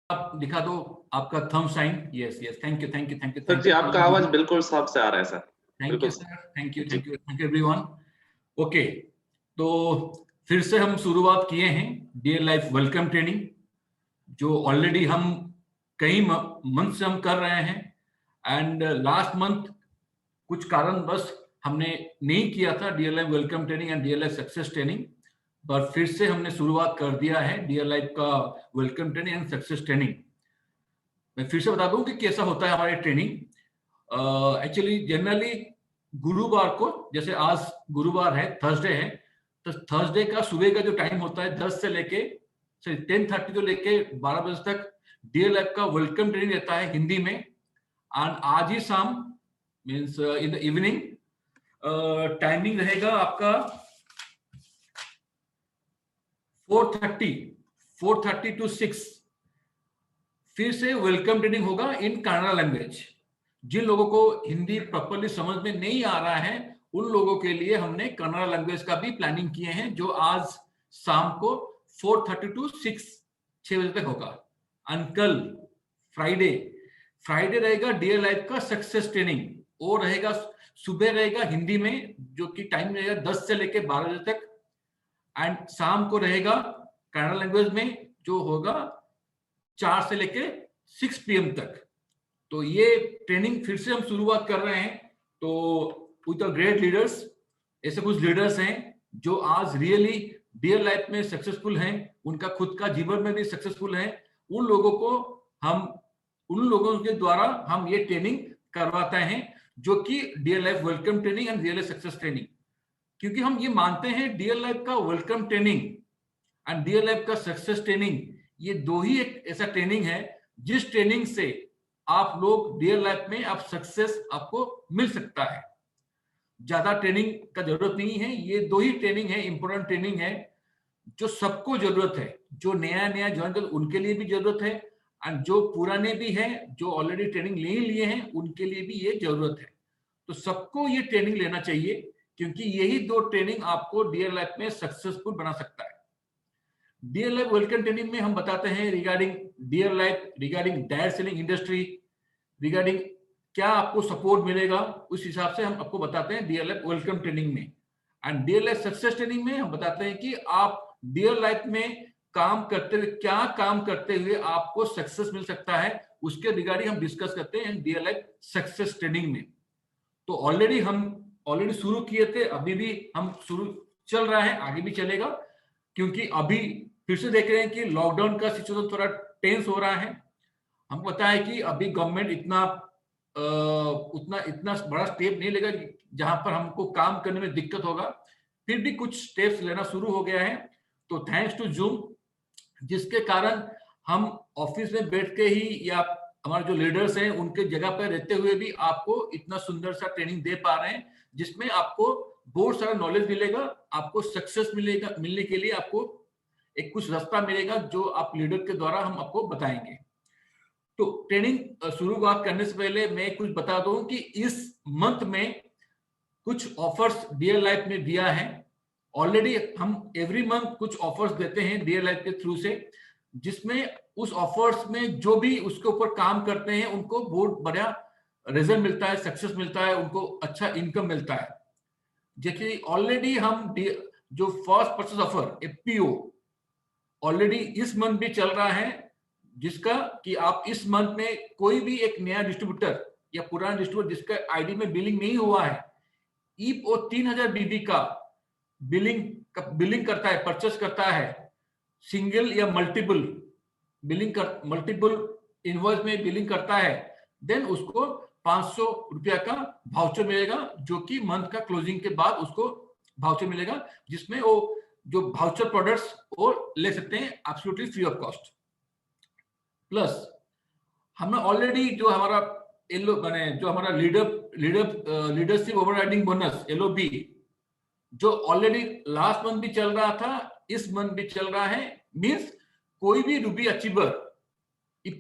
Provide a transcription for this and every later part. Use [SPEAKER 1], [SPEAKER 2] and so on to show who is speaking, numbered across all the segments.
[SPEAKER 1] आप दिखा दो आपका thumb sign. Yes yes, thank you thank you thank you
[SPEAKER 2] sir
[SPEAKER 1] thank
[SPEAKER 2] जी,
[SPEAKER 1] यू
[SPEAKER 2] आपका आवाज बिल्कुल साफ से आ रहा है सर।
[SPEAKER 1] थैंक
[SPEAKER 2] बिल्कुल
[SPEAKER 1] यू सर, थैंक यू
[SPEAKER 2] जी।
[SPEAKER 1] Thank you thank you everyone. Okay, तो फिर से हम शुरुआत किए हैं डियर लाइफ वेलकम ट्रेनिंग, जो ऑलरेडी हम कई मंथ से हम कर रहे हैं। एंड लास्ट मंथ कुछ कारण बस हमने नहीं किया था dear life welcome training and dear life success training, पर फिर से हमने शुरुआत कर दिया है डियर लाइफ का welcome training and success training. मैं फिर से बता दूं कि कैसा होता है हमारी ट्रेनिंग। एक्चुअली जनरली गुरुवार को, जैसे आज गुरुवार है, थर्सडे है, तो थर्सडे का सुबह का जो टाइम होता है 10 से लेके 10:30 से लेके 12 बजे तक डीएल लाइफ का वेलकम ट्रेनिंग रहता है हिंदी में। एंड आज ही शाम means in the evening timing रहेगा आपका 4:30 टू 6। फिर से वेलकम ट्रेनिंग होगा इन कन्नड़ा लैंग्वेज। जिन लोगों को हिंदी प्रॉपर्ली समझ में नहीं आ रहा है उन लोगों के लिए हमने कन्नड़ा लैंग्वेज का भी प्लानिंग किए हैं, जो आज शाम को 4:30 टू 6 बजे तक होगा। अंकल फ्राइडे फ्राइडे रहेगा डियर लाइफ का सक्सेस ट्रेनिंग, वो रहेगा सुबह रहेगा हिंदी में, जो कि टाइम रहेगा 10 से लेके 12 बजे तक। एंड शाम को रहेगा कन्नड़ा लैंग्वेज में, जो होगा 4 से लेके 6 PM तक। तो ये ट्रेनिंग फिर से हम शुरुआत कर रहे हैं। तो विद ग्रेट लीडर्स, ऐसे कुछ लीडर्स हैं जो आज रियली डियर लाइफ में सक्सेसफुल हैं, उनका खुद का जीवन में भी सक्सेसफुल है। उन लोगों के द्वारा हम ये ट्रेनिंग करवाते हैं, जो कि dear life welcome training and dear life success training. क्योंकि हम ये मानते हैं डियर लाइफ का welcome training and dear life का सक्सेस ट्रेनिंग, ये दो ही एक ऐसा ट्रेनिंग है जिस ट्रेनिंग से आप लोग डियर लाइफ में आप सक्सेस आपको मिल सकता है। ज्यादा ट्रेनिंग का जरूरत नहीं है, ये दो ही ट्रेनिंग है, इंपॉर्टेंट ट्रेनिंग है, जो सबको जरूरत है। जो नया नया ज्वाइन कर उनके लिए भी जरूरत है, और जो पुराने भी हैं, जो ऑलरेडी ट्रेनिंग ले लिए हैं, उनके लिए भी ये जरूरत है। तो सबको ये ट्रेनिंग लेना चाहिए, क्योंकि यही दो ट्रेनिंग आपको डियर लाइफ में सक्सेसफुल बना सकता है। डियर लाइफ वेलकम ट्रेनिंग में हम बताते हैं regarding dear life, regarding direct selling industry, regarding क्या आपको सपोर्ट मिलेगा, उस हिसाब से हम आपको बताते हैं डियर लाइफ वेलकम ट्रेनिंग में। And dear life success training में हम बताते हैं कि आप डियर लाइफ में काम करते हुए क्या काम करते हुए आपको सक्सेस मिल सकता है, उसके रिगार्डिंग हम डिस्कस करते हैं डियर लाइफ सक्सेस ट्रेनिंग में। तो ऑलरेडी शुरू किए थे, अभी भी हम शुरू चल रहा है, आगे भी चलेगा। क्योंकि अभी फिर से देख रहे हैं कि लॉकडाउन का सिचुएशन थोड़ा टेंस हो रहा है। हमको पता है कि अभी गवर्नमेंट इतना बड़ा स्टेप नहीं लेगा जहां पर हमको काम करने में दिक्कत होगा। फिर भी कुछ स्टेप्स लेना शुरू हो गया है। तो थैंक्स टू जूम, जिसके कारण हम ऑफिस में बैठ के ही या हमारे जो लीडर्स हैं उनके जगह पर रहते हुए भी आपको इतना सुंदर सा ट्रेनिंग दे पा रहे हैं, जिसमें आपको बहुत सारा नॉलेज मिलेगा, आपको सक्सेस मिलेगा, मिलने के लिए आपको एक कुछ रास्ता मिलेगा जो आप लीडर के द्वारा हम आपको बताएंगे। तो ट्रेनिंग शुरुआत करने से पहले मैं कुछ बता दूं कि इस मंथ में कुछ ऑफर्स डियर लाइफ में दिया है। ऑलरेडी हम एवरी मंथ कुछ ऑफर्स देते हैं डियर लाइफ के थ्रू से, जिसमें उस ऑफर्स में जो भी उसके ऊपर काम करते हैं उनको बहुत बढ़िया रिजल्ट मिलता है, सक्सेस मिलता है, उनको अच्छा इनकम मिलता है। जैसे ऑलरेडी हम जो first purchase offer FPO already इस मंथ भी चल रहा है, जिसका कि आप इस मंथ में कोई भी एक नया डिस्ट्रीब्यूटर या पुराना डिस्ट्रीब्यूटर जिसका आईडी में बिलिंग नहीं हुआ है, ईप वो 3000 बीबी का बिलिंग करता है, परचेस करता है, सिंगल या मल्टीपल इनवॉइस में बिलिंग करता है, देन उसको 500 रुपया का वाउचर मिलेगा, जो कि मंथ का क्लोजिंग के बाद उसको वाउचर मिलेगा, जिसमें वो जो वाउचर प्रोडक्ट्स वो ले सकते हैं absolutely free of cost. Plus हमने ऑलरेडी जो हमारा लीडरशिप ओवरराइडिंग बोनस एलओबी, जो ऑलरेडी लास्ट मंथ भी चल रहा था, इस मंथ भी चल रहा है। मींस कोई भी रूबी अचीवर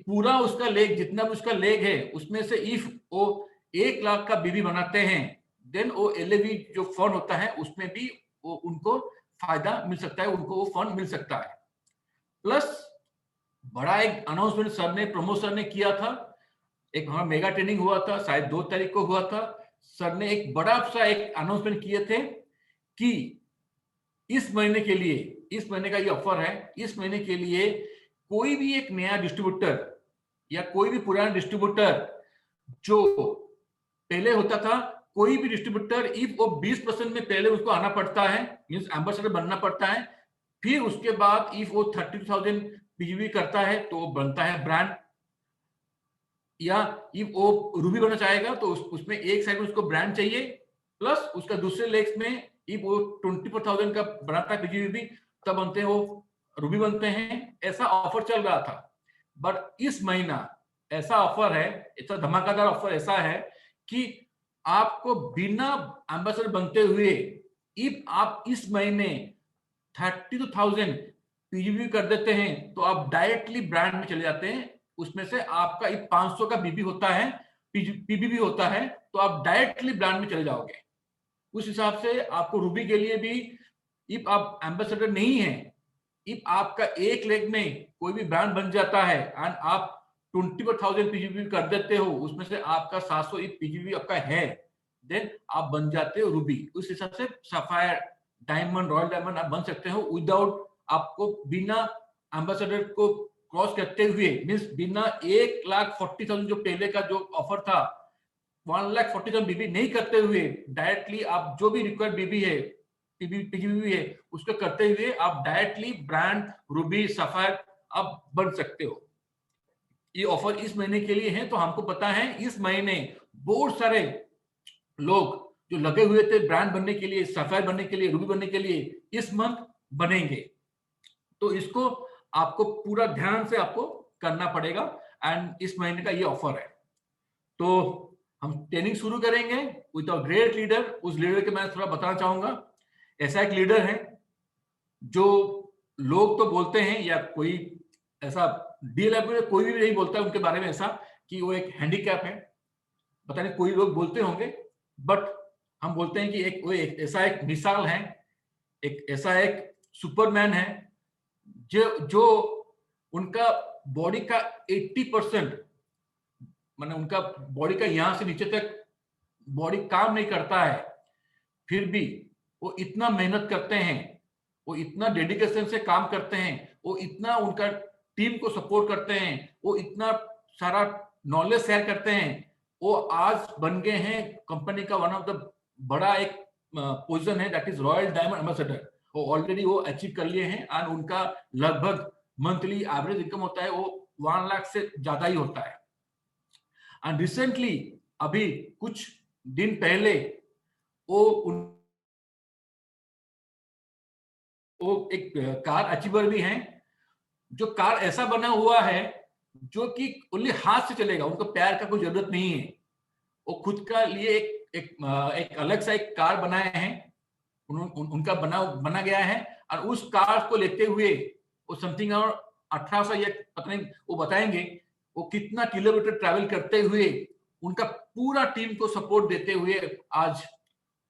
[SPEAKER 1] पूरा उसका लेग, जितना भी उसका लेग है, उसमें से इफ वो 1 लाख का बीबी बनाते हैं, देन वो एलएबी जो फंड होता है उसमें भी वो उनको फायदा मिल सकता है, उनको वो फंड मिल सकता है। प्लस बड़ा एक अनाउंसमेंट सर ने, प्रमोद सर ने किया था। एक हमारा मेगा ट्रेनिंग हुआ था, शायद 2 तारीख को हुआ था। सर ने एक बड़ा सा एक अनाउंसमेंट किए थे कि इस महीने के लिए, इस महीने का ये ऑफर है, इस महीने के लिए कोई भी एक नया डिस्ट्रीब्यूटर या कोई भी पुराना डिस्ट्रीब्यूटर जो पहले होता था, कोई भी डिस्ट्रीब्यूटर इफ वो 20% में पहले उसको आना पड़ता है, मींस एम्बेसडर बनना पड़ता है, फिर उसके बाद इफ वो 32,000 पीजीवी करता है तो वो बनता है ब्रांड। या इफ वो रूबी बनना चाहेगा तो उसमें एक साइड में उसको ब्रांड चाहिए, प्लस उसका दूसरे लेग्स में इफ वो 24,000 का बनाता है पीजीवी, तब बनते हैं वो रूबी बनते हैं। ऐसा ऑफर चल रहा था। बट इस महीना ऐसा ऑफर है, ऐसा धमाकेदार ऑफर ऐसा है कि आपको बिना एम्बेसडर बनते हुए इफ आप इस महीने 32,000 पीजीवी कर देते हैं तो आप डायरेक्टली ब्रांड में चले जाते हैं। उसमें से आपका 500 का बीबी होता है, पीबीबी होता है, तो आप डायरेक्टली ब्रांड में चले जाओगे। उस हिसाब से आपको रूबी के लिए भी इफ आप एम्बेसडर नहीं है, इफ आपका एक लेग में कोई भी ब्रांड बन जाता है एंड आप 24,000 पीजीबी कर देते हो, उसमें से आपका 700 पीजीबी आपका है, देन आप बन जाते हो रूबी। उस हिसाब से सफायर, डायमंड, रॉयल डायमंड आप बन सकते हो विदाउट, आपको बिना एम्बेसडर को क्रॉस करते हुए, मीन्स बिना 1,40,000 जो पहले का जो ऑफर था 1,40,000 बीबी नहीं करते हुए डायरेक्टली आप जो भी रिक्वायर्ड बीबी है, पीजीबी है, उसको करते हुए आप डायरेक्टली ब्रांड, रूबी, सफायर आप बन सकते हो। ये ऑफर इस महीने के लिए है। तो हमको पता है इस महीने बहुत सारे लोग जो लगे हुए थे ब्रांड बनने के लिए, सफायर बनने के लिए, रूबी बनने के लिए, इस मंथ बनेंगे। तो इसको आपको पूरा ध्यान से आपको करना पड़ेगा एंड इस महीने का ये ऑफर है। तो हम ट्रेनिंग शुरू करेंगे विद अ ग्रेट लीडर। उस लीडर के मैं थोड़ा बताना चाहूंगा। ऐसा एक लीडर है जो लोग तो बोलते हैं, या कोई ऐसा डीएलएफ में कोई भी नहीं बोलता उनके बारे में ऐसा कि वो एक हैंडीकैप है। पता नहीं कोई लोग बोलते होंगे, बट हम बोलते हैं कि एक ऐसा एक मिसाल है, एक ऐसा एक सुपरमैन है जो उनका बॉडी का 80%, माने उनका बॉडी का यहां से नीचे तक बॉडी काम नहीं करता है, फिर भी वो इतना मेहनत करते हैं, वो इतना डेडिकेशन से काम करते हैं, वो इतना उनका टीम को सपोर्ट करते हैं, वो इतना सारा नॉलेज शेयर करते हैं। वो आज बन गए हैं कंपनी का वन ऑफ द बड़ा एक पोजीशन है, that is royal diamond ambassador. वो ऑलरेडी वो अचीव कर लिए हैं एंड उनका लगभग मंथली एवरेज इनकम होता है वो 1 लाख से ज्यादा ही होता है। एंड रिसेंटली अभी कुछ दिन पहले वो एक कार अचीवर भी हैं, जो कार ऐसा बना हुआ है जो कि ओनली हाथ से चलेगा, उनको पैर का कोई जरूरत नहीं है। वो खुद का लिए एक अलग सा एक कार बनाए हैं, उनका बना गया है। और उस कार को लेते हुए वो समथिंग और 1800 या पता नहीं, वो बताएंगे वो कितना किलोमीटर ट्रैवल करते हुए उनका पूरा टीम को सपोर्ट देते हुए आज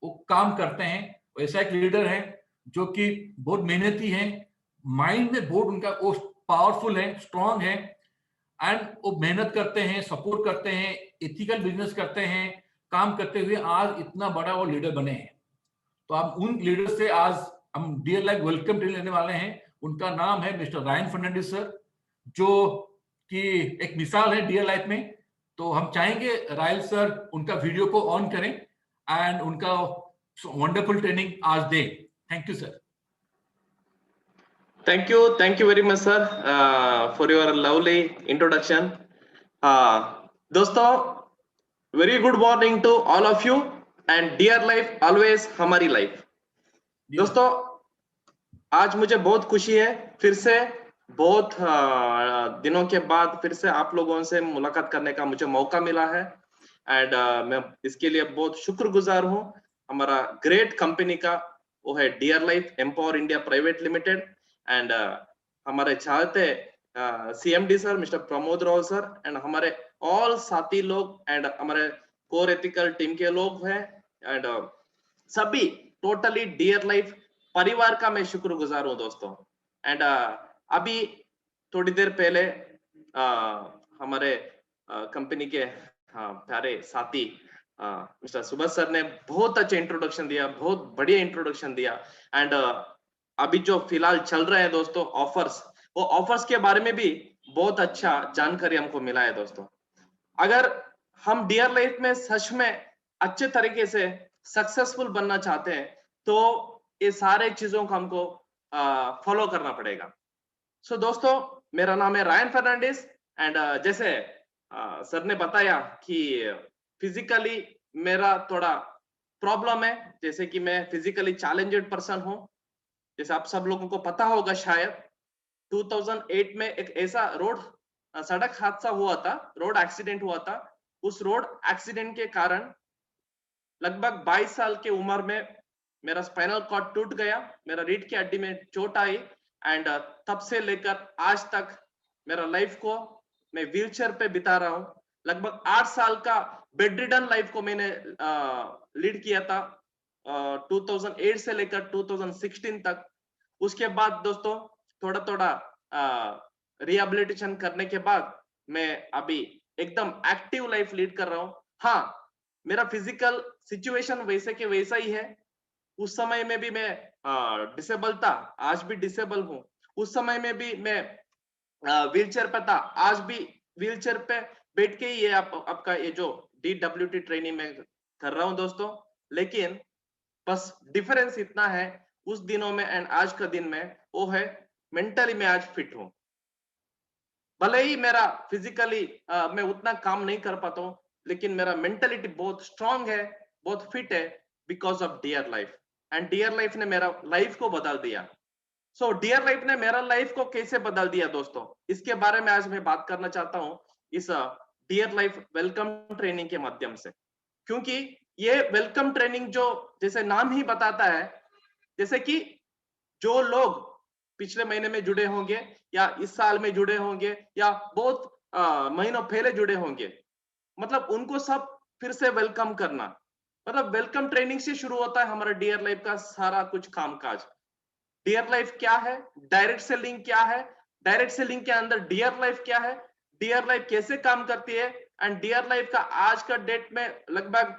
[SPEAKER 1] वो काम करते हैं। ऐसा एक लीडर है जो कि बहुत मेहनती है, माइंड में बहुत उनका वो पावरफुल है, स्ट्रांग है, एंड वो मेहनत करते हैं, सपोर्ट करते हैं, एथिकल बिजनेस करते हैं, काम करते हुए आज इतना बड़ा वो लीडर बने हैं। तो आप उन लीडर से आज हम डियर लाइफ वेलकम ड्रिल लेने वाले हैं। उनका नाम है मिस्टर रायन फर्नांडिस सर, जो कि एक मिसाल है डियर लाइफ में। तो हम चाहेंगे रायल सर उनका वीडियो को ऑन करें एंड उनका वंडरफुल ट्रेनिंग आज दें। Thank you sir.
[SPEAKER 2] Thank you very much, sir, for your lovely introduction. दोस्तों, very good morning to all of you and dear life always हमारी life। दोस्तों, आज मुझे बहुत खुशी है, फिर से बहुत दिनों के बाद फिर से आप लोगों से मुलाकात करने का मुझे मौका मिला है एंड मैं इसके लिए बहुत शुक्रगुजार हूँ। हमारा ग्रेट कंपनी का वो है dear life empower India private limited and हमारे चाहते CMD sir mister Pramod Rao sir and हमारे ऑल साथी लोग एंड हमारे कोर एथिकल टीम के लोग हैं एंड सभी टोटली डियर लाइफ परिवार का मैं शुक्रगुजार हूँ दोस्तों। एंड अभी थोड़ी देर पहले हमारे कंपनी के प्यारे साथी मिस्टर सुभाष सर ने बहुत अच्छा इंट्रोडक्शन दिया, बहुत बढ़िया इंट्रोडक्शन दिया। एंड अभी जो फिलहाल चल रहे हैं दोस्तों ऑफर्स, वो ऑफर्स के बारे में भी बहुत अच्छा जानकारी हमको मिला है दोस्तों। अगर हम डियर लाइफ में सच में अच्छे तरीके से सक्सेसफुल बनना चाहते हैं तो ये सारे चीजों को हमको फॉलो करना पड़ेगा। सो दोस्तों, मेरा नाम है रायन फर्नांडिस एंड जैसे सर ने बताया कि फिजिकली मेरा थोड़ा प्रॉब्लम है, जैसे कि मैं फिजिकली चैलेंज्ड पर्सन हूं। जैसे आप सब लोगों को पता होगा शायद 2008 में एक ऐसा सड़क हादसा हुआ था, रोड एक्सीडेंट हुआ था। उस रोड एक्सीडेंट के कारण लगभग 22 साल की उम्र में मेरा स्पाइनल कॉर्ड टूट गया, मेरा रीढ़ की हड्डी में चोट आई एंड तब से लेकर आज तक मेरा लाइफ को मैं व्हीलचेयर पे बिता रहा हूँ। लगभग 8 साल का बेड रिडन लाइफ को मैंने लीड किया था 2008 से लेकर 2016 तक। उसके बाद दोस्तों थोड़ा थोड़ा रिहेबिलिटेशन करने के बाद मैं अभी एकदम एक्टिव लाइफ लीड कर रहा हूँ। हाँ, मेरा फिजिकल सिचुएशन वैसे के वैसा ही है। उस समय में भी मैं डिसेबल था, आज भी डिसेबल हूँ। उस समय में भी मैं व्हीलचेयर पे था, आज भी व्हीलचेयर पे बैठ के ही ये आपका ये जो DWT ट्रेनिंग में कर रहा हूँ दोस्तों। लेकिन बस डिफरेंस इतना है उस दिनों में एंड आज का दिन में, वो है मेंटली मैं आज फिट हूँ। भले ही मेरा फिजिकली मैं उतना काम नहीं कर पाता हूँ, लेकिन मेरा मेंटेलिटी बहुत स्ट्रांग है, बहुत फिट है because of dear life. And dear life ने मेरा लाइफ को बदल दिया। सो डियर लाइफ ने मेरा लाइफ को कैसे बदल दिया दोस्तों, इसके बारे में आज मैं बात करना चाहता हूँ इस डियर लाइफ वेलकम ट्रेनिंग के माध्यम से। क्योंकि ये वेलकम ट्रेनिंग जो जैसे नाम ही बताता है, जैसे कि जो लोग पिछले महीने में जुड़े होंगे या इस साल में जुड़े होंगे या बहुत महीनों पहले जुड़े होंगे, मतलब उनको सब फिर से वेलकम करना, मतलब वेलकम ट्रेनिंग से शुरू होता है हमारा डियर लाइफ का सारा कुछ कामकाज। डियर लाइफ क्या है, डायरेक्ट सेलिंग क्या है, डायरेक्ट सेलिंग के अंदर डियर लाइफ क्या है, डियर लाइफ कैसे काम करती है, एंड डियर लाइफ का आज का डेट में लगभग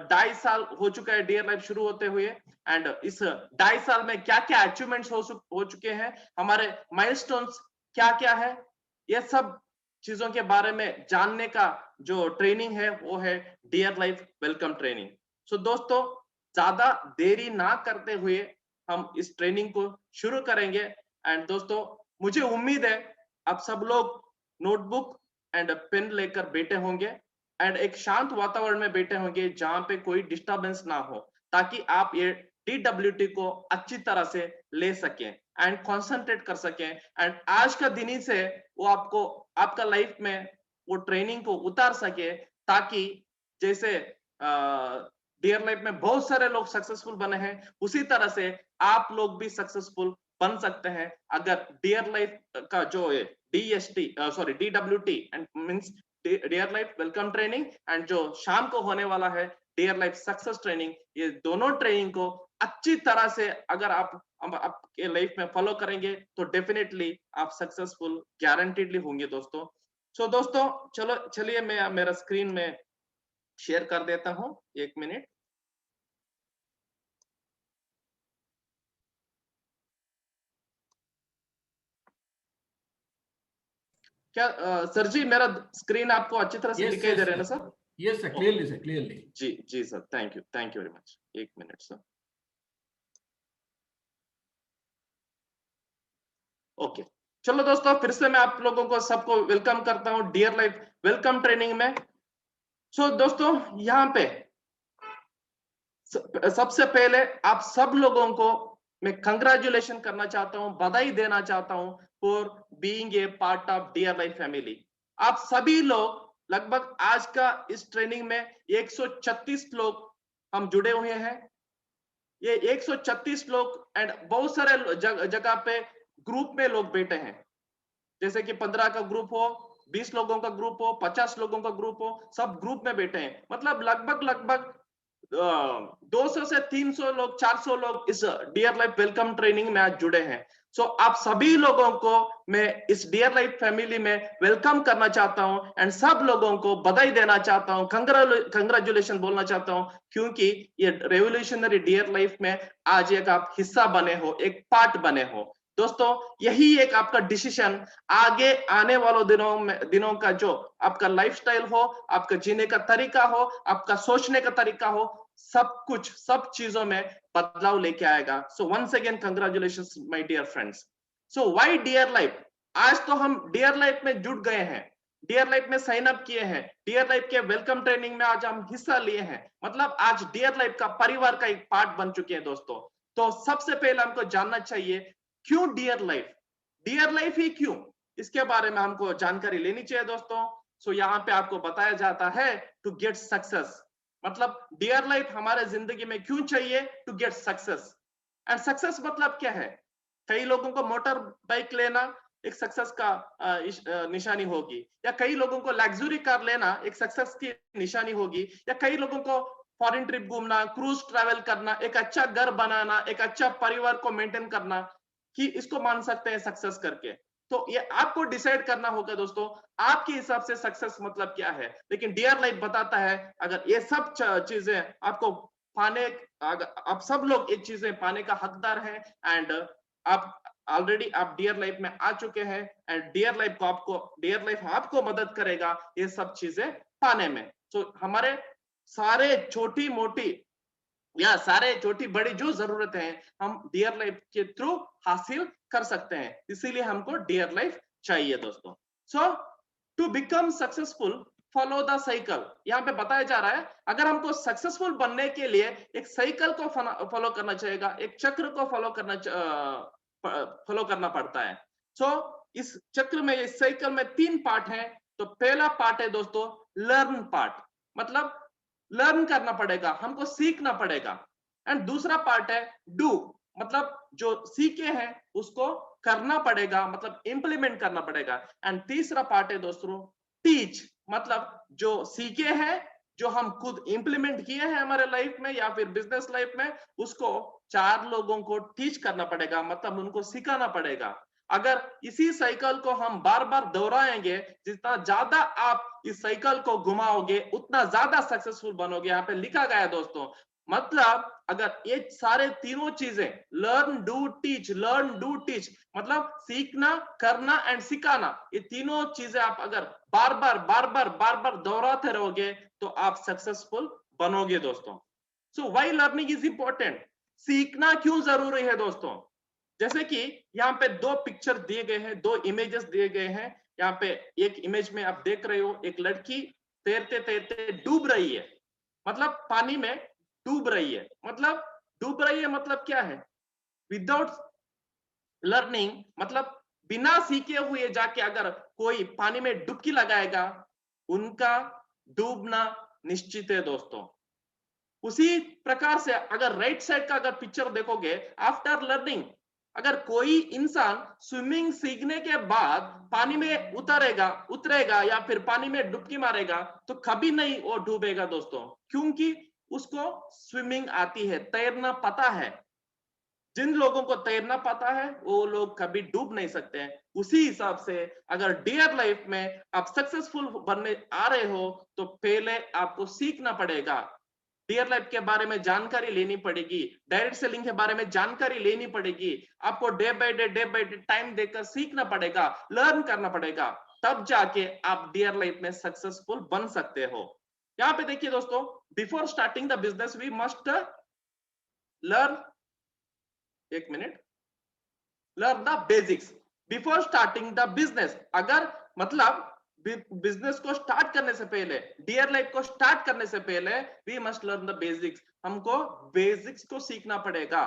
[SPEAKER 2] 2.5 साल हो चुका है डियर लाइफ शुरू होते हुए। एंड इस 2.5 साल में क्या क्या अचीवमेंट्स हो चुके हैं, हमारे माइलस्टोन्स क्या क्या है, ये सब चीजों के बारे में जानने का जो ट्रेनिंग है वो है डियर लाइफ वेलकम ट्रेनिंग। सो दोस्तों, ज्यादा देरी ना करते हुए हम इस ट्रेनिंग को शुरू करेंगे। एंड दोस्तों, मुझे उम्मीद है आप सब लोग नोटबुक एंड पेन लेकर बैठे होंगे एंड एक शांत वातावरण में बैठे होंगे जहां पे कोई डिस्टरबेंस ना हो, ताकि आप ये DWT को अच्छी तरह से ले सकें एंड कंसंट्रेट कर सकें। एंड आज का दिन ही से वो आपको आपका लाइफ में वो ट्रेनिंग को उतार सके, ताकि जैसे डियर लाइफ में बहुत सारे लोग सक्सेसफुल बने हैं, उसी तरह से आप लोग भी सक्सेसफुल बन सकते हैं अगर डियर लाइफ का जो DWT and means dear life welcome training and जो शाम को होने वाला है डियर लाइफ सक्सेस ट्रेनिंग, ये दोनों ट्रेनिंग को अच्छी तरह से अगर आप आपके लाइफ में फॉलो करेंगे तो डेफिनेटली आप सक्सेसफुल गारंटीडली होंगे दोस्तों। सो दोस्तों, चलिए मैं मेरा स्क्रीन में शेयर कर देता हूं, 1 मिनट। क्या सर जी मेरा स्क्रीन आपको अच्छी तरह से दिखाई दे रहा है ना sir?
[SPEAKER 1] Yes sir, clearly sir, clearly.
[SPEAKER 2] जी sir, thank you very much. 1 minute sir. Okay, चलो दोस्तों, फिर से मैं आप लोगों को सबको वेलकम करता हूं डियर लाइफ वेलकम ट्रेनिंग में। सो दोस्तों, यहाँ पे सबसे पहले आप सब लोगों को मैं कंग्रेचुलेशन करना चाहता हूं, बधाई देना चाहता हूं for being a part of dear life family. आप सभी लोग लगभग आज का इस ट्रेनिंग में 136 लोग हम जुड़े हुए हैं। ये 136 लोग एंड बहुत सारे जगह पे ग्रुप में लोग बैठे हैं, जैसे कि 15 का ग्रुप हो, 20 लोगों का ग्रुप हो, 50 लोगों का ग्रुप हो, सब ग्रुप में बैठे हैं। मतलब लगभग 200 से 300 लोग, 400 लोग इस डियर लाइफ वेलकम ट्रेनिंग में आज जुड़े हैं। सो आप सभी लोगों को मैं इस डियर लाइफ फैमिली में वेलकम करना चाहता हूं एंड सब लोगों को बधाई देना चाहता हूं, कंग्रेचुलेशन बोलना चाहता हूं, क्योंकि ये रेवोल्यूशनरी डियर लाइफ में आज एक आप हिस्सा बने हो, एक पार्ट बने हो। दोस्तों यही एक आपका डिसीजन आगे आने वालों दिनों का जो आपका लाइफस्टाइल हो, आपका जीने का तरीका हो, आपका सोचने का तरीका हो, सब चीजों में बदलाव लेके आएगा। So once again congratulations my dear friends. So why dear life? आज तो हम डियर लाइफ में जुट गए हैं, डियर लाइफ में साइन अप किए हैं, डियर लाइफ के वेलकम ट्रेनिंग में आज हम हिस्सा लिए हैं, मतलब आज डियर लाइफ का परिवार का एक पार्ट बन चुके हैं दोस्तों। तो सबसे पहले हमको जानना चाहिए क्यों डियर लाइफ, डियर लाइफ ही क्यों, इसके बारे में हमको जानकारी लेनी चाहिए दोस्तों। सो यहाँ पे आपको बताया जाता है टू गेट सक्सेस, मतलब डियर लाइफ हमारे जिंदगी में क्यों चाहिए, to get success. And success मतलब क्या है? कई लोगों को मोटर बाइक लेना एक सक्सेस का निशानी होगी, या कई लोगों को लग्जरी कार लेना एक सक्सेस की निशानी होगी, या कई लोगों को फॉरेन ट्रिप घूमना, क्रूज ट्रैवल करना, एक अच्छा घर बनाना, एक अच्छा परिवार को मेंटेन करना, कि इसको मान सकते हैं सक्सेस करके। तो ये आपको डिसाइड करना होगा दोस्तों, आपके हिसाब से सक्सेस मतलब क्या है। लेकिन डियर लाइफ बताता है अगर ये सब चीजें आपको पाने, आप सब लोग ये चीजें पाने का हकदार है, एंड आप ऑलरेडी आप डियर लाइफ में आ चुके हैं, एंड डियर लाइफ आपको मदद करेगा ये सब चीजें पाने में। तो हमारे सारे छोटी मोटी या सारे छोटी बड़ी जो जरूरतें हैं हम डियर लाइफ के थ्रू हासिल कर सकते हैं, इसीलिए हमको डियर लाइफ चाहिए दोस्तों। So to become successful follow the cycle, यहाँ पे बताया जा रहा है अगर हमको सक्सेसफुल बनने के लिए एक साइकिल को फॉलो करना चाहिए, एक चक्र को फॉलो करना पड़ता है। सो इस चक्र में, इस साइकिल में 3 पार्ट हैं। तो पहला पार्ट है दोस्तों लर्न पार्ट, मतलब लर्न करना पड़ेगा, हमको सीखना पड़ेगा। एंड दूसरा पार्ट है डू, मतलब जो सीखे हैं उसको करना पड़ेगा, मतलब इंप्लीमेंट करना पड़ेगा। एंड तीसरा पार्ट है दोस्तों टीच, मतलब जो सीखे हैं, जो हम खुद इंप्लीमेंट किए हैं हमारे लाइफ में या फिर बिजनेस लाइफ में, उसको 4 लोगों को टीच करना पड़ेगा, मतलब उनको सिखाना पड़ेगा। अगर इसी साइकिल को हम बार बार दोहराएंगे, जितना ज्यादा आप इस साइकिल को घुमाओगे उतना ज्यादा सक्सेसफुल बनोगे। यहाँ पे लिखा गया है दोस्तों, मतलब अगर ये सारे तीनों चीजें learn do teach, learn do teach, मतलब सीखना, करना एंड सिखाना, ये तीनों चीजें आप अगर बार बार दोहराते रहोगे तो आप सक्सेसफुल बनोगे दोस्तों। So why learning is important, सीखना क्यों जरूरी है दोस्तों? जैसे कि यहाँ पे 2 पिक्चर दिए गए हैं, 2 इमेजेस दिए गए हैं। यहाँ पे एक इमेज में आप देख रहे हो एक लड़की तैरते तैरते डूब रही है, मतलब पानी में डूब रही है। मतलब डूब रही है मतलब क्या है? विदाउट लर्निंग, मतलब बिना सीखे हुए जाके अगर कोई पानी में डुबकी लगाएगा, उनका डूबना निश्चित है दोस्तों। उसी प्रकार से अगर राइट साइड का अगर पिक्चर देखोगे, आफ्टर लर्निंग, अगर कोई इंसान स्विमिंग सीखने के बाद पानी में उतरेगा या फिर पानी में डुबकी मारेगा तो कभी नहीं वो डूबेगा दोस्तों, क्योंकि उसको स्विमिंग आती है, तैरना पता है। जिन लोगों को तैरना पता है वो लोग कभी डूब नहीं सकते हैं। उसी हिसाब से अगर डियर लाइफ में आप सक्सेसफुल बनने आ रहे हो तो पहले आपको सीखना पड़ेगा, डियर लाइफ के बारे में जानकारी लेनी पड़ेगी, डायरेक्ट सेलिंग के बारे में जानकारी लेनी पड़ेगी, आपको डे बाय डे टाइम देकर सीखना पड़ेगा, लर्न करना पड़ेगा, तब जाके आप डियर लाइफ में सक्सेसफुल बन सकते हो। यहाँ पे देखिए दोस्तों, before starting the business we must learn, एक minute, learn the basics before starting the business. अगर मतलब बिजनेस को स्टार्ट करने से पहले, डियर लाइफ को स्टार्ट करने से पहले we must learn the basics, हमको बेसिक्स को सीखना पड़ेगा।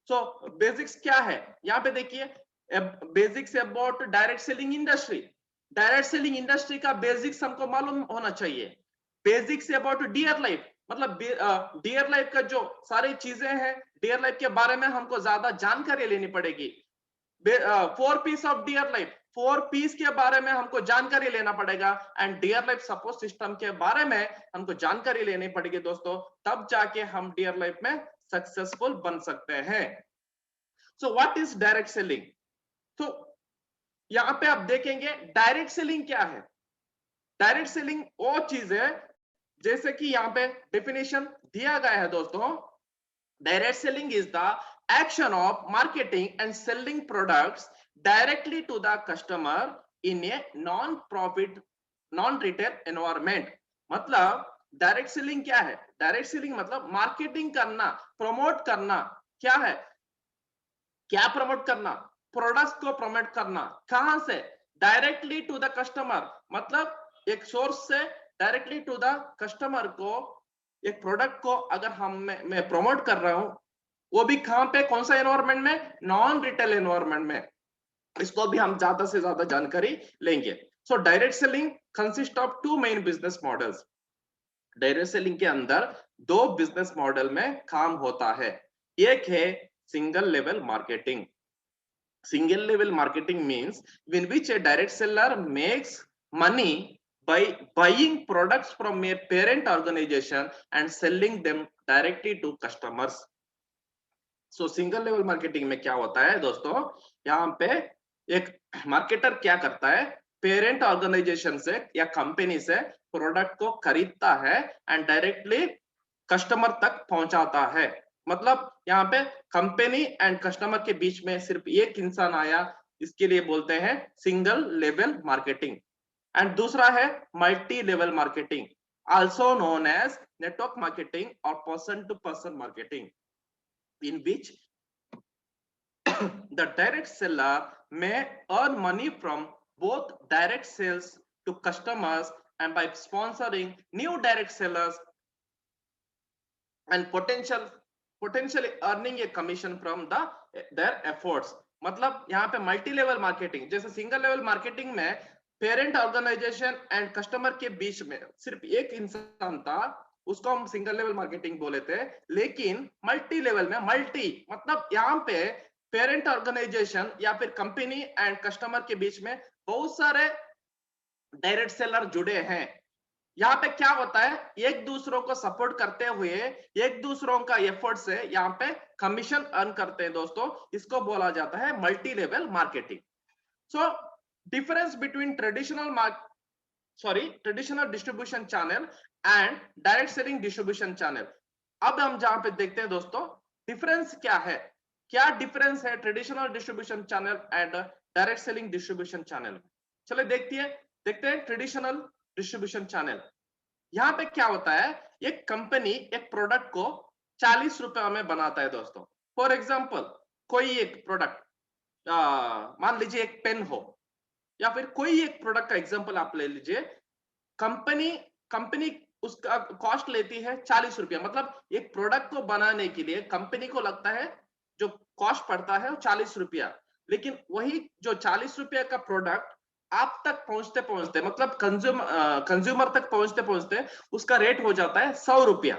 [SPEAKER 2] सो बेसिक्स क्या है? यहाँ पे देखिए, basics about direct selling industry, direct selling industry का बेसिक्स हमको मालूम होना चाहिए। बेसिक्स अबाउट डियर लाइफ, मतलब डियर लाइफ का जो सारी चीजें हैं, डियर लाइफ के बारे में हमको ज्यादा जानकारी लेनी पड़ेगी। 4 piece of dear life, 4 piece के बारे में हमको जानकारी लेना पड़ेगा। And dear life support system के बारे में हमको जानकारी लेनी पड़ेगी दोस्तों, तब जाके हम डियर लाइफ में सक्सेसफुल बन सकते हैं। So what is direct selling? तो यहां पे आप देखेंगे डायरेक्ट सेलिंग क्या है। डायरेक्ट सेलिंग वो चीज है, जैसे कि यहाँ पे डेफिनेशन दिया गया है दोस्तों, direct selling is the action of marketing and selling products directly to the customer in a non profit non retail environment. मतलब डायरेक्ट सेलिंग क्या है? डायरेक्ट सेलिंग मतलब मार्केटिंग करना, प्रमोट करना। क्या है? क्या प्रमोट करना? प्रोडक्ट्स को प्रमोट करना। कहां से? डायरेक्टली टू द कस्टमर, मतलब एक सोर्स से डायरेक्टली टू द कस्टमर को एक प्रोडक्ट को अगर मैं प्रमोट कर रहा हूं, वो भी कहां पे, कौन सा एनवायरमेंट में? नॉन रिटेल एनवायरमेंट में। इसको भी हम ज्यादा से ज्यादा जानकारी लेंगे। So direct selling consist of two main business models. Direct selling के अंदर दो बिजनेस मॉडल में काम होता है। एक है single level marketing. Single level marketing means in which a direct seller makes money by buying products from a parent organization and selling them directly to customers. So single level marketing में क्या होता है दोस्तों, यहाँ पे एक marketer क्या करता है, पेरेंट ऑर्गेनाइजेशन से या कंपनी से प्रोडक्ट को खरीदता है एंड डायरेक्टली कस्टमर तक पहुंचाता है। मतलब यहाँ पे कंपनी एंड कस्टमर के बीच में सिर्फ एक इंसान आया, इसके लिए बोलते हैं सिंगल लेवल मार्केटिंग। एंड दूसरा है multi level marketing, also known as network marketing और person to person marketing, in which the direct seller may earn money from both direct sales to customers and by sponsoring new direct sellers and potentially earning a commission from their efforts. मतलब यहाँ पे multi level marketing, जैसे single level marketing में parent organisation and customer के बीच में सिर्फ एक इंसान था, उसको हम सिंगल लेवल मार्केटिंग बोले थे। लेकिन मल्टी लेवल में, मल्टी मतलब यहाँ पे पेरेंट ऑर्गेनाइजेशन या फिर कंपनी एंड कस्टमर के बीच में बहुत सारे डायरेक्ट सेलर जुड़े हैं। यहाँ पे क्या होता है, एक दूसरों को सपोर्ट करते हुए एक दूसरों का एफर्ट से यहाँ पे कमीशन अर्न करते हैं दोस्तों। इसको बोला जाता है multi level marketing. So difference between traditional distribution channel and direct selling distribution channel. अब हम जहां पे देखते हैं दोस्तों डिफरेंस क्या है, क्या डिफरेंस है traditional distribution channel and direct selling distribution channel. चलो देखते हैं ट्रेडिशनल डिस्ट्रीब्यूशन चैनल। यहाँ पे क्या होता है, एक कंपनी एक प्रोडक्ट को 40 रुपए में बनाता है दोस्तों। फॉर एग्जांपल कोई एक प्रोडक्ट, मान लीजिए एक पेन हो या फिर कोई एक प्रोडक्ट का एग्जांपल आप ले लीजिए। कंपनी उसका कॉस्ट लेती है 40 रुपया, मतलब एक प्रोडक्ट को बनाने के लिए कंपनी को लगता है जो कॉस्ट पड़ता है वो 40 रुपया। लेकिन वही जो 40 रुपया का प्रोडक्ट आप तक पहुंचते पहुंचते, मतलब कंज्यूमर तक पहुंचते पहुंचते उसका रेट हो जाता है 100 रुपया।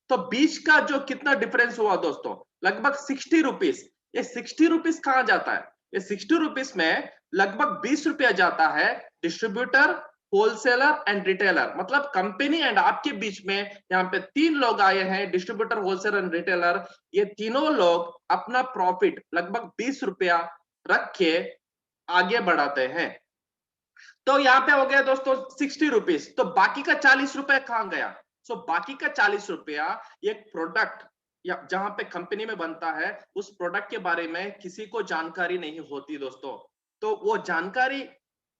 [SPEAKER 2] तो बीच का जो कितना डिफरेंस हुआ दोस्तों, लगभग 60 रुपीस। ये 60 रुपीस कहां जाता है? ये 60 रुपीस में लगभग 20 रुपया जाता है डिस्ट्रीब्यूटर, होलसेलर एंड रिटेलर। मतलब कंपनी एंड आपके बीच में यहाँ पे 3 लोग आए हैं, डिस्ट्रीब्यूटर, होलसेलर एंड रिटेलर। ये तीनों लोग अपना प्रॉफिट लगभग 20 रुपया रख के आगे बढ़ाते हैं। तो यहाँ पे हो गया दोस्तों 60 रुपीस। तो बाकी का 40 रुपया कहां गया? सो बाकी का 40 रुपया एक प्रोडक्ट या जहां पे कंपनी में बनता है, उस प्रोडक्ट के बारे में किसी को जानकारी नहीं होती दोस्तों। तो वो जानकारी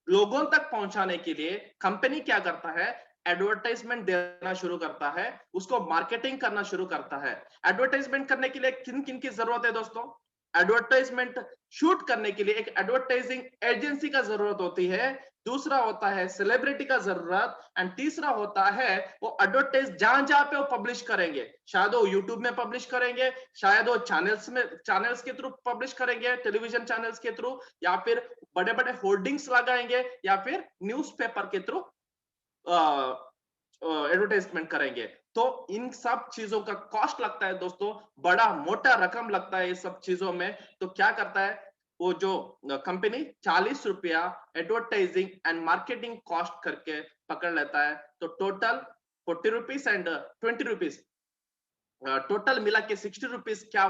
[SPEAKER 2] लोगों तक पहुंचाने के लिए कंपनी क्या करता है, एडवर्टाइजमेंट देना शुरू करता है, उसको मार्केटिंग करना शुरू करता है। एडवर्टाइजमेंट करने के लिए किन किन की जरूरत है दोस्तों? एडवर्टाइजमेंट शूट करने के लिए एक एडवर्टाइजिंग एजेंसी का जरूरत होती है, दूसरा होता है सेलिब्रिटी का जरूरत, एंड तीसरा होता है वो एडवर्टाइज जहां जहां पे वो पब्लिश करेंगे। शायद वो यूट्यूब में पब्लिश करेंगे, शायद वो चैनल्स के थ्रू पब्लिश करेंगे, टेलीविजन चैनल्स के थ्रू, या फिर बड़े बड़े होर्डिंग्स लगाएंगे, या फिर न्यूज़पेपर के थ्रू एडवर्टाइजमेंट करेंगे। तो इन सब चीजों का कॉस्ट लगता है दोस्तों, बड़ा मोटा रकम लगता है इस सब चीजों में। तो क्या करता है वो जो कंपनी 40 रुपया एडवर्टाइजिंग एंड मार्केटिंग कॉस्ट करके पकड़ लेता है। तो total 40 rupees and 20 rupees total मिला के 60 रुपीज क्या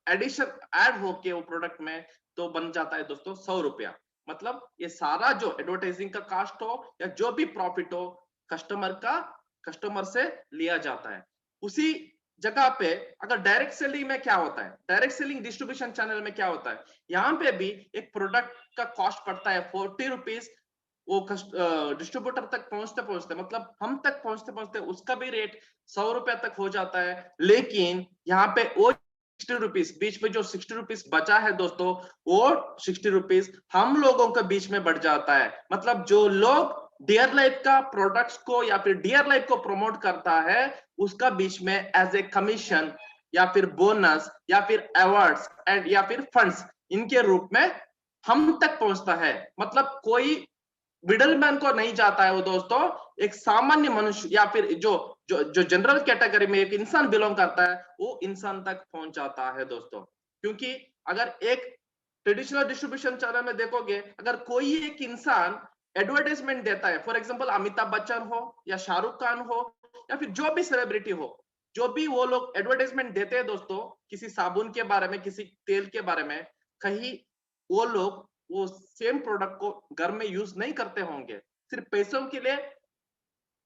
[SPEAKER 2] एडिशन ऐड होके वो प्रोडक्ट में तो बन जाता है दोस्तों 100 रुपया। मतलब ये सारा जो एडवर्टाइजिंग का कॉस्ट हो या जो भी प्रॉफिट हो कस्टमर से लिया जाता है। उसी जगह पे अगर डायरेक्ट सेलिंग में क्या होता है, डायरेक्ट सेलिंग डिस्ट्रीब्यूशन चैनल में क्या होता है, यहाँ पे भी एक प्रोडक्ट का कॉस्ट पड़ता है 40 रुपीज। वो डिस्ट्रीब्यूटर तक पहुंचते मतलब हम तक पहुंचते उसका भी रेट 100 रुपया तक हो जाता है। लेकिन यहाँ पे वो 60 रुपीज बीच में जो 60 रुपीज बचा है दोस्तों, वो 60 रुपीज हम लोगों के बीच में बढ़ जाता है। मतलब जो लोग डियर लाइफ का प्रोडक्ट्स को या फिर डियर लाइफ को प्रमोट करता है उसका बीच में एज ए कमीशन या फिर बोनस या फिर अवार्ड्स एंड या फिर फंड्स इनके रूप में हम तक पहुंचता है। मतलब कोई मिडलमैन को नहीं जाता है वो दोस्तों, एक सामान्य मनुष्य या फिर जो जनरल कैटेगरी में एक इंसान बिलोंग करता है वो इंसान तक पहुंच जाता है दोस्तों। क्योंकि अगर एक ट्रेडिशनल डिस्ट्रीब्यूशन चैनल में देखोगे, अगर कोई एक इंसान एडवर्टाइजमेंट देता है, फॉर एग्जांपल अमिताभ बच्चन हो या शाहरुख खान हो या फिर जो भी सेलिब्रिटी हो, जो भी वो लोग एडवर्टाइजमेंट देते हैं दोस्तों किसी साबुन के बारे में, किसी तेल के बारे में, कहीं वो लोग वो सेम प्रोडक्ट को घर में यूज नहीं करते होंगे, सिर्फ पैसों के लिए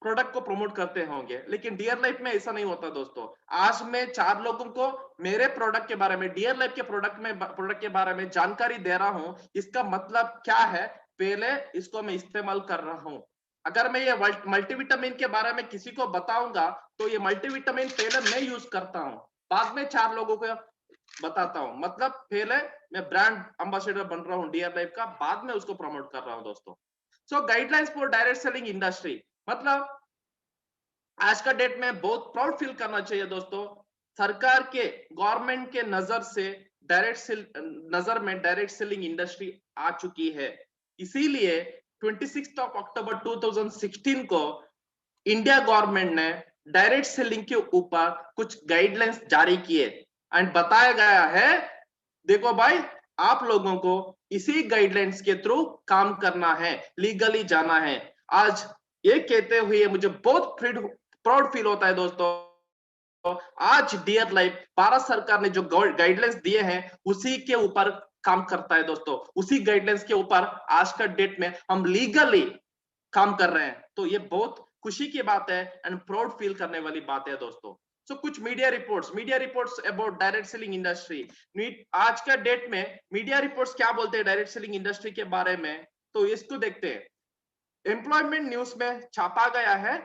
[SPEAKER 2] प्रोडक्ट को प्रमोट करते होंगे। लेकिन डियर लाइफ में ऐसा नहीं होता दोस्तों। आज मैं 4 लोगों को मेरे प्रोडक्ट के बारे में, डियर लाइफ के प्रोडक्ट के बारे में जानकारी दे रहा हूं। इसका मतलब क्या है, पहले इसको मैं इस्तेमाल कर रहा हूं। अगर मैं ये मल्टीविटामिन के बारे में किसी को बताऊंगा तो ये मल्टीविटामिन पहले मैं यूज करता हूं, बाद में 4 लोगों को बताता हूं। मतलब पहले मैं ब्रांड एम्बेसडर बन रहा हूं डियर लाइफ का, बाद में उसको प्रमोट कर रहा हूं दोस्तों। So guidelines for direct selling industry, मतलब आज का डेट में बहुत प्राउड फील करना चाहिए दोस्तों। सरकार के, गवर्नमेंट के नजर से नजर में डायरेक्ट सेलिंग इंडस्ट्री आ चुकी है। इसीलिए 26 अक्टूबर 2016 को इंडिया गवर्नमेंट ने डायरेक्ट सेलिंग के ऊपर कुछ गाइडलाइंस जारी किए एंड बताया गया है, देखो भाई आप लोगों को इसी गाइडलाइंस के थ्रू काम करना है, लीगली जाना है। आज ये कहते हुए मुझे बहुत प्राउड फील होता है दोस्तों। आज डियर लाइफ भारत सरकार ने जो गाइडलाइंस दिए हैं उसी के ऊपर काम करता है दोस्तों। उसी गाइडलाइंस के ऊपर आज का डेट में हम लीगली काम कर रहे हैं। तो ये बहुत खुशी की बात है एंड प्राउड फील करने वाली बात है दोस्तों। सो कुछ media reports about direct selling industry. आज का डेट में मीडिया रिपोर्ट्स क्या बोलते हैं डायरेक्ट सेलिंग इंडस्ट्री के बारे में, तो इसको देखते हैं। एम्प्लॉयमेंट न्यूज में छापा गया है,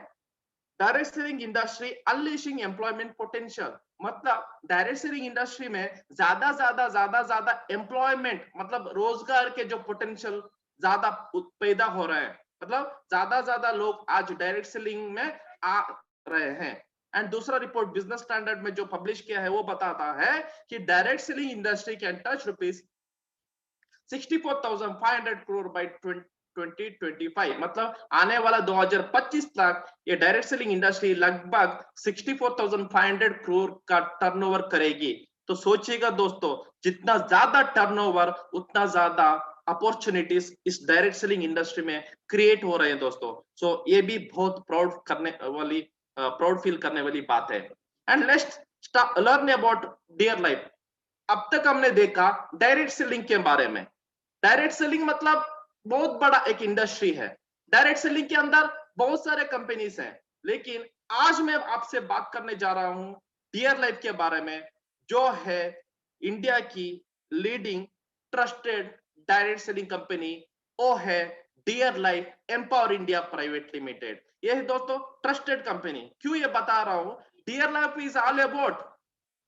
[SPEAKER 2] direct selling industry unleashing employment potential. मतलब डायरेक्ट सेलिंग इंडस्ट्री में ज्यादा एम्प्लॉयमेंट, मतलब रोजगार के जो पोटेंशियल ज्यादा पैदा हो रहे हैं। मतलब ज्यादा लोग आज डायरेक्ट सेलिंग में आ रहे हैं। एंड दूसरा रिपोर्ट बिजनेस स्टैंडर्ड में जो पब्लिश किया है वो बताता है कि direct selling industry can touch rupees 64,500 crore by 2025। मतलब आने वाला 2025 तक ये डायरेक्ट सेलिंग इंडस्ट्री लगभग 64,500 करोड़ का टर्नओवर करेगी। तो सोचिएगा दोस्तों, जितना ज्यादा टर्नओवर उतना ज्यादा अपॉर्चुनिटीज इस डायरेक्ट सेलिंग इंडस्ट्री में क्रिएट हो रहे हैं दोस्तों। सो ये भी बहुत प्राउड फील करने वाली बात है। And let's learn about dear life. अब तक हमने देखा डायरेक्ट सेलिंग के बारे में। डायरेक्ट सेलिंग मतलब बहुत बड़ा एक इंडस्ट्री है। डायरेक्ट सेलिंग के अंदर बहुत सारे कंपनीज हैं, लेकिन आज मैं आपसे बात करने जा रहा हूं डियर लाइफ के बारे में, जो है इंडिया की leading trusted direct selling company. वो है dear life empower India private limited. ये है दोस्तों ट्रस्टेड कंपनी। क्यों ये बता रहा हूं, dear life is all about,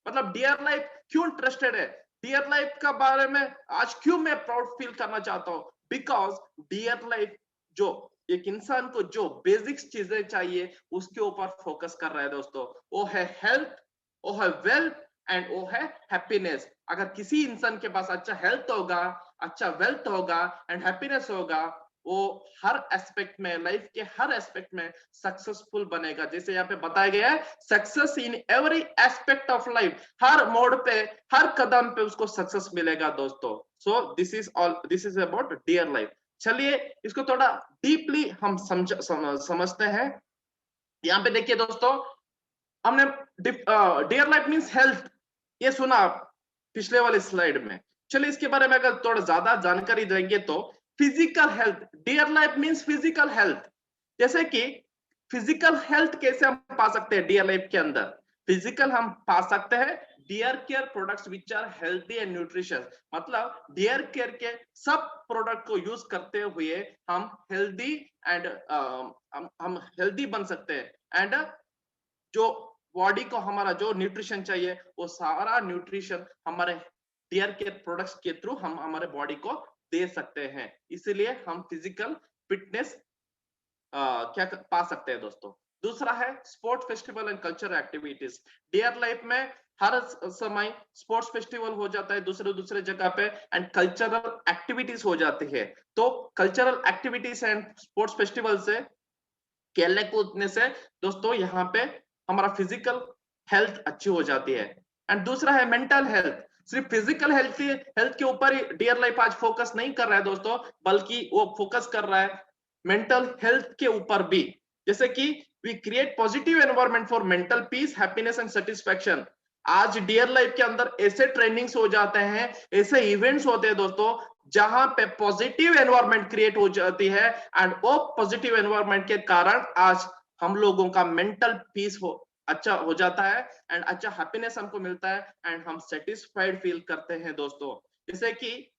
[SPEAKER 2] मतलब डियर लाइफ क्यों ट्रस्टेड है, डियर लाइफ का बारे में आज क्यों मैं प्राउड फील करना चाहता हूं, बिकॉज डियर लाइफ जो एक इंसान को जो बेसिक्स चीजें चाहिए उसके ऊपर फोकस कर रहा है दोस्तों। वो है हेल्थ, वो है वेल्थ एंड वो है हैप्पीनेस। अगर किसी इंसान के पास अच्छा हेल्थ होगा, अच्छा वेल्थ होगा एंड हैप्पीनेस होगा, वो हर एस्पेक्ट में, लाइफ के हर एस्पेक्ट में सक्सेसफुल बनेगा। जैसे यहाँ पे बताया गया है, success in every aspect of life. हर मोड़ पे, हर कदम पे उसको सक्सेस मिलेगा दोस्तों। So this is about dear life. चलिए इसको थोड़ा डीपली हम समझते हैं। यहाँ पे देखिए दोस्तों, हमने डियर लाइफ मींस हेल्थ, ये सुना आप पिछले वाले स्लाइड में। चलिए इसके बारे में अगर थोड़ा ज्यादा जानकारी देंगे तो physical health, dear life means physical health. जैसे कि फिजिकल हेल्थ कैसे हम पा सकते हैं डियर लाइफ के अंदर? फिजिकल हम पा सकते हैं dear care products which are healthy and nutritious. मतलब डियर केयर के सब प्रोडक्ट को यूज करते हुए हम हेल्दी एंड हम हेल्दी बन सकते हैं। एंड जो बॉडी को हमारा जो न्यूट्रिशन चाहिए वो सारा न्यूट्रिशन हमारे डियर केयर प्रोडक्ट्स के थ्रू हम हमारे बॉडी को दे सकते हैं। इसीलिए हम फिजिकल फिटनेस क्या पा सकते हैं दोस्तों। दूसरा है sport festival and cultural activities. Dear life में हर समय स्पोर्ट्स फेस्टिवल हो जाता है दूसरे जगह पे, एंड कल्चरल एक्टिविटीज हो जाती है। तो cultural activities and sports festival से, खेलने कूदने से दोस्तों यहाँ पे हमारा फिजिकल हेल्थ अच्छी हो जाती है। एंड दूसरा है मेंटल हेल्थ। सिर्फ फिजिकल हेल्थ के ऊपर ही डियर लाइफ आज फोकस नहीं कर रहा है दोस्तों, बल्कि वो फोकस कर रहा है मेंटल हेल्थ के ऊपर भी। जैसे कि we create positive environment for mental peace, happiness and satisfaction. आज डियर लाइफ के अंदर ऐसे ट्रेनिंग्स हो जाते हैं, ऐसे इवेंट्स होते हैं दोस्तों, जहां पे पॉजिटिव एनवायरनमेंट क्रिएट हो जाती है। एंड वो पॉजिटिव एनवायरनमेंट के कारण आज हम लोगों का मेंटल पीस अच्छा हो जाता है, एंड अच्छा हैप्पीनेस हमको मिलता है, एंड हम सेटिस्फाइड फील करते हैं दोस्तों। जैसे कि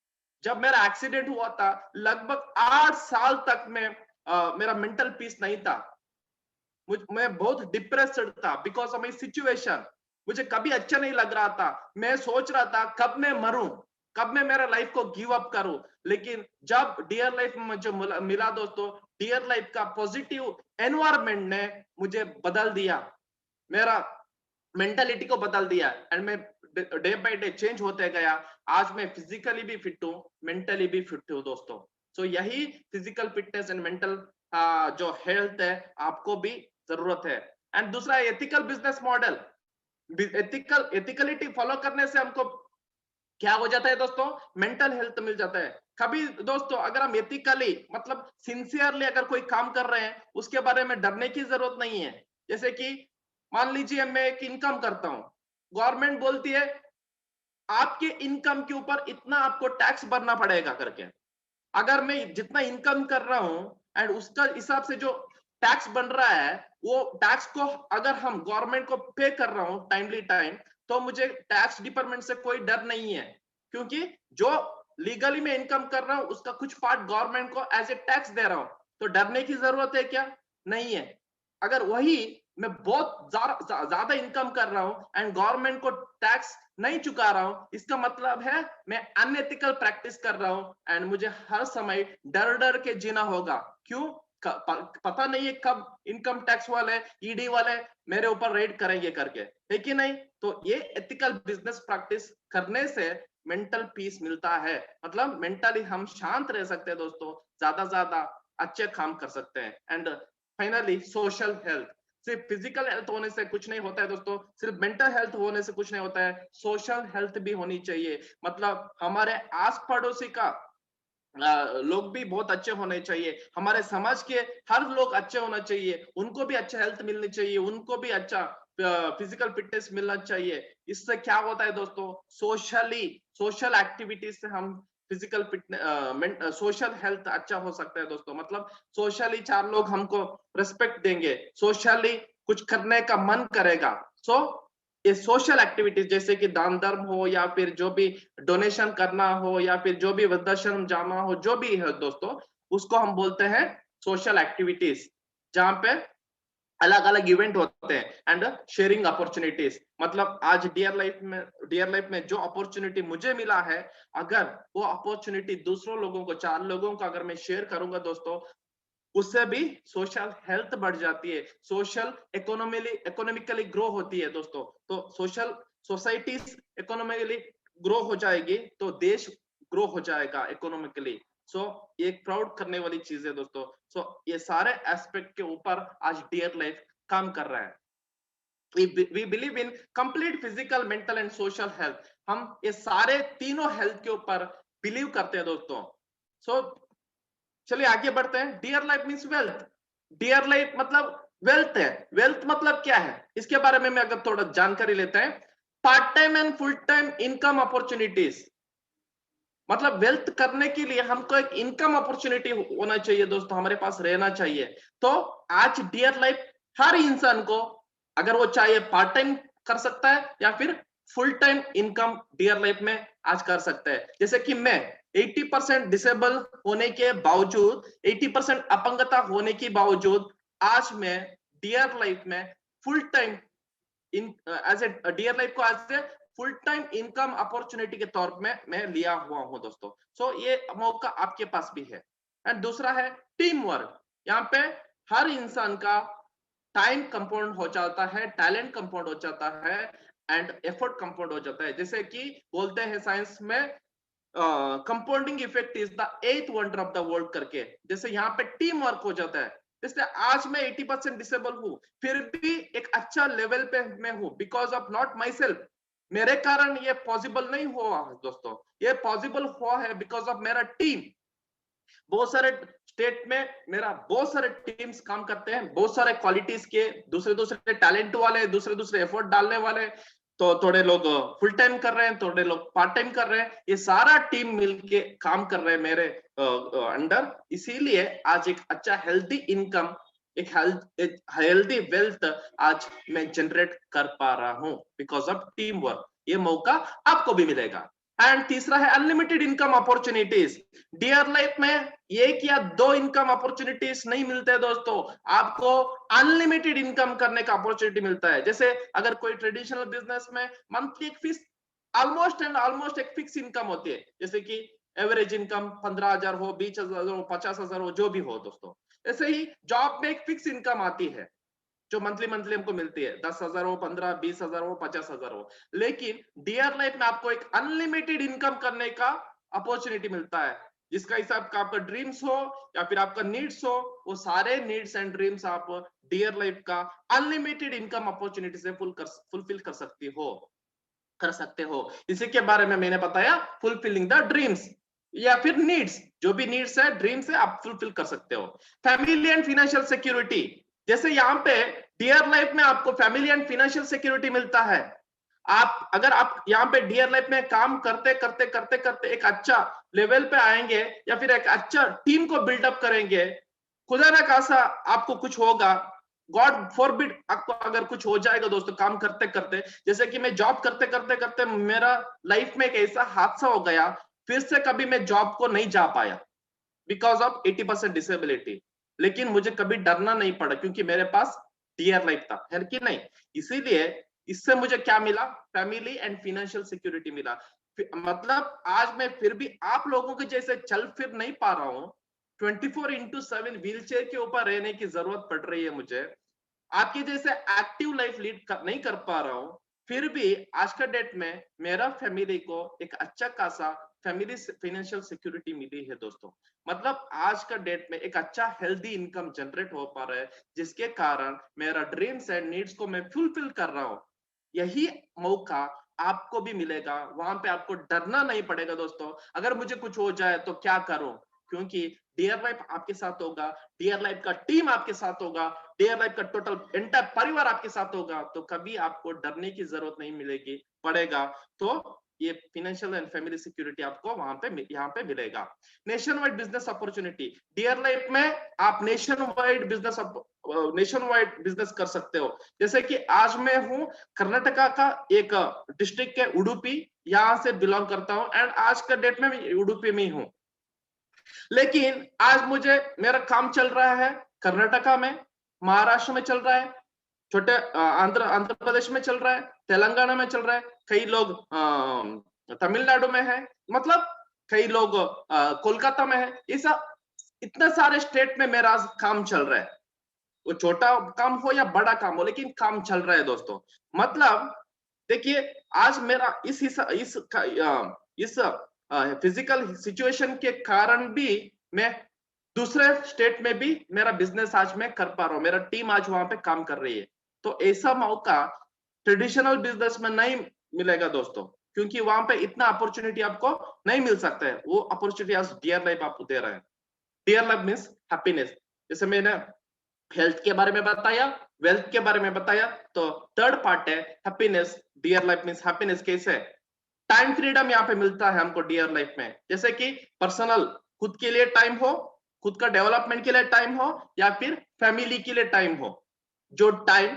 [SPEAKER 2] जब मेरा एक्सीडेंट हुआ था, लगभग 8 साल तक में मेरा मेंटल पीस नहीं था। मैं बहुत डिप्रेस्ड था बिकॉज ऑफ माई सिचुएशन। मुझे कभी अच्छा नहीं लग रहा था। मैं सोच रहा था कब मैं मरूं, कब मैं मेरा लाइफ को गिव अप करूं। लेकिन जब डियर लाइफ में मुझे मिला दोस्तों, डियर लाइफ का पॉजिटिव एनवायरनमेंट ने मुझे बदल दिया, मेरा मेंटालिटी को बदल दिया, एंड मैं डे बाय डे चेंज होते गया। आज मैं फिजिकली भी फिट हूँ, मेंटली भी फिट हूँ दोस्तों। सो यही फिजिकल फिटनेस एंड मेंटल जो हेल्थ है आपको भी जरूरत है। एंड दूसरा एथिकल बिजनेस मॉडल। एथिकलिटी फॉलो करने से हमको क्या हो जाता है दोस्तों? मेंटल हेल्थ मिल जाता है। कभी दोस्तों अगर हम एथिकली मतलब सिंसियरली अगर कोई काम कर रहे हैं, उसके बारे में डरने की जरूरत नहीं है। जैसे कि मान लीजिए मैं एक इनकम करता हूं, गवर्नमेंट बोलती है आपके इनकम के ऊपर इतना आपको टैक्स भरना पड़ेगा करके। अगर मैं जितना इनकम कर रहा हूं एंड उसका हिसाब से जो टैक्स बन रहा है, वो टैक्स को अगर हम गवर्नमेंट को पे कर रहा हूं टाइमली टाइम, तो मुझे टैक्स डिपार्टमेंट से कोई डर नहीं है, क्योंकि जो लीगली मैं इनकम कर रहा हूं उसका कुछ पार्ट गवर्नमेंट को एज ए टैक्स दे रहा हूं। तो डरने की जरूरत है क्या? नहीं है। अगर वही मैं बहुत ज्यादा इनकम कर रहा हूं एंड गवर्नमेंट को टैक्स नहीं चुका रहा हूं, इसका मतलब है मैं अनएथिकल प्रैक्टिस कर रहा हूं, एंड मुझे हर समय डर डर के जीना होगा। क्यों? पता नहीं है कब इनकम टैक्स वाले, ईडी वाले मेरे ऊपर रेड करेंगे करके, है कि नहीं? तो ये एथिकल बिजनेस प्रैक्टिस करने से मेंटल पीस मिलता है। मतलब मेंटली हम शांत रह सकते हैं दोस्तों, ज्यादा अच्छे काम कर सकते हैं। And finally social health. सिर्फ फिजिकल हेल्थ होने से कुछ नहीं होता है दोस्तों, सिर्फ मेंटल हेल्थ होने से कुछ नहीं होता है, सोशल हेल्थ भी होनी चाहिए। मतलब हमारे आस पड़ोसी का लोग भी बहुत अच्छे होने चाहिए, हमारे समाज के हर लोग अच्छे होना चाहिए, उनको भी अच्छा हेल्थ मिलनी चाहिए, उनको भी अच्छा फिजिकल फिटनेस मिलना चाहिए। इससे क्या होता है दोस्तों? सोशल एक्टिविटीज से हम फिजिकल फिटनेस सोशल हेल्थ अच्छा हो सकता है दोस्तों। मतलब सोशली 4 लोग हमको रेस्पेक्ट देंगे, सोशली कुछ करने का मन करेगा। सो ये सोशल एक्टिविटीज जैसे कि दान धर्म हो, या फिर जो भी डोनेशन करना हो, या फिर जो भी वृद्धाश्रम जाना हो, जो भी है दोस्तों, उसको हम बोलते हैं सोशल एक्टिविटीज, जहां पे अलग अलग इवेंट होते हैं एंड शेयरिंग अपॉर्चुनिटीज। मतलब आज डियर लाइफ में जो अपॉर्चुनिटी मुझे मिला है, अगर वो अपॉर्चुनिटी दूसरों लोगों को, 4 लोगों को अगर मैं शेयर करूंगा दोस्तों, उससे भी सोशल हेल्थ बढ़ जाती है, सोशल इकोनॉमिकली ग्रो होती है दोस्तों। तो सोसाइटीज इकोनॉमिकली ग्रो हो जाएगी तो देश ग्रो हो जाएगा इकोनॉमिकली। सो एक प्राउड करने वाली चीज है दोस्तों। सो ये सारे एस्पेक्ट के ऊपर आज डियर लाइफ काम कर रहा है। we believe in complete physical, mental and social health। हम ये सारे तीनों हेल्थ के ऊपर बिलीव करते हैं दोस्तों। सो चलिए आगे बढ़ते हैं। Dear Life means wealth. Dear Life मतलब वेल्थ है। वेल्थ मतलब क्या है, इसके बारे में मैं अगर थोड़ा जानकारी लेते हैं। Part time and full time income opportunities, मतलब वेल्थ करने के लिए हमको एक इनकम अपॉर्चुनिटी होना चाहिए दोस्तों, हमारे पास रहना चाहिए। तो आज डियर लाइफ हर इंसान को, अगर वो चाहे पार्ट टाइम कर सकता है या फिर full time income Dear life में आज कर सकता है। जैसे कि मैं 80% डिसेबल होने के बावजूद, 80% अपंगता होने के बावजूद आज मैं डियर लाइफ में full time in as a dear life को as a full time income opportunity के तौर में मैं लिया हुआ हूं दोस्तों। सो ये मौका आपके पास भी है। एंड दूसरा है टीम वर्क। यहाँ पे हर इंसान का टाइम कंपाउंड हो जाता है, टैलेंट कंपाउंड हो जाता है एंड एफर्ट कंपाउंड हो जाता है। जैसे कि बोलते हैं साइंस में compounding effect is the 8th wonder of the world करके। जैसे यहाँ पे टीम वर्क हो जाता है। जैसे आज मैं 80% डिसेबल हूँ, फिर भी एक अच्छा लेवल पे मैं हूँ because of not my self. मेरे कारण ये पॉसिबल नहीं हुआ दोस्तों, ये पॉसिबल हुआ है बिकॉज ऑफ मेरा टीम। बहुत सारे स्टेट में मेरा बहुत सारे टीम्स काम करते हैं, बहुत सारे क्वालिटीज के, दूसरे दूसरे टैलेंट वाले, दूसरे दूसरे एफर्ट डालने वाले। तो थोड़े लोग फुल टाइम कर रहे हैं, थोड़े लोग पार्ट टाइम कर रहे हैं, ये सारा टीम मिलके काम कर रहे हैं मेरे अंडर। इसीलिए आज एक अच्छा हेल्दी इनकम, एक हेल्दी वेल्थ आज मैं जनरेट कर पा रहा हूं बिकॉज ऑफ टीम वर्क। ये मौका आपको भी मिलेगा। एंड तीसरा है unlimited income opportunities. Dear life में एक या दो इनकम अपॉर्चुनिटीज नहीं मिलते दोस्तों, आपको अनलिमिटेड इनकम करने का अपॉर्चुनिटी मिलता है। जैसे अगर कोई ट्रेडिशनल बिजनेस में मंथली एक फिक्स ऑलमोस्ट एक फिक्स इनकम होती है, जैसे कि एवरेज इनकम 15,000 हो, 20,000 हो, 50,000 हो, जो भी हो दोस्तों। ऐसे ही जॉब में एक फिक्स इनकम आती है जो मंथली हमको मिलती है, 10,000 हो, 15, 20,000 हो, 50,000 हो। लेकिन डियर लाइफ में आपको एक अनलिमिटेड इनकम करने का अपॉर्चुनिटी मिलता है, जिसका हिसाब का आपका ड्रीम्स हो या फिर आपका नीड्स हो, वो सारे नीड्स एंड ड्रीम्स आप डियर लाइफ का अनलिमिटेड इनकम अपॉर्चुनिटी से फुलफिल कर सकते हो। इसी के बारे में मैंने बताया, फुलफिलिंग द ड्रीम्स या फिर नीड्स, जो भी नीड्स है, ड्रीम्स है, आप फुलफिल कर सकते हो। Family and financial security. जैसे यहाँ पे डियर लाइफ में आपको फैमिली एंड फाइनेंशियल सिक्योरिटी मिलता है। अगर आप यहाँ पे डियर लाइफ में काम करते करते करते करते एक अच्छा लेवल पे आएंगे या फिर एक अच्छा टीम को बिल्डअप करेंगे, खुदा ना खासा आपको कुछ होगा, गॉड फॉरबिड आपको अगर कुछ हो जाएगा दोस्तों काम करते करते। जैसे कि मैं जॉब करते करते करते मेरा लाइफ में एक ऐसा हादसा हो गया, फिर से कभी मैं जॉब को नहीं जा पाया बिकॉज ऑफ 80% डिसेबिलिटी। लेकिन मुझे कभी डरना नहीं पड़ा क्योंकि मेरे पास डियर लाइफ था, है कि नहीं। इसीलिए इससे मुझे क्या मिला, फैमिली एंड फाइनेंशियल सिक्योरिटी मिला। मतलब आज मैं फिर भी आप लोगों के जैसे चल फिर नहीं पा रहा हूँ, 24/7 व्हील चेयर के ऊपर रहने की जरूरत पड़ रही है मुझे, आपके जैसे एक्टिव लाइफ नहीं कर पा रहा हूँ। फिर भी आज का डेट में मेरा फैमिली को एक अच्छा खासा फैमिली फाइनेंशियल सिक्योरिटी मिली है दोस्तों। मतलब आज का डेट में एक अच्छा हेल्दी इनकम जनरेट हो पा रहा है, जिसके कारण मेरा ड्रीम्स एंड नीड्स को मैं फुलफिल कर रहा हूँ। यही मौका आपको भी मिलेगा, वहां पे आपको डरना नहीं पड़ेगा दोस्तों। अगर मुझे कुछ हो जाए तो क्या करूं, क्योंकि डियर लाइफ आपके साथ होगा, डियर लाइफ का टीम आपके साथ होगा, डियर लाइफ का टोटल एंटायर परिवार आपके साथ होगा, तो कभी आपको डरने की जरूरत नहीं मिलेगी पड़ेगा। तो ये फाइनेंशियल एंड फैमिली सिक्योरिटी आपको वहां पे यहाँ पे मिलेगा। Nation wide business opportunity. Dear life में आप नेशन वाइड बिजनेस कर सकते हो। जैसे कि आज मैं हूँ कर्नाटका का एक डिस्ट्रिक्ट के उडुपी, यहाँ से बिलोंग करता हूँ एंड आज का डेट में उडुपी में ही हूँ। लेकिन आज मुझे मेरा काम चल रहा है कर्नाटका में, महाराष्ट्र में चल रहा है, छोटे आंध्र प्रदेश में चल रहा है, तेलंगाना में चल रहा है, कई लोग तमिलनाडु में है, मतलब कई लोग कोलकाता में है। ये सब इतने सारे स्टेट में मेरा काम चल रहा है, वो छोटा काम हो या बड़ा काम हो, लेकिन काम चल रहा है दोस्तों। मतलब देखिए आज मेरा इस फिजिकल सिचुएशन के कारण भी मैं दूसरे स्टेट में भी मेरा बिजनेस आज मैं कर पा रहा हूँ, मेरा टीम आज वहां पे काम कर रही है। तो ऐसा मौका ट्रेडिशनल बिजनेस में नहीं मिलेगा दोस्तों, क्योंकि वहां पे इतना अपॉर्चुनिटी आपको नहीं मिल सकता है। वो अपॉर्चुनिटी आज डियर लाइफ आपको दे रहा है। Dear Life means happiness. जैसे मैंने हेल्थ के बारे में बताया, वेल्थ के बारे में बताया। तो थर्ड पार्ट है happiness. Dear Life means happiness कैसे? टाइम फ्रीडम यहाँ पे मिलता है हमको डियर लाइफ में, जैसे कि पर्सनल खुद के लिए टाइम हो, खुद का डेवलपमेंट के लिए टाइम हो, या फिर फैमिली के लिए टाइम हो। जो टाइम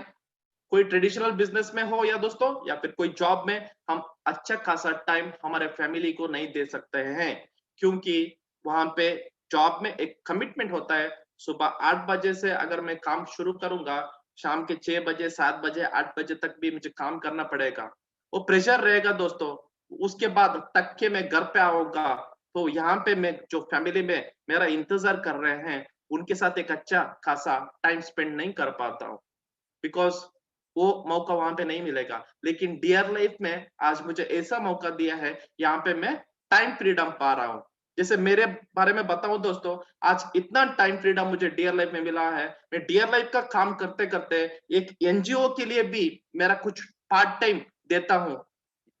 [SPEAKER 2] कोई ट्रेडिशनल बिजनेस में हो या दोस्तों या फिर कोई जॉब में, हम अच्छा खासा टाइम हमारे फैमिली को नहीं दे सकते हैं, क्योंकि वहां पे जॉब में एक कमिटमेंट होता है। सुबह 8 बजे से अगर मैं काम शुरू करूंगा, शाम के 6 बजे 7 बजे 8 बजे तक भी मुझे काम करना पड़ेगा, वो प्रेशर रहेगा दोस्तों। उसके बाद तक के मैं घर पे आऊंगा, तो यहाँ पे मैं जो फैमिली में मेरा इंतजार कर रहे हैं, उनके साथ एक अच्छा खासा टाइम स्पेंड नहीं कर पाता हूँ, बिकॉज वो मौका वहां पे नहीं मिलेगा। लेकिन डियर लाइफ में आज मुझे ऐसा मौका दिया है, यहाँ पे मैं टाइम फ्रीडम पा रहा हूँ। जैसे मेरे बारे में बताऊं दोस्तों, आज इतना टाइम फ्रीडम मुझे डियर लाइफ में मिला है। मैं डियर लाइफ का काम करते करते एक एनजीओ के लिए भी मेरा कुछ पार्ट टाइम देता हूँ,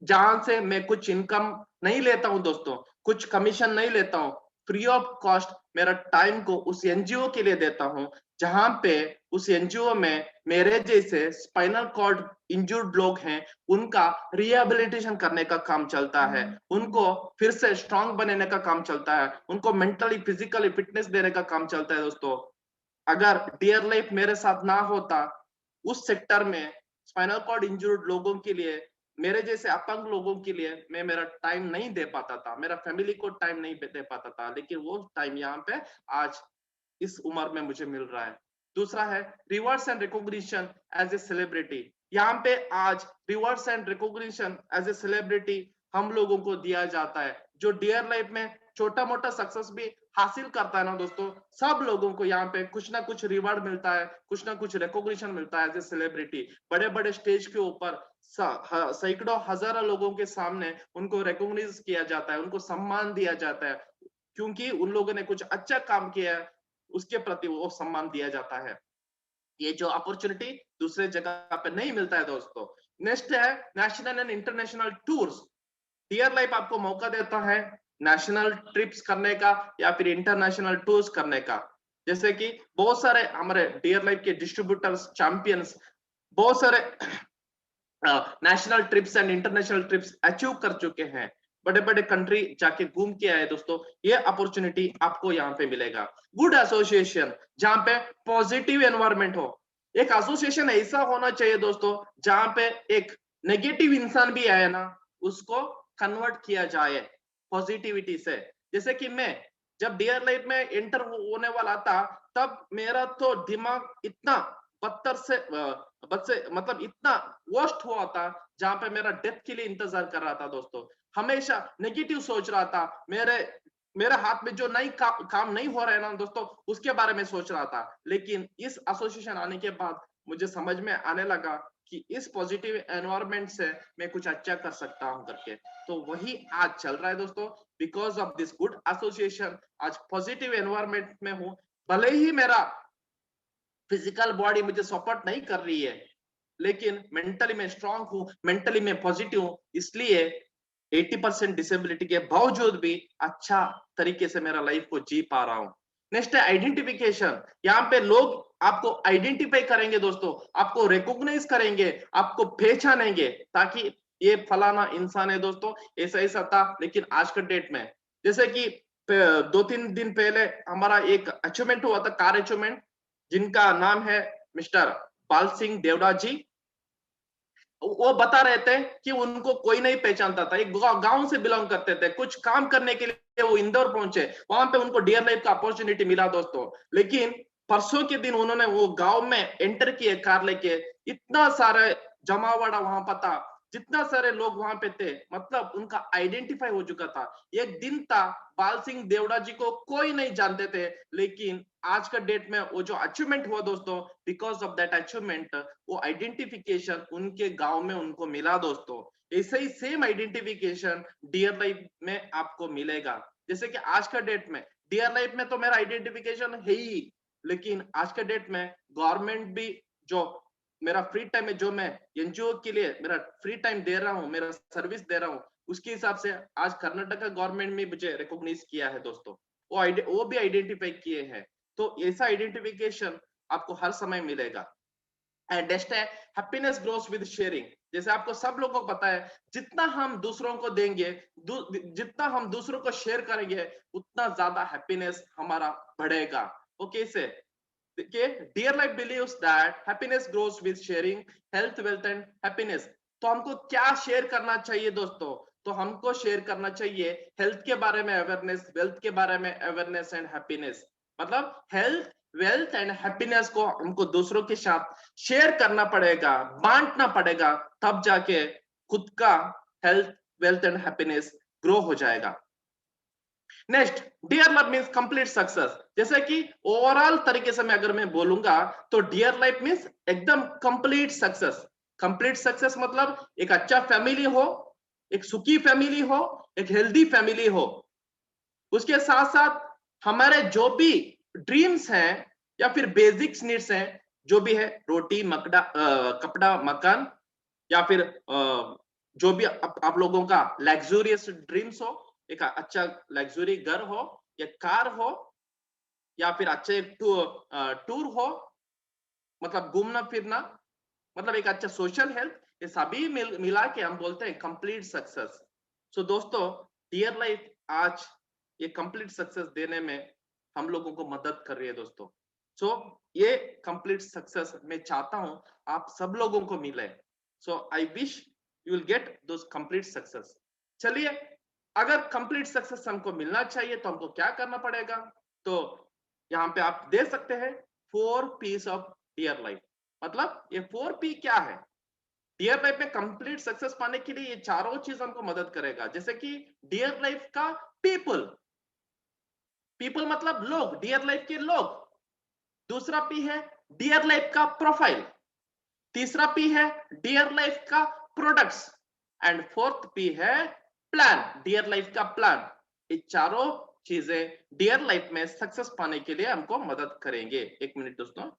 [SPEAKER 2] जहां से मैं कुछ इनकम नहीं लेता हूं दोस्तों, कुछ कमीशन नहीं लेता हूं। फ्री ऑफ कॉस्ट मेरा टाइम को उस एनजीओ के लिए देता हूं, जहां पे उस एनजीओ में मेरे जैसे स्पाइनल कॉर्ड इंजर्ड लोग हैं, उनका रिहेबिलिटेशन करने का काम चलता है, उनको फिर से स्ट्रांग बनाने का काम चलता है, उनको मेंटली फिजिकली फिटनेस देने का काम चलता है दोस्तों। अगर डियर लाइफ मेरे साथ ना होता उस सेक्टर में, स्पाइनल कॉर्ड इंजर्ड लोगों के लिए, मेरे जैसे अपंग लोगों के लिए, मैं मेरा टाइम नहीं दे पाता था, मेरा फैमिली को टाइम नहीं दे पाता था। लेकिन वो टाइम यहाँ पे आज इस उम्र में मुझे मिल रहा है। दूसरा है rewards and recognition as a celebrity. यहाँ पे आज rewards and recognition as a celebrity हम लोगों को दिया जाता है। जो डियर लाइफ में छोटा मोटा सक्सेस भी हासिल करता है ना दोस्तों, सब लोगों को यहाँ पे कुछ ना कुछ रिवॉर्ड मिलता है, कुछ ना कुछ रिकॉग्निशन मिलता है एज ए सेलिब्रिटी। बड़े बड़े स्टेज के ऊपर सैकड़ों हजारों लोगों के सामने उनको रिकॉग्नाइज किया जाता है, उनको सम्मान दिया जाता है, क्योंकि उन लोगों ने कुछ अच्छा काम किया है, उसके प्रति वो सम्मान दिया जाता है। ये जो अपॉर्चुनिटी दूसरे जगह पे नहीं मिलता है दोस्तों। नेक्स्ट है national and international tours. Dear Life आपको मौका देता है नेशनल ट्रिप्स करने का या फिर इंटरनेशनल टूर्स करने का। जैसे कि बहुत सारे हमारे डियर लाइफ के डिस्ट्रीब्यूटर्स चैंपियंस बहुत सारे national trips and international trips achieve कर चुके हैं, बड़े बड़े कंट्री जाके घूम के आए दोस्तों। ये अपॉर्चुनिटी आपको यहाँ पे मिलेगा। गुड एसोसिएशन, जहाँ पे पॉजिटिव एनवायरनमेंट हो। एक एसोसिएशन ऐसा होना चाहिए दोस्तों जहाँ पे एक नेगेटिव इंसान भी आए ना, उसको कन्वर्ट किया जाए पॉजिटिविटी से। जैसे कि मैं जब डियर लाइफ में एंटर होने वाला था, तब मेरा तो दिमाग इतना बदतर से मतलब इतना वर्स्ट हुआ था, जहां पे मेरा डेथ के लिए इंतजार कर रहा था दोस्तों। हमेशा नेगेटिव सोच रहा था, मेरे हाथ में जो नई काम नहीं हो रहा है ना दोस्तों, उसके बारे में सोच रहा था। लेकिन इस एसोसिएशन आने के बाद मुझे समझ में आने लगा कि इस पॉजिटिव एनवायरनमेंट से मैं कुछ अच्छा कर सकता हूं करके। तो वही आज चल रहा है दोस्तों। Because of this good association आज पॉजिटिव एनवायरनमेंट में हूं। भले ही मेरा फिजिकल बॉडी मुझे सपोर्ट नहीं कर रही है, लेकिन मेंटली मैं स्ट्रांग हूं, मेंटली मैं पॉजिटिव हूं, इसलिए 80% डिसेबिलिटी के बावजूद भी अच्छा तरीके से मेरा लाइफ को जी पा रहा हूं। नेक्स्ट है आइडेंटिफिकेशन। यहाँ पे लोग आपको आइडेंटिफाई करेंगे दोस्तों, आपको रिकॉग्नाइज करेंगे, आपको पहचानेंगे, ताकि ये फलाना इंसान है दोस्तों, ऐसा ऐसा था। लेकिन आज का डेट में, जैसे कि 2-3 दिन पहले हमारा एक अचीवमेंट हुआ था, कार अचीवमेंट, जिनका नाम है मिस्टर पाल सिंह देवड़ा जी। वो बता रहे थे कि उनको कोई नहीं पहचानता था, एक गांव से बिलोंग करते थे, कुछ काम करने के लिए वो इंदौर पहुंचे, वहां पे उनको डियर लाइफ का अपॉर्चुनिटी मिला दोस्तों। लेकिन परसों के दिन उन्होंने वो गांव में एंटर किए कार लेके, इतना सारा जमावड़ा वहां पर था, जितना सारे लोग वहां पे थे, मतलब उनका आइडेंटिफाई हो चुका था। एक दिन था बाल सिंह देवड़ा जी को कोई नहीं जानते थे, लेकिन आज का डेट में वो जो अचीवमेंट हुआ दोस्तों, बिकॉज ऑफ दैट अचीवमेंट वो आइडेंटिफिकेशन उनके गांव में उनको मिला दोस्तों। ऐसे ही सेम आइडेंटिफिकेशन डियर लाइफ में आपको मिलेगा। जैसे कि आज का डेट में डियर लाइफ में तो मेरा आइडेंटिफिकेशन है ही, लेकिन आज के डेट में गवर्नमेंट भी जो मेरा फ्री टाइम में जो मैं एनजीओ के लिए मेरा फ्री टाइम दे रहा हूँ, मेरा सर्विस दे रहा हूँ, उसके हिसाब से आज कर्नाटक गवर्नमेंट में मुझे रिकॉग्नाइज किया है दोस्तों। वो भी आइडेंटिफाई किए हैं। तो ऐसा आइडेंटिफिकेशन आपको हर समय मिलेगा। एंड नेक्स्ट है हैप्पीनेस ग्रोस विद शेयरिंग। जैसे आपको सब लोगों को पता है, जितना हम दूसरों को देंगे, जितना हम दूसरों को शेयर करेंगे, उतना ज्यादा हैप्पीनेस हमारा बढ़ेगा। वो कैसे? देखिए, Dear Life believes that happiness grows with sharing health, wealth and happiness. तो हमको क्या शेयर करना चाहिए दोस्तों? तो हमको शेयर करना चाहिए हेल्थ के बारे में अवेयरनेस, वेल्थ के बारे में अवेयरनेस एंड हैप्पीनेस। मतलब हेल्थ, वेल्थ एंड हैप्पीनेस को हमको दूसरों के साथ शेयर करना पड़ेगा, बांटना पड़ेगा, तब जाके खुद का health, wealth and happiness grow हो जाएगा। Next, Dear Life means complete success. जैसे कि ओवरऑल तरीके से मैं अगर मैं बोलूंगा तो डियर लाइफ मीन्स एकदम कंप्लीट सक्सेस। कंप्लीट सक्सेस मतलब एक अच्छा फैमिली हो, एक सुखी फैमिली हो, एक हेल्दी फैमिली हो। उसके साथ साथ हमारे जो भी ड्रीम्स हैं या फिर बेसिक्स नीड्स हैं, जो भी है, रोटी मकड़ा कपड़ा मकान, या फिर जो भी आप लोगों का लग्जूरियस ड्रीम्स हो, एक अच्छा लग्जरी घर हो या कार हो, या फिर अच्छे टूर हो, मतलब घूमना फिरना, मतलब एक अच्छा सोशल हेल्थ, ये सभी मिला के हम बोलते हैं कंप्लीट सक्सेस। सो दोस्तों, डियर लाइफ आज ये कंप्लीट सक्सेस देने में हम लोगों को मदद कर रही है दोस्तों। सो ये कंप्लीट सक्सेस मैं चाहता हूं आप सब लोगों को मिले। So I wish you will get those complete success. चलिए, अगर कंप्लीट सक्सेस हमको मिलना चाहिए तो हमको क्या करना पड़ेगा? तो यहाँ पे आप दे सकते हैं 4 पीस ऑफ डियर लाइफ। मतलब ये 4 पी क्या है? डियर लाइफ में कंप्लीट सक्सेस पाने के लिए ये चारों चीज हमको मदद करेगा। जैसे कि डियर लाइफ का पीपल, पीपल मतलब लोग, डियर लाइफ के लोग। दूसरा पी है डियर लाइफ का प्रोफाइल। तीसरा पी है डियर लाइफ का प्रोडक्ट्स। एंड फोर्थ पी है प्लान, डियर लाइफ का प्लान। ये चारों चीजें डियर लाइफ में सक्सेस पाने के लिए हमको मदद करेंगे। एक मिनट दोस्तों,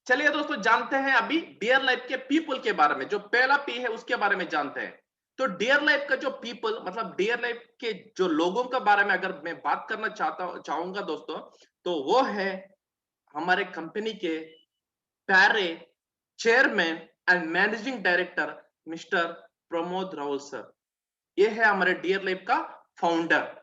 [SPEAKER 2] चलिए दोस्तों, जानते हैं अभी डियर लाइफ के पीपल के बारे में। जो पहला पी है उसके बारे में जानते हैं। तो डियर लाइफ का जो पीपल मतलब डियर लाइफ के जो लोगों के बारे में अगर मैं बात करना चाहूंगा दोस्तों, तो वो है हमारे कंपनी के प्यारे chairman and managing director mister Pramod Rawal sir. ये है हमारे डियर लाइफ का फाउंडर,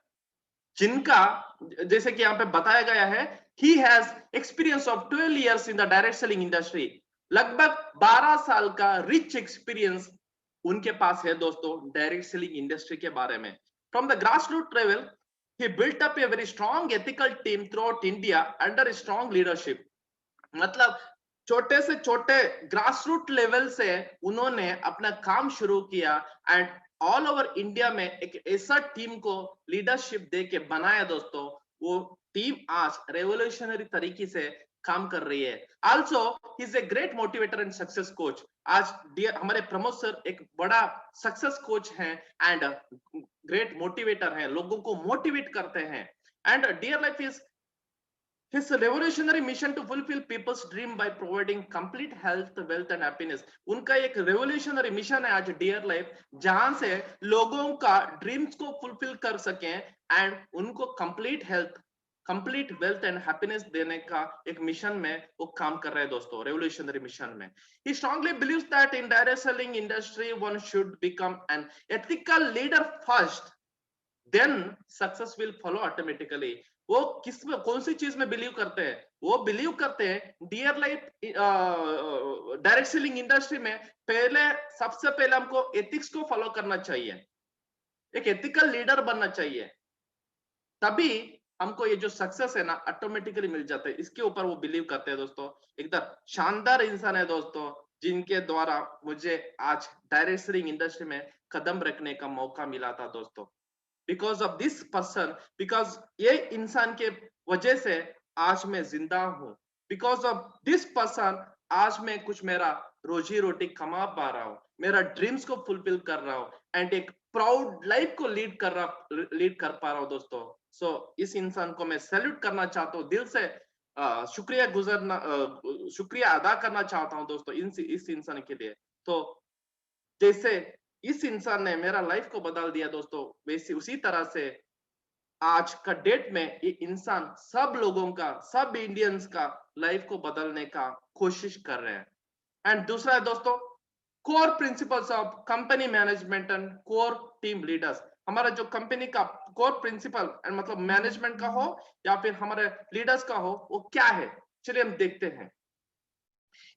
[SPEAKER 2] जिनका जैसे कि यहाँ पे बताया गया है, he has experience of 12 years in the direct selling industry। लगभग 12 साल का रिच एक्सपीरियंस उनके पास है दोस्तों डायरेक्ट सेलिंग इंडस्ट्री के बारे में। From the grass root level he built up a very strong ethical team throughout India under a strong leadership। मतलब छोटे से छोटे ग्रास रूट लेवल से उन्होंने अपना काम शुरू किया एंड ऑल ओवर इंडिया में एक ऐसा टीम को लीडरशिप दे के बनाया दोस्तों। वो टीम आज रेवोल्यूशनरी तरीके से काम कर रही है। Also he is a great motivator and success coach. आज हमारे प्रमोद सर एक बड़ा सक्सेस कोच हैं एंड ग्रेट मोटिवेटर हैं, लोगों को मोटिवेट करते हैं। And dear life is his revolutionary mission to fulfill people's dream by providing complete health, wealth and happiness। उनका एक revolutionary mission है आज डियर लाइफ, जहां से लोगों का ड्रीम्स को फुलफिल कर सकें एंड उनको complete health, complete wealth and happiness देने का एक मिशन में वो काम कर रहे हैं दोस्तों, रेवोल्यूशनरी मिशन में। He strongly believes that in direct selling industry one should become an ethical leader first, then success will follow automatically। वो किस में कौन सी चीज में बिलीव करते हैं? वो बिलीव करते हैं dear Life direct selling industry में पहले, सबसे पहले हमको एथिक्स को फॉलो करना चाहिए, एक एथिकल लीडर बनना चाहिए, तभी हमको ये जो सक्सेस है ना ऑटोमेटिकली मिल जाता है। इसके ऊपर वो बिलीव करते हैं दोस्तों। एकदम शानदार इंसान है दोस्तों, जिनके द्वारा मुझे आज डायरेक्ट सेलिंग इंडस्ट्री में कदम रखने का मौका मिला था दोस्तों। Because of this person, because ये इंसान के वजह से आज मैं जिंदा हूं। बिकॉज ऑफ दिस पर्सन आज मैं कुछ मेरा रोजी रोटी कमा पा रहा हूं, मेरा ड्रीम्स को फुलफिल कर रहा हूं एंड एक प्राउड लाइफ को लीड कर पा रहा हूं दोस्तों। सो इस इंसान को मैं सैल्यूट करना चाहता हूं, दिल से शुक्रिया अदा करना चाहता हूं दोस्तों इस इंसान के लिए। तो जैसे इस इंसान ने मेरा लाइफ को बदल दिया दोस्तों, वैसे उसी तरह से आज का डेट में ये इंसान सब लोगों का, सब इंडियंस का लाइफ को बदलने का कोशिश कर रहे हैं। एंड दूसरा है दोस्तों, core principles of company management and core team leaders. हमारा जो कंपनी का कोर प्रिंसिपल एंड मतलब मैनेजमेंट का हो या फिर हमारे लीडर्स का हो, वो क्या है, चलिए हम देखते हैं।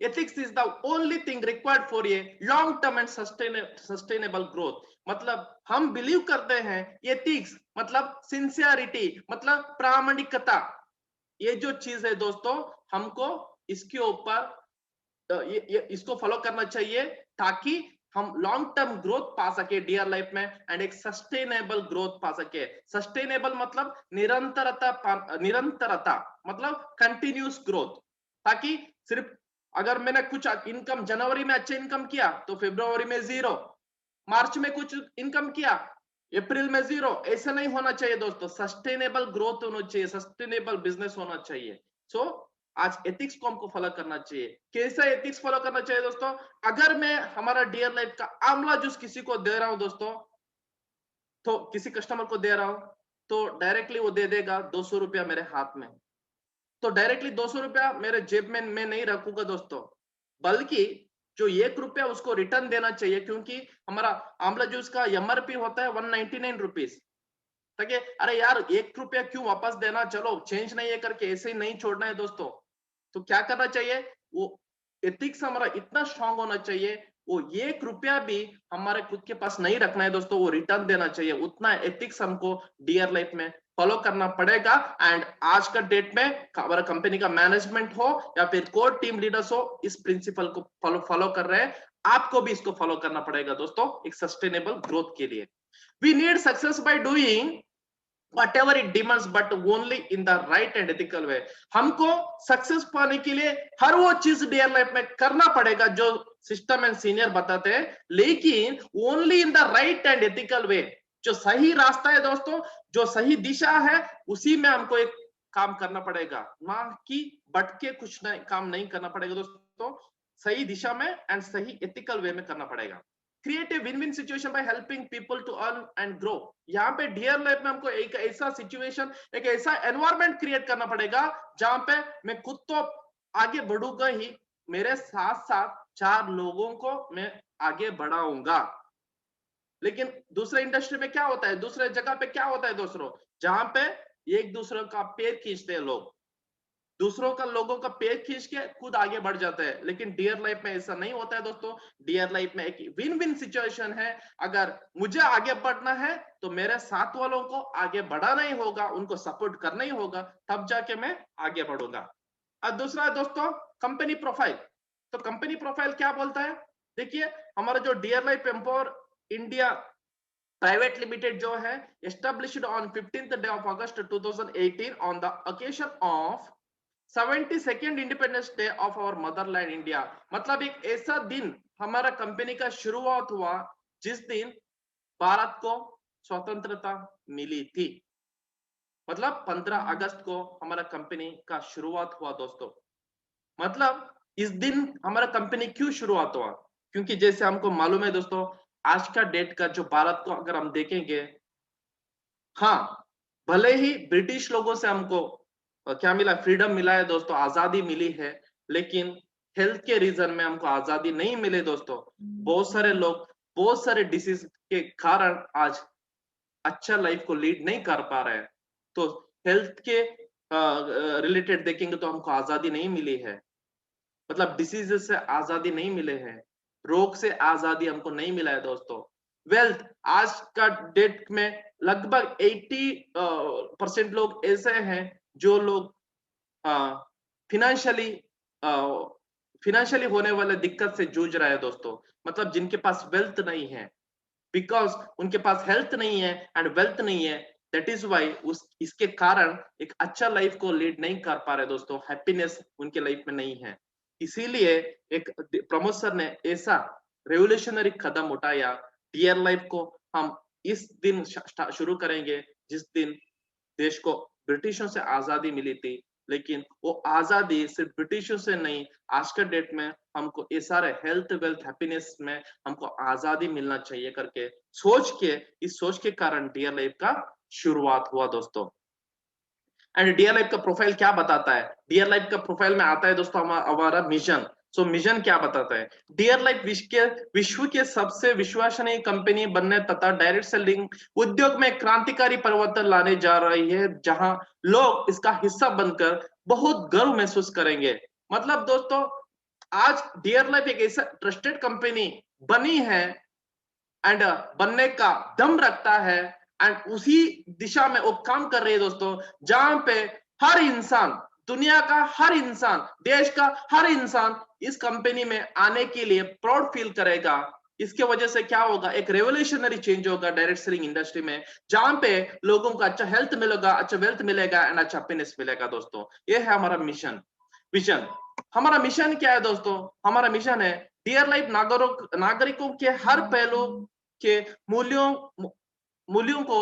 [SPEAKER 2] Ethics is the only thing required for a long term and sustainable growth। मतलब हम बिलीव करते हैं एथिक्स मतलब सिंसियरिटी, मतलब प्रामाणिकता। ये जो चीज है दोस्तों, हमको इसके ऊपर इसको फॉलो करना चाहिए ताकि हम लॉन्ग टर्म ग्रोथ पा सके डियर लाइफ में एंड एक सस्टेनेबल ग्रोथ पा सके। सस्टेनेबल मतलब निरंतरता मतलब कंटिन्यूस ग्रोथ, ताकि सिर्फ अगर मैंने कुछ इनकम जनवरी में अच्छा इनकम किया तो फरवरी में 0, मार्च में कुछ इनकम किया अप्रैल में 0, ऐसा नहीं होना चाहिए दोस्तों। सस्टेनेबल ग्रोथ होना चाहिए, सस्टेनेबल बिजनेस होना चाहिए। सो आज एथिक्स को हमको फॉलो करना चाहिए। कैसा एथिक्स फॉलो करना चाहिए दोस्तों? अगर मैं हमारा डियर लाइफ का आंवला जूस किसी को दे रहा हूं दोस्तों, तो किसी कस्टमर को दे रहा हूं, तो डायरेक्टली वो दे देगा 200 रुपया मेरे हाथ में, तो डायरेक्टली 200 रुपया मेरे जेब में मैं नहीं रखूंगा दोस्तों, बल्कि जो 1 रुपया उसको रिटर्न देना चाहिए, क्योंकि हमारा आंवला जूस का एमआरपी होता है 199 रुपीज। ताकि अरे यार 1 रुपया क्यों वापस देना, चलो चेंज नहीं है करके ऐसे ही नहीं छोड़ना है दोस्तों। तो क्या करना चाहिए, वो एथिक्स हमारा इतना स्ट्रांग होना चाहिए, वो 1 रुपया भी हमारे खुद के पास नहीं रखना है दोस्तों, वो रिटर्न देना चाहिए। उतना एथिक्स हमको डियर लाइफ में फॉलो करना पड़ेगा। एंड आज का डेट में हमारा कंपनी का मैनेजमेंट हो या फिर कोर टीम लीडर्स हो, इस प्रिंसिपल को फॉलो कर रहे हैं। आपको भी इसको फॉलो करना पड़ेगा दोस्तों एक सस्टेनेबल ग्रोथ के लिए। We need success by doing whatever it demands but only in the right and ethical way। हमको सक्सेस पाने के लिए हर वो चीज डियर लाइफ में करना पड़ेगा जो सिस्टम एंड सीनियर बताते हैं, लेकिन only in the right and ethical way. जो सही रास्ता है दोस्तों, जो सही दिशा है, उसी में हमको एक काम करना पड़ेगा, ना कि भटके कुछ नहीं काम नहीं करना पड़ेगा दोस्तों। सही दिशा में एंड सही एथिकल वे में करना पड़ेगा। Create a win win situation by helping people to earn and grow. यहाँ पे डियर लाइफ में हमको एक ऐसा सिचुएशन, एक ऐसा एनवायरमेंट क्रिएट करना पड़ेगा जहां पे मैं खुद तो आगे बढ़ूंगा ही, मेरे साथ साथ 4 लोगों को मैं आगे बढ़ाऊंगा। लेकिन दूसरे इंडस्ट्री में क्या होता है, दूसरे जगह पे क्या होता है दोस्तों, जहां पे एक दूसरे का पैर खींचते हैं लोग, दूसरों का लोगों का पैर खींच के खुद आगे बढ़ जाते हैं। लेकिन डियर लाइफ में ऐसा नहीं होता है दोस्तों। डियर लाइफ में एक विन विन सिचुएशन है। अगर मुझे आगे बढ़ना है तो मेरे साथ वालों को आगे बढ़ाना ही होगा, उनको सपोर्ट करना ही होगा, तब जाके मैं आगे बढ़ूंगा। और दूसरा है दोस्तों कंपनी प्रोफाइल। तो कंपनी प्रोफाइल क्या बोलता है, देखिए हमारा जो Dear life empower India private limited जो है, established on 15th day of August 2018 on the occasion of 72nd independence day of our motherland India. मतलब एक ऐसा दिन हमारा कंपनी का शुरुआत हुआ जिस दिन भारत को स्वतंत्रता मिली थी। मतलब 15 अगस्त को हमारा कंपनी का शुरुआत हुआ दोस्तों। मतलब इस दिन हमारा कंपनी क्यों शुरुआत हुआ, क्योंकि जैसे हमको मालूम है दोस्तों, आज का डेट का जो भारत को अगर हम देखेंगे, हाँ भले ही ब्रिटिश लोगों से हमको क्या मिला, फ्रीडम मिला है दोस्तों, आजादी मिली है, लेकिन हेल्थ के रीजन में हमको आजादी नहीं मिले दोस्तों। बहुत सारे लोग बहुत सारे डिसीज के कारण आज अच्छा लाइफ को लीड नहीं कर पा रहे हैं। तो हेल्थ के रिलेटेड देखेंगे तो हमको आजादी नहीं मिली है, मतलब डिसीजेस से आजादी नहीं मिले हैं, रोग से आजादी हमको नहीं मिला है दोस्तों। वेल्थ आज का डेट में लगभग 80% लोग ऐसे हैं जो लोग फिनेंशियली होने वाले दिक्कत से जूझ रहे हैं दोस्तों। मतलब जिनके पास वेल्थ नहीं है, बिकॉज उनके पास हेल्थ नहीं है एंड वेल्थ नहीं है, दैट इज वाई इसके कारण एक अच्छा लाइफ को लीड नहीं कर पा रहे दोस्तों, हैप्पीनेस उनके लाइफ में नहीं है। इसीलिए एक प्रमोद सर ने ऐसा रेवोल्यूशनरी कदम उठाया, डियर लाइफ को हम इस दिन शुरू करेंगे जिस दिन देश को ब्रिटिशों से आजादी मिली थी। लेकिन वो आजादी सिर्फ ब्रिटिशों से नहीं, आज के डेट में हमको ये सारे हेल्थ वेल्थ हैप्पीनेस में हमको आजादी मिलना चाहिए करके सोच के, इस सोच के कारण डियर लाइफ का शुरुआत हुआ दोस्तों। एंड डियर लाइफ का प्रोफाइल क्या बताता है? डियर लाइफ का प्रोफाइल में आता है दोस्तों हमारा मिशन। सो मिशन क्या बताता है? डियर लाइफ विश्व के सबसे विश्वसनीय कंपनी बनने तथा डायरेक्ट सेलिंग उद्योग में क्रांतिकारी परिवर्तन लाने जा रही है, जहां लोग इसका हिस्सा बनकर बहुत गर्व महसूस करेंगे। मतलब दोस्तों, आज डियर लाइफ एक ऐसा ट्रस्टेड कंपनी बनी है एंड बनने का दम रखता है, एंड उसी दिशा में वो काम कर रही है दोस्तों, जहां पे हर इंसान, दुनिया का हर इंसान, देश का हर इंसान इस कंपनी में आने के लिए प्राउड फील करेगा। इसके वजह से क्या होगा? एक रेवोल्यूशनरी चेंज होगा डायरेक्ट सेलिंग इंडस्ट्री में, जहां पे लोगों को अच्छा हेल्थ मिलेगा, अच्छा वेल्थ मिलेगा एंड अच्छा हैप्पीनेस मिलेगा दोस्तों। ये है हमारा मिशन, विजन। हमारा मिशन क्या है दोस्तों? हमारा मिशन है डियर लाइफ नागरिकों के हर पहलू के मूल्यों को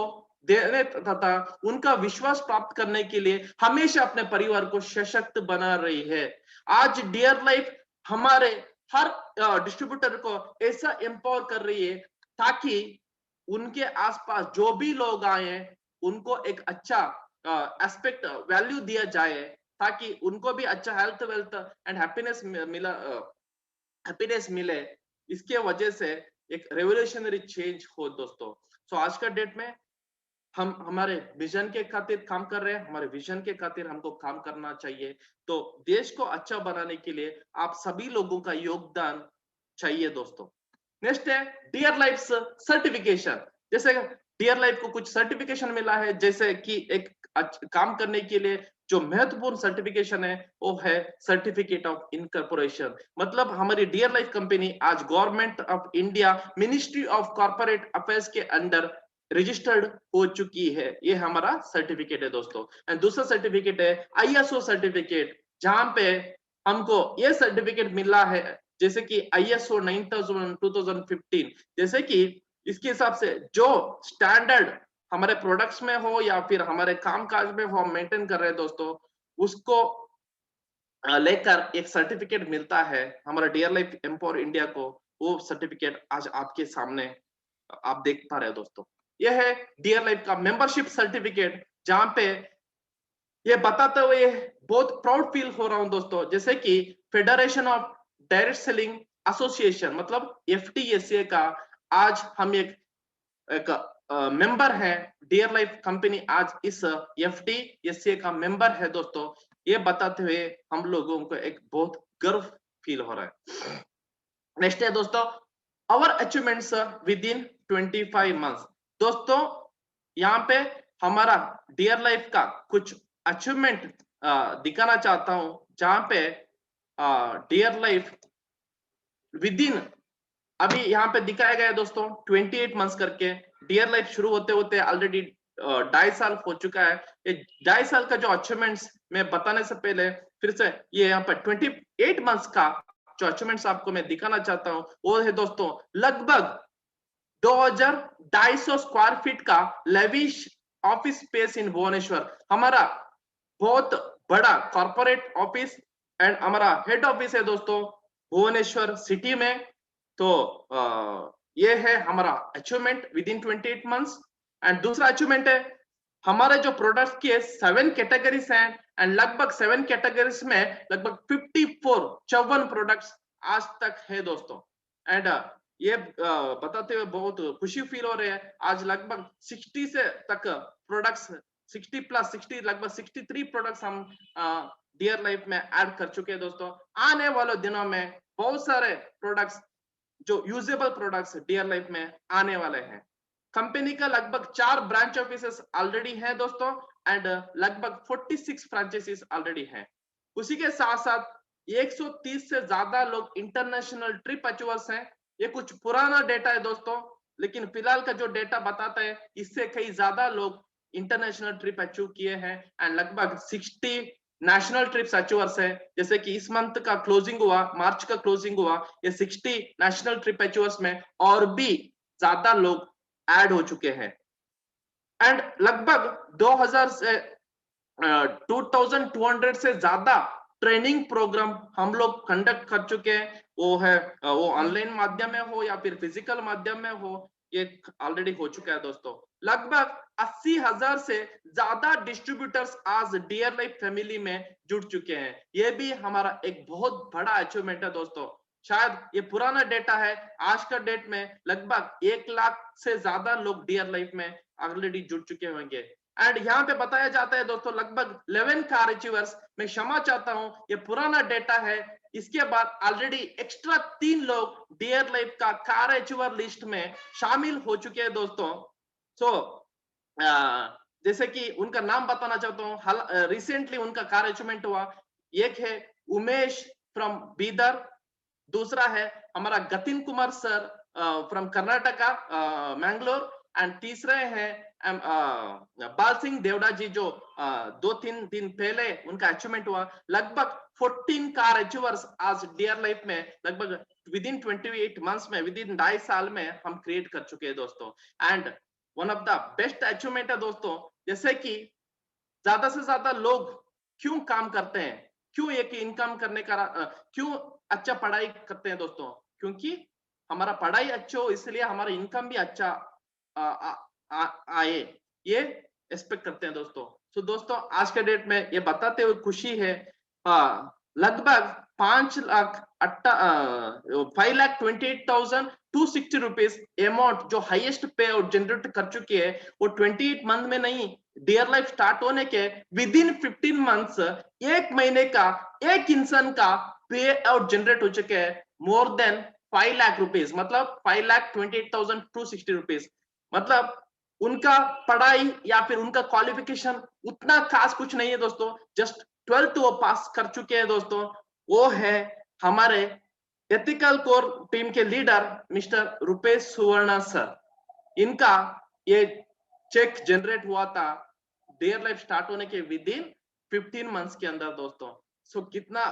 [SPEAKER 2] देने तथा उनका विश्वास प्राप्त करने के लिए हमेशा अपने परिवार को सशक्त बना रही है। आज डियर लाइफ हमारे हर डिस्ट्रीब्यूटर को ऐसा एम्पावर कर रही है ताकि उनके आसपास जो भी लोग आए उनको एक अच्छा एस्पेक्ट वैल्यू दिया जाए, ताकि उनको भी अच्छा हेल्थ वेल्थ एंड हैप्पीनेस मिले। इसके वजह से एक रेवोल्यूशनरी चेंज हो दोस्तों। सो आज का डेट में हम हमारे विजन के खातिर काम कर रहे हैं, हमारे विजन के खातिर हमको काम करना चाहिए। तो देश को अच्छा बनाने के लिए आप सभी लोगों का योगदान चाहिए दोस्तों। नेक्स्ट है डियर लाइफ सर्टिफिकेशन। जैसे डियर लाइफ को कुछ सर्टिफिकेशन मिला है, जैसे कि एक काम करने के लिए जो महत्वपूर्ण सर्टिफिकेशन है वो है सर्टिफिकेट ऑफ इनकॉर्पोरेशन। मतलब हमारी डियर लाइफ कंपनी आज government of India ministry of corporate affairs के अंडर रजिस्टर्ड हो चुकी है। ये हमारा सर्टिफिकेट है दोस्तों। एंड दूसरा सर्टिफिकेट है ISO सर्टिफिकेट, जहां पे हमको ये सर्टिफिकेट मिला है, जैसे कि ISO 9000 2015, जैसे कि इसके हिसाब से जो स्टैंडर्ड हमारे प्रोडक्ट्स में हो या फिर हमारे कामकाज में हो, हम मेंटेन कर रहे हैं दोस्तों, उसको लेकर एक सर्टिफिकेट मिलता है हमारा डियर लाइफ एम्पावर इंडिया को। वो सर्टिफिकेट आज आपके सामने आप देख पा रहे हो दोस्तों। यह है डियर लाइफ का मेंबरशिप सर्टिफिकेट, जहां पे ये बताते हुए बहुत प्राउड फील हो रहा हूं दोस्तों, जैसे कि federation of direct selling association मतलब FDSA का आज हम एक मेंबर है। डियर लाइफ कंपनी आज इस FDSA का मेंबर है दोस्तों। ये बताते हुए हम लोगों को एक बहुत गर्व फील हो रहा है। नेक्स्ट है दोस्तों our achievements within 25 months. दोस्तों यहाँ पे हमारा डियर लाइफ का कुछ अचीवमेंट दिखाना चाहता हूं, जहां पे डियर लाइफ विद इन अभी यहाँ पे दिखाया गया है दोस्तों 28 मंथ्स करके। डियर लाइफ शुरू होते होते ऑलरेडी 2.5 साल हो चुका है। ये 2.5 साल का जो अचीवमेंट्स मैं बताने से पहले फिर से ये यहाँ पर 28 मंथ्स का जो अचीवमेंट्स आपको मैं दिखाना चाहता हूँ, वो है दोस्तों लगभग 2200 स्क्वायर फीट का lavish office space in Bhubaneswar. हमारा बहुत बड़ा कॉर्पोरेट ऑफिस एंड हमारा हेड ऑफिस है दोस्तों भुवनेश्वर सिटी में। तो ये है हमारा achievement within 28 months. And दूसरा अचीवमेंट है हमारे जो प्रोडक्ट्स के 7 कैटेगरीज हैं, एंड लगभग 7 कैटेगरीज में लगभग 54 प्रोडक्ट्स आज तक है दोस्तों। एंड ये बताते हुए बहुत खुशी फील हो रही है। आज लगभग 60 से तक प्रोडक्ट्स, 60 प्लस 60 लगभग 63 प्रोडक्ट्स हम डियर लाइफ में ऐड कर चुके हैं दोस्तों। आने वाले दिनों में बहुत सारे प्रोडक्ट्स जो यूजेबल प्रोडक्ट्स डियर लाइफ में आने वाले हैं। कंपनी का लगभग 4 ब्रांच ऑफिसेस ऑलरेडी है दोस्तों, एंड लगभग 46 फ्रेंचाइजीज ऑलरेडी हैं। उसी के साथ साथ 130 से ज्यादा लोग इंटरनेशनल ट्रिप अचीवर्स हैं। ये कुछ पुराना डेटा है दोस्तों, लेकिन फिलहाल का जो डेटा बताता है इससे कई ज्यादा लोग इंटरनेशनल ट्रिप अचीव किए हैं। एंड लगभग 60 नेशनल ट्रिप्स अचीवर्स है, जैसे कि इस मंथ का क्लोजिंग हुआ, मार्च का क्लोजिंग हुआ, ये 60 नेशनल ट्रिप अचीवर्स में और भी ज्यादा लोग ऐड हो चुके हैं। एंड लगभग 2000 से 2200 से ज्यादा ट्रेनिंग प्रोग्राम हम लोग कंडक्ट कर चुके हैं। वो ऑनलाइन माध्यम में हो या फिर फिजिकल माध्यम में हो, ये ऑलरेडी हो चुका है दोस्तों। लगभग 80,000 से ज्यादा डिस्ट्रीब्यूटर्स आज डियर लाइफ फैमिली में जुड़ चुके हैं। ये भी हमारा एक बहुत बड़ा अचीवमेंट है दोस्तों। शायद ये पुराना डेटा है, आज का डेट में लगभग 1 लाख से ज्यादा लोग डियर लाइफ में ऑलरेडी जुड़ चुके होंगे। एंड यहाँ पे बताया जाता है दोस्तों लगभग 11 कार अचीवर्स, मैं क्षमा चाहता हूँ ये पुराना डेटा है, इसके बाद ऑलरेडी एक्स्ट्रा 3 लोग डियर लाइफ का कार अचीवर लिस्ट में शामिल हो चुके हैं दोस्तों। सो जैसे कि उनका नाम बताना चाहता हूँ, रिसेंटली उनका कार अचीवमेंट हुआ। एक है उमेश फ्रॉम बीदर, दूसरा है हमारा Gatin Kumar sir from Karnataka Mangalore, and तीसरे हैं बाल सिंह देवड़ा जी जो 2-3 दिन पहले उनका अचीवमेंट हुआ। लगभग 14 कार अचीवर्स आज डियर लाइफ में लगभग विद इन 28 मंथ्स में, विद इन 2.5 साल में हम क्रिएट कर चुके हैं दोस्तों। And one of the best achievement है दोस्तों, जैसे कि ज्यादा से ज्यादा लोग क्यों काम करते हैं, क्यों एक इनकम करने का क्यों अच्छा पढ़ाई करते हैं दोस्तों, क्योंकि हमारा पढ़ाई अच्छा हो इसलिए हमारा इनकम भी अच्छा आए, ये एक्सपेक्ट करते हैं दोस्तों। तो दोस्तों आज के डेट में ये बताते हुए खुशी है, लगभग 5,28,260 रुपीज अमाउंट जो हाईएस्ट पे आउट जनरेट कर चुकी है, वो 28 मंथ में नहीं, डियर लाइफ स्टार्ट होने के विद इन 15 मंथ्स, एक महीने का एक इंसान का पे आउट जनरेट हो चुके हैं मोर देन 5 लाख रुपीज, मतलब 5,28,260 रुपीज। मतलब उनका पढ़ाई या फिर उनका क्वालिफिकेशन उतना खास कुछ नहीं है दोस्तों, जस्ट 12th वो पास कर चुके हैं दोस्तों। वो है हमारे एथिकल कोर टीम के लीडर मिस्टर रुपेश सुवर्णा सर। इनका ये चेक जनरेट हुआ था डियर लाइफ स्टार्ट होने के विद इन 15 मंथ्स के अंदर दोस्तों। सो कितना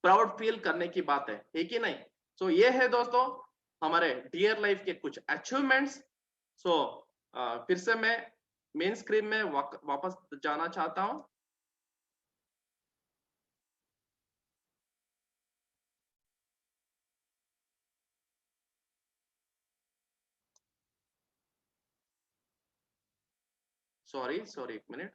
[SPEAKER 2] प्राउड फील करने की बात है कि नहीं। सो ये है दोस्तों हमारे डियर लाइफ के कुछ अचीवमेंट्स। सो फिर से मैं मेन स्क्रीन में वापस जाना चाहता हूं। सॉरी एक मिनट।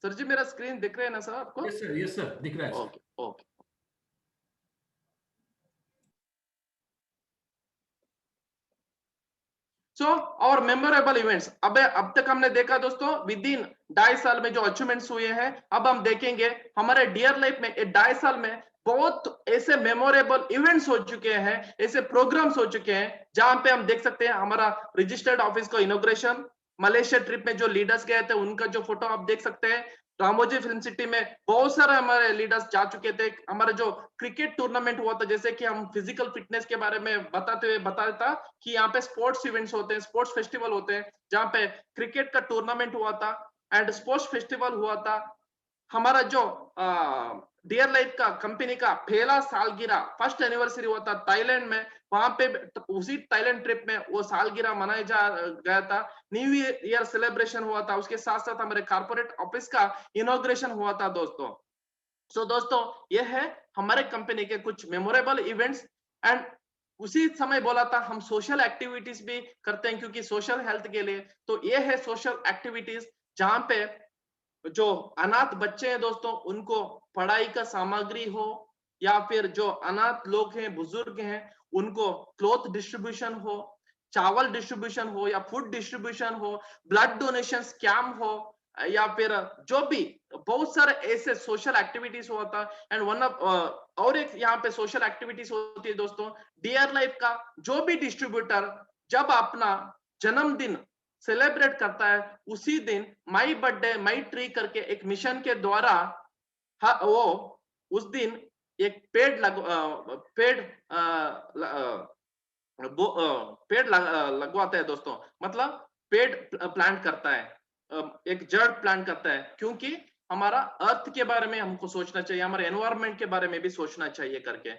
[SPEAKER 2] सर जी मेरा स्क्रीन दिख रहा है ना सर आपको?
[SPEAKER 1] यस सर दिख रहा है।
[SPEAKER 2] Okay okay. सो और मेमोरेबल इवेंट्स, अब तक हमने देखा दोस्तों विद इन 2.5 साल में जो अचीवमेंट्स हुए हैं, अब हम देखेंगे हमारे डियर लाइफ में 2.5 साल में बहुत ऐसे मेमोरेबल इवेंट्स हो चुके हैं, ऐसे प्रोग्राम्स हो चुके हैं जहां पे हम देख सकते हैं हमारा रजिस्टर्ड ऑफिस का इनॉग्रेशन, मलेशिया ट्रिप में जो लीडर्स गए थे उनका जो फोटो आप देख सकते हैं, रामोजी फिल्म सिटी में बहुत सारे हमारे लीडर्स जा चुके थे। हमारा जो क्रिकेट टूर्नामेंट हुआ था, जैसे कि हम फिजिकल फिटनेस के बारे में बताते हुए बताया था कि यहाँ पे स्पोर्ट्स इवेंट्स होते हैं, स्पोर्ट्स फेस्टिवल होते हैं, जहाँ पे क्रिकेट का टूर्नामेंट हुआ था एंड स्पोर्ट्स फेस्टिवल हुआ था। हमारा जो डियर लाइफ का कंपनी का पहला सालगिरह फर्स्ट एनिवर्सरी हुआ था थाईलैंड में, वहां पे उसी थाईलैंड ट्रिप में वो सालगिरह मनाया जा गया था, न्यू ईयर सेलिब्रेशन हुआ था, उसके साथ साथ हमारे कॉर्पोरेट ऑफिस का इनॉग्रेशन हुआ था दोस्तों। सो दोस्तों ये है हमारे कंपनी के कुछ मेमोरेबल इवेंट्स। एंड उसी समय बोला था हम सोशल एक्टिविटीज भी करते हैं, क्योंकि सोशल हेल्थ के लिए। तो ये है सोशल एक्टिविटीज जहां पे जो अनाथ बच्चे हैं दोस्तों उनको पढ़ाई का सामग्री हो, या फिर जो अनाथ लोग हैं बुजुर्ग हैं उनको क्लॉथ डिस्ट्रीब्यूशन हो, चावल डिस्ट्रीब्यूशन हो, या फूड डिस्ट्रीब्यूशन हो, ब्लड डोनेशन कैंप हो, या फिर जो भी बहुत सारे ऐसे सोशल एक्टिविटीज होता है। एंड वन ऑफ और एक यहाँ पे सोशल एक्टिविटीज होती है दोस्तों, डियर लाइफ का जो भी डिस्ट्रीब्यूटर जब अपना जन्मदिन सेलिब्रेट करता है उसी दिन माई बर्थडे माई ट्री करके एक मिशन के द्वारा वो उस दिन एक पेड़ लगवाता है दोस्तों, मतलब पेड़ प्लांट करता है, एक जड़ प्लांट करता है, क्योंकि हमारा अर्थ के बारे में हमको सोचना चाहिए, हमारे एनवायरनमेंट के बारे में भी सोचना चाहिए करके।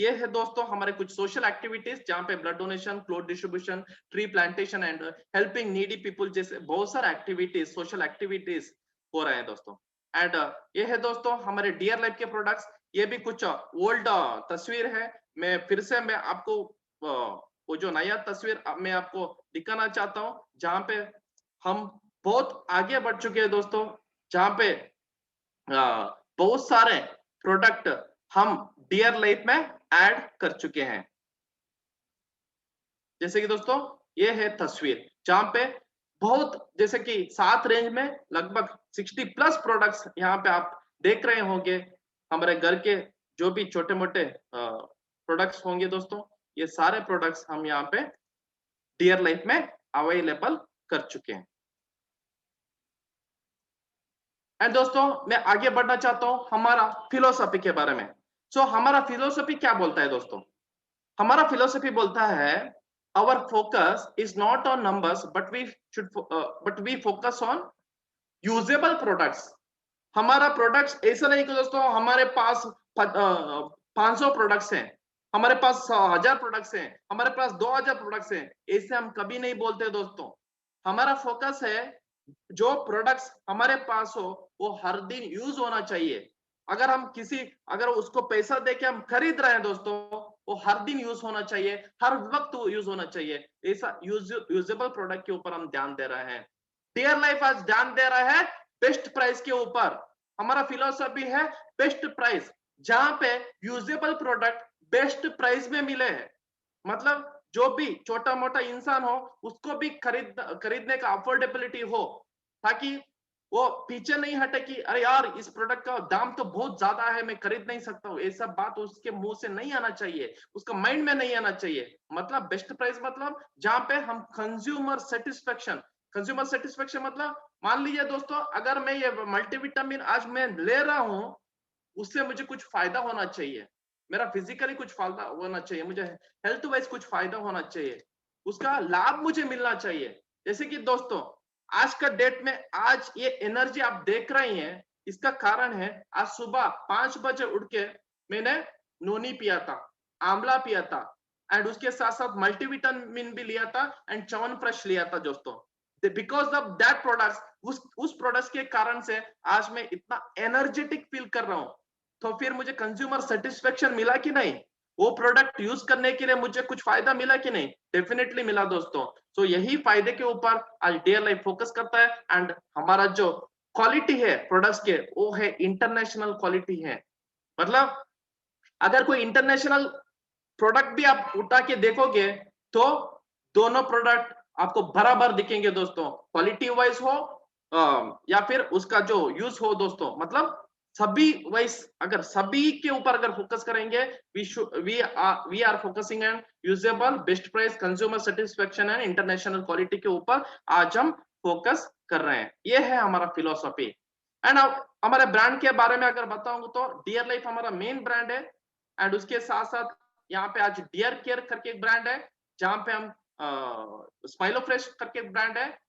[SPEAKER 2] ये है दोस्तों हमारे कुछ सोशल एक्टिविटीज, जहाँ पे blood donation, cloth distribution, tree plantation and helping needy people जैसे बहुत सारे एक्टिविटीज, सोशल एक्टिविटीज हो रहे हैं दोस्तों। एंड ये है दोस्तों हमारे डियर लाइफ के प्रोडक्ट्स। ये भी कुछ ओल्ड तस्वीर है, मैं फिर से मैं आपको वो जो नया तस्वीर मैं आपको दिखाना चाहता हूँ, जहाँ पे हम बहुत आगे बढ़ चुके हैं दोस्तों, जहाँ पे बहुत सारे प्रोडक्ट हम डियर लाइफ में ऐड कर चुके हैं। जैसे कि दोस्तों ये है तस्वीर, जहाँ पे बहुत जैसे कि 7 रेंज में लगभग 60+ प्रोडक्ट्स यहाँ पे आप देख रहे होंगे। हमारे घर के जो भी छोटे मोटे प्रोडक्ट्स होंगे दोस्तों, ये सारे प्रोडक्ट्स हम यहाँ पे डियर लाइफ में अवेलेबल कर चुके हैं। एंड दोस्तों मैं आगे बढ़ना चाहता हूँ हमारा फिलोसफी के बारे में। हमारा फिलोसफी क्या बोलता है दोस्तों? हमारा फिलोसफी बोलता है our focus is not on numbers but we focus on usable products। हमारा प्रोडक्ट्स ऐसा नहीं कि दोस्तों हमारे पास 500 प्रोडक्ट्स हैं, हमारे पास 1000 प्रोडक्ट्स हैं, हमारे पास 2000 प्रोडक्ट्स हैं, ऐसे हम कभी नहीं बोलते दोस्तों। हमारा फोकस है जो प्रोडक्ट्स हमारे पास हो वो हर दिन यूज होना चाहिए। अगर उसको पैसा देके हम खरीद रहे हैं दोस्तों, वो हर दिन यूज होना चाहिए, हर वक्त यूज होना चाहिए। ऐसा यूजेबल प्रोडक्ट के ऊपर हम ध्यान दे रहे हैं। डियर लाइफ आज ध्यान दे रहा है बेस्ट प्राइस के ऊपर। हमारा फिलोसफी है बेस्ट प्राइस, जहां पे यूजेबल प्रोडक्ट बेस्ट प्राइस में मिले हैं। मतलब जो भी छोटा मोटा इंसान हो उसको भी खरीदने का अफोर्डेबिलिटी हो, ताकि वो पीछे नहीं हटे कि अरे यार इस प्रोडक्ट का दाम तो बहुत ज्यादा है, मैं खरीद नहीं सकता हूँ। ऐसा बात उसके मुंह से नहीं आना चाहिए, उसका माइंड में नहीं आना चाहिए। मतलब बेस्ट प्राइस मतलब जहां पे हम कंज्यूमर सेटिस्फेक्शन मतलब मान लीजिए दोस्तों, अगर मैं ये मल्टीविटामिन आज मैं ले रहा हूँ, उससे मुझे कुछ फायदा होना चाहिए, मेरा फिजिकली कुछ फायदा होना चाहिए, मुझे हेल्थ वाइज कुछ फायदा होना चाहिए, उसका लाभ मुझे मिलना चाहिए। जैसे कि दोस्तों आज का डेट में आज ये एनर्जी आप देख रही हैं, इसका कारण है आज सुबह 5 बजे उठ के मैंने नोनी पिया था, आंवला पिया था, एंड उसके साथ साथ मल्टीविटामिन भी लिया था एंड च्यवनप्राश लिया था दोस्तों। बिकॉज ऑफ दैट प्रोडक्ट्स, उस प्रोडक्ट्स के कारण से आज मैं इतना एनर्जेटिक फील कर रहा हूं। तो फिर मुझे कंज्यूमर सेटिस्फेक्शन मिला कि नहीं? वो प्रोडक्ट यूज करने के लिए मुझे कुछ फायदा मिला कि नहीं? डेफिनेटली मिला दोस्तों। यही फायदे के ऊपर आज डियर लाइफ फोकस करता है। एंड हमारा जो क्वालिटी है प्रोडक्ट्स के, वो है इंटरनेशनल क्वालिटी है। मतलब अगर कोई इंटरनेशनल प्रोडक्ट भी आप उठा के देखोगे तो दोनों प्रोडक्ट आपको बराबर दिखेंगे दोस्तों, क्वालिटी वाइज हो या फिर उसका जो यूज हो दोस्तों। मतलब सभी वाइज अगर सभी के ऊपर अगर फोकस करेंगे, we are focusing and usable, best price, consumer satisfaction and international quality के ऊपर आज हम फोकस कर रहे हैं। ये है हमारा फिलोसफी। एंड हमारे ब्रांड के बारे में अगर बताऊंगा तो डियर लाइफ हमारा मेन ब्रांड है। एंड उसके साथ साथ यहाँ पे आज डियर केयर करके एक ब्रांड है, जहां पे हम स्माइलो फ्रेश करके ब्रांड है,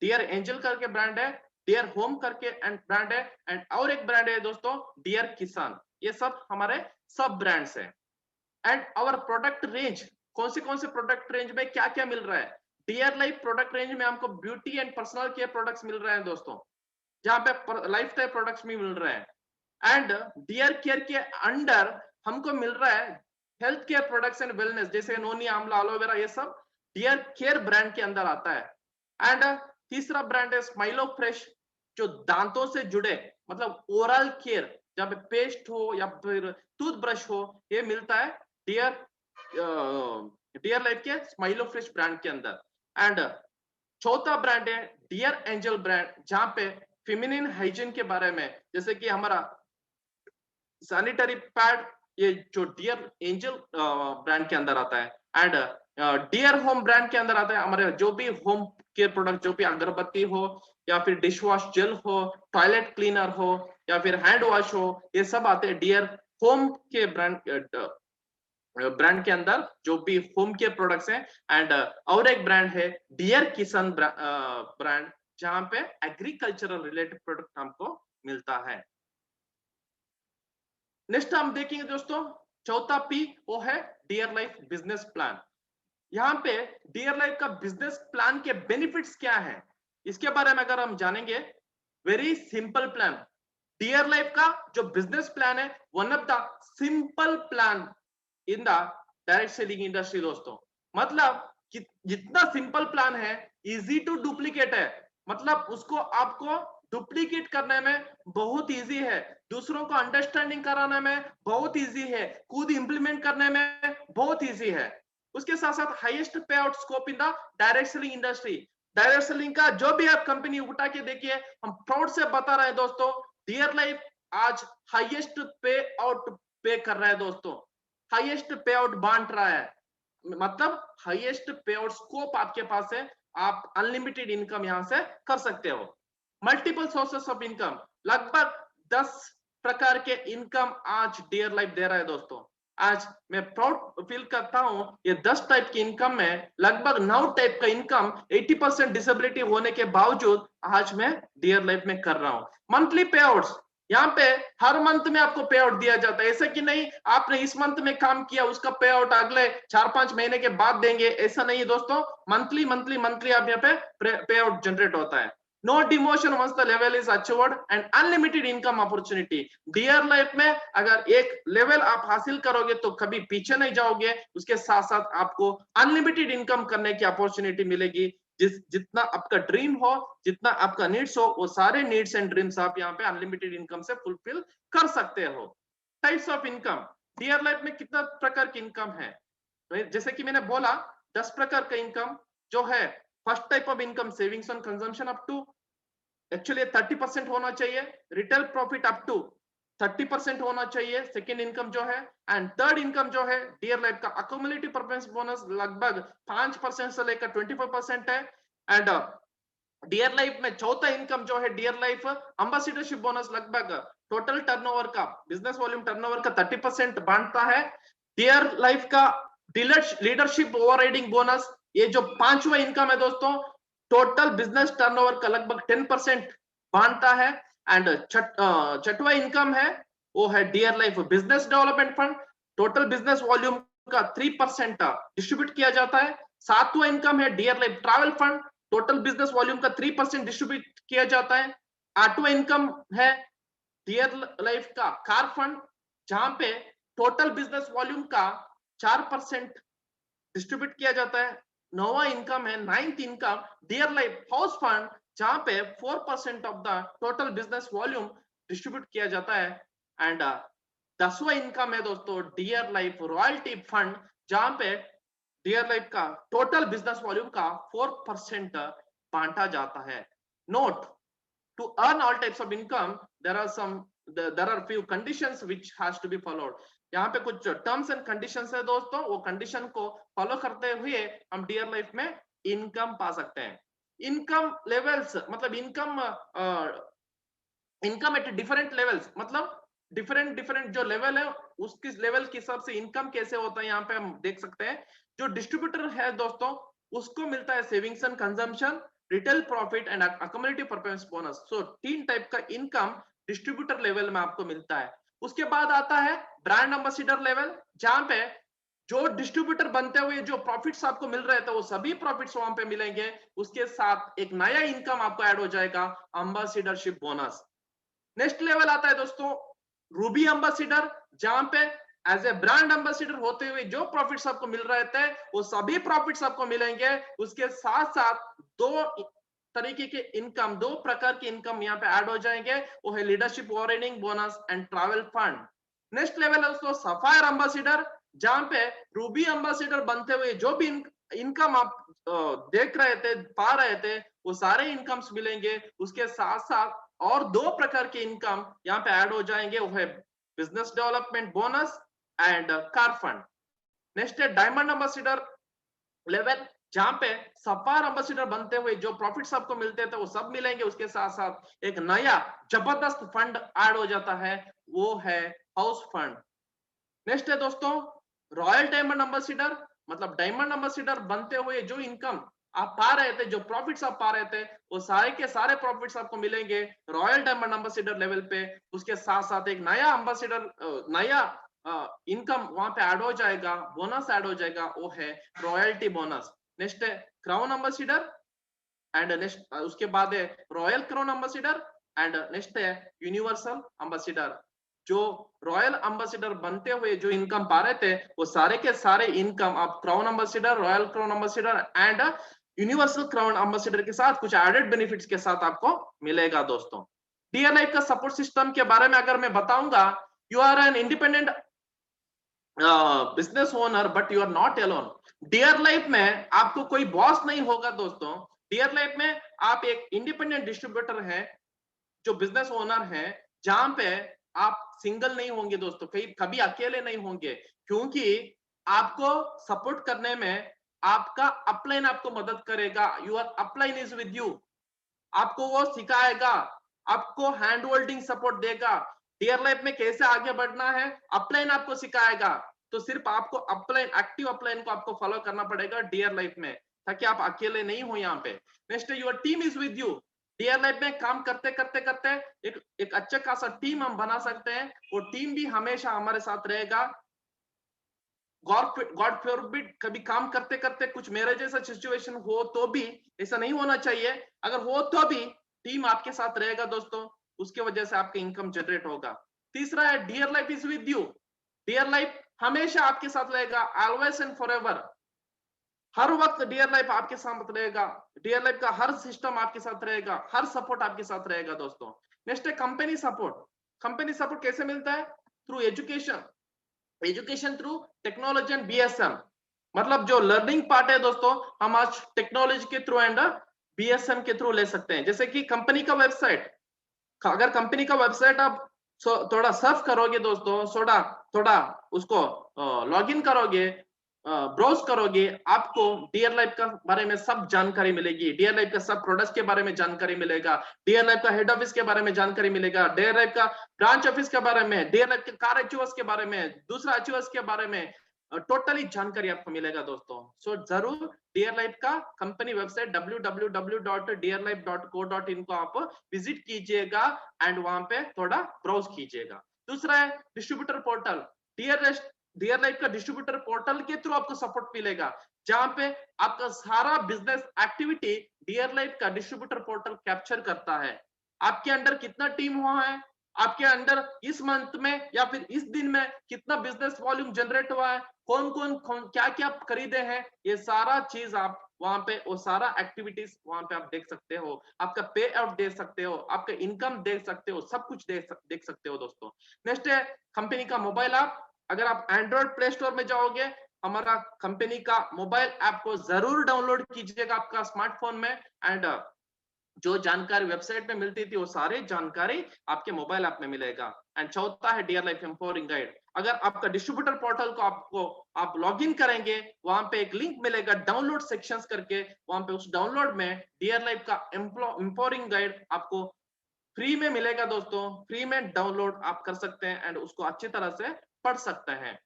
[SPEAKER 2] डियर एंजल करके ब्रांड है, डियर होम करके एंड ब्रांड है, एंड और एक ब्रांड है दोस्तों डियर किसान। ये सब हमारे सब ब्रांड्स हैं। एंड आवर प्रोडक्ट रेंज, कौन से प्रोडक्ट रेंज में क्या क्या मिल रहा है? डियर लाइफ प्रोडक्ट रेंज में हमको beauty and personal care products मिल रहे हैं दोस्तों, जहां पे लाइफ स्टाइल प्रोडक्ट्स भी मिल रहे हैं। एंड डियर केयर के अंडर हमको मिल रहा है health care products and wellness, जैसे नोनी, आंवला, एलोवेरा, ये सब डियर केयर ब्रांड के अंदर आता है। एंड तीसरा ब्रांड है स्माइलो फ्रेश, जो दांतों से जुड़े मतलब ओरल केयर, जहां पे पेस्ट हो या फिर टूथब्रश हो, ये मिलता है डियर लाइफ के स्माइलो फ्रेश ब्रांड के अंदर। एंड चौथा ब्रांड है डियर एंजल ब्रांड, जहां पे फेमिनिन हाइजीन के बारे में, जैसे कि हमारा सैनिटरी पैड, ये जो डियर एंजल ब्रांड के अंदर आता है। एंड डियर होम ब्रांड के अंदर आता है हमारे जो भी होम केयर प्रोडक्ट, जो भी अगरबत्ती हो या फिर डिश वॉश जेल हो, टॉयलेट क्लीनर हो या फिर हैंड वॉश हो, ये सब आते हैं डियर होम के ब्रांड के अंदर, जो भी होम केयर प्रोडक्ट्स हैं। एंड और एक ब्रांड है डियर किसान ब्रांड, जहां पे एग्रीकल्चरल रिलेटेड प्रोडक्ट हमको मिलता है। नेक्स्ट हम देखेंगे दोस्तों चौथा पी, वो है डियर लाइफ बिजनेस प्लान। यहाँ पे डियर लाइफ का बिजनेस प्लान के बेनिफिट्स क्या है, इसके बारे में अगर हम जानेंगे, very simple plan. Dear life का जो बिजनेस प्लान है, one of the simple plan in the direct selling industry दोस्तों। मतलब जितना सिंपल प्लान है, इजी टू डुप्लीकेट है, मतलब उसको आपको डुप्लीकेट करने में बहुत इजी है, दूसरों को अंडरस्टैंडिंग कराने में बहुत इजी है, खुद इंप्लीमेंट करने में बहुत इजी है। उसके साथ साथ हाईएस्ट पे out scope in the direct selling industry. Direct selling का जो भी आप कंपनी उठा के देखिए, हम प्राउड से बता रहे हैं दोस्तों, डियर लाइफ आज हाईएस्ट पे आउट पे कर रहा है दोस्तों, हाईएस्ट पे आउट बांट रहा है, मतलब हाईएस्ट पे आउट स्कोप आपके पास है, आप अनलिमिटेड इनकम यहां से कर सकते हो। मल्टीपल सोर्सेस ऑफ इनकम, लगभग 10 प्रकार के इनकम आज डियर लाइफ दे रहा है दोस्तों। आज मैं प्राउड फील करता हूं, ये 10 टाइप की इनकम में लगभग 9 टाइप का इनकम 80% डिसेबिलिटी होने के बावजूद आज मैं डियर लाइफ में कर रहा हूं। मंथली पे आउट्स, यहाँ पे हर मंथ में आपको पे आउट दिया जाता है, ऐसा कि नहीं आपने इस मंथ में काम किया उसका पे आउट अगले 4-5 महीने के बाद देंगे, ऐसा नहीं है दोस्तों। मंथली मंथली मंथली आप यहाँ पे पे आउट जनरेट होता है। No demotion once the level is achieved and unlimited income opportunity. Dear life में अगर एक लेवल आप हासिल करोगे तो कभी पीछे नहीं जाओगे, उसके साथ साथ आपको अनलिमिटेड इनकम करने की अपॉर्चुनिटी मिलेगी। जितना आपका ड्रीम हो, जितना आपका नीड्स हो, वो सारे नीड्स एंड ड्रीम्स आप यहाँ पे अनलिमिटेड इनकम से फुलफिल कर सकते हो। Types of income, Dear life में कितना प्रकार की इनकम है, जैसे कि मैंने बोला 10 प्रकार का इनकम जो है। First type of income savings on consumption up to actually 30% होना चाहिए, रिटेल प्रॉफिट अप टू 30% होना चाहिए सेकेंड इनकम जो है। एंड थर्ड इनकम जो है डियर लाइफ का अकोमुलेटिव परफॉर्मेंस बोनस लगभग 5% से लेकर 25% है। एंड डियर लाइफ में चौथा इनकम जो है डियर लाइफ एम्बेसडरशिप बोनस, लगभग टोटल टर्नओवर का बिजनेस वॉल्यूम टर्नओवर का 30% बांटता है। डियर लाइफ का लीडरशिप ओवरराइडिंग बोनस, ये जो पांचवा इनकम है दोस्तों, टोटल बिजनेस टर्नओवर का लगभग 10% बांटता है। एंड छठवा इनकम है वो है dear Life business development fund, total business volume का 3% डिस्ट्रीब्यूट किया जाता है। सातवां इनकम है dear Life travel fund, total business volume का 3% डिस्ट्रीब्यूट किया जाता है। आठवां इनकम है डियर लाइफ का कार फंड, जहां पे टोटल बिजनेस वॉल्यूम का 4% डिस्ट्रीब्यूट किया जाता है। नौवा इनकम है ninth income Dear Life house fund, जहां पे 4% of the total business volume distribute किया जाता है। एंड 10वां इनकम है दोस्तों डियर लाइफ रॉयल्टी फंड, जहां पे डियर लाइफ का टोटल बिजनेस वॉल्यूम का 4% बांटा जाता है। Note, to earn all types of income there are few conditions which has to be followed। यहाँ पे कुछ टर्म्स एंड कंडीशंस है दोस्तों, वो कंडीशन को फॉलो करते हुए हम डियर लाइफ में इनकम पा सकते हैं। इनकम लेवल्स मतलब इनकम एट डिफरेंट लेवल्स, मतलब डिफरेंट जो लेवल है उसकी लेवल के हिसाब से इनकम कैसे होता है यहाँ पे हम देख सकते हैं। जो डिस्ट्रीब्यूटर है दोस्तों उसको मिलता है savings and consumption, retail profit and accommodative performance bonus. So 3 type का इनकम डिस्ट्रीब्यूटर लेवल में आपको मिलता है। उसके बाद आता है ब्रांड एम्बेसडर लेवल, जहां पे जो डिस्ट्रीब्यूटर बनते हुए जो प्रॉफिट्स आपको मिल रहे थे वो सभी प्रॉफिट्स वहां पे मिलेंगे। उसके साथ एक नया इनकम आपको ऐड हो जाएगा, एम्बेसडरशिप बोनस। नेक्स्ट लेवल आता है दोस्तों रूबी एम्बेसडर, जहां पे एज ए ब्रांड एम्बेसडर होते हुए जो प्रॉफिट्स आपको मिल रहे थे वो सभी प्रॉफिट्स आपको मिलेंगे। उसके साथ साथ दो तरीके के इनकम, 2 प्रकार के इनकम यहाँ पे ऐड हो जाएंगे, वो है leadership overriding bonus and travel fund. Next level है दोस्तों सफायर एम्बेसडर, जहां पे रूबी एम्बेसडर बनते हुए जो भी इनकम आप देख रहे थे पा रहे थे वो सारे इनकम्स मिलेंगे। उसके साथ साथ और 2 प्रकार के इनकम यहाँ पे ऐड हो जाएंगे, वो है business development bonus and car fund. Next है डायमंड एम्बेसडर लेवल, जहां पे सफायर एम्बेसडर बनते हुए जो प्रॉफिट्स आपको मिलते थे वो सब मिलेंगे। उसके साथ साथ एक नया जबरदस्त फंड ऐड हो जाता है, वो है हाउस फंड। नेक्स्ट है दोस्तों रॉयल डायमंड एम्बेसडर, मतलब डायमंड एम्बेसडर बनते हुए जो इनकम आप पा रहे थे, जो प्रॉफिट्स आप पा रहे थे, वो सारे के सारे प्रॉफिट्स आपको मिलेंगे रॉयल डायमंड एम्बेसडर लेवल पे। उसके साथ साथ एक नया एम्बेसडर, नया इनकम वहां पे ऐड हो जाएगा, बोनस ऐड हो जाएगा, वो है रॉयल्टी बोनस। नेक्स्ट है क्राउन एम्बेसडर, एंड नेक्स्ट उसके बाद है royal crown ambassador, and next है यूनिवर्सल एम्बेसडर। जो रॉयल एम्बेसडर बनते हुए जो इनकम पा रहे थे, वो सारे के सारे इनकम आप crown ambassador, royal crown ambassador and universal crown ambassador के साथ कुछ एडेड बेनिफिट्स के साथ आपको मिलेगा दोस्तों। डियर लाइफ का सपोर्ट सिस्टम के बारे में अगर मैं बताऊंगा, you are an independent business owner but you are not alone. Dear life में आपको कोई बॉस नहीं होगा दोस्तों। डियर लाइफ में आप एक इंडिपेंडेंट डिस्ट्रीब्यूटर हैं, जो बिजनेस ओनर हैं, जहां पे आप सिंगल नहीं होंगे दोस्तों, कभी अकेले नहीं होंगे, क्योंकि आपको सपोर्ट करने में आपका अपलाइन आपको मदद करेगा। Your upline is with you, आपको वो सिखाएगा, आपको हैंड होल्डिंग सपोर्ट देगा। डियर लाइफ में कैसे आगे बढ़ना है, अपलाइन आपको सिखाएगा। तो सिर्फ आपको अपलाइन, एक्टिव अपलाइन को आपको फॉलो करना पड़ेगा डियर लाइफ में, ताकि आप अकेले नहीं हो यहाँ पे। Next, your team is with you. Dear life में काम करते करते करते एक अच्छा खासा टीम हम बना सकते हैं, वो टीम भी हमेशा हमारे साथ रहेगा। गॉड फॉरबिड कभी काम करते करते कुछ मेरे जैसा सिचुएशन हो तो भी, ऐसा नहीं होना चाहिए, अगर हो तो भी टीम आपके साथ रहेगा दोस्तों, उसके वजह से आपका इनकम जनरेट होगा। तीसरा है dear life is with you. Dear Life हमेशा आपके साथ रहेगा, ऑलवेज एंड फॉरएवर। हर वक्त डियर लाइफ आपके साथ रहेगा, डियर लाइफ का हर सिस्टम आपके साथ रहेगा, हर सपोर्ट आपके साथ रहेगा दोस्तों। नेक्स्ट है कंपनी सपोर्ट। कंपनी सपोर्ट कैसे मिलता है? Through education, education through technology and BSM. मतलब जो लर्निंग पार्ट है दोस्तों, हम आज टेक्नोलॉजी के थ्रू एंड बीएसएम के थ्रू ले सकते हैं। जैसे कि कंपनी का वेबसाइट, अगर कंपनी का वेबसाइट आप थोड़ा सर्फ करोगे दोस्तों, थोड़ा उसको लॉग इन करोगे, ब्राउज करोगे, आपको डियर लाइफ का बारे में सब जानकारी मिलेगी। डियर लाइफ का सब प्रोडक्ट्स के बारे में जानकारी मिलेगा, डियर लाइफ का हेड ऑफिस के बारे में जानकारी मिलेगा, डियर लाइफ का ब्रांच ऑफिस के बारे में, डियर लाइफ के कार अचीवर्स के बारे में, दूसरा अचीवर्स के बारे में टोटली जानकारी आपको मिलेगा दोस्तों। सो जरूर डियर लाइफ का कंपनी वेबसाइट www.dearlife.co.in को आप विजिट कीजिएगा एंड वहां पे थोड़ा ब्राउज कीजिएगा। दूसरा है डिस्ट्रीब्यूटर पोर्टल। डियर लाइफ का डिस्ट्रीब्यूटर पोर्टल के थ्रू आपको सपोर्ट मिलेगा, जहां पे आपका सारा बिजनेस एक्टिविटी डियर लाइफ का डिस्ट्रीब्यूटर पोर्टल कैप्चर करता है। आपके अंडर कितना टीम हुआ है, आपके अंडर इस मंथ में या फिर इस दिन में कितना बिजनेस वॉल्यूम जनरेट हुआ है, कौन क्या क्या खरीदे हैं, ये सारा चीज आप वहां पे, वो सारा एक्टिविटीज वहां पे आप देख सकते हो। आपका पे आउट देख सकते हो, आपका इनकम देख सकते हो, सब कुछ देख सकते हो दोस्तों। नेक्स्ट है कंपनी का मोबाइल ऐप। अगर आप एंड्रॉइड प्ले स्टोर में जाओगे, हमारा कंपनी का मोबाइल ऐप को जरूर डाउनलोड कीजिएगा आपका स्मार्टफोन में, एंड जो जानकारी वेबसाइट में मिलती थी, वो सारी जानकारी आपके मोबाइल ऐप में मिलेगा। एंड चौथा है डियर लाइफ एम्पावरिंग गाइड। अगर आपका डिस्ट्रीब्यूटर पोर्टल को आप लॉग इन करेंगे, वहां पे एक लिंक मिलेगा डाउनलोड सेक्शंस करके, वहां पे उस डाउनलोड में डियर लाइफ का एम्पावरिंग गाइड आपको फ्री में मिलेगा दोस्तों। फ्री में डाउनलोड आप कर सकते हैं एंड उसको अच्छी तरह से पढ़ सकते हैं।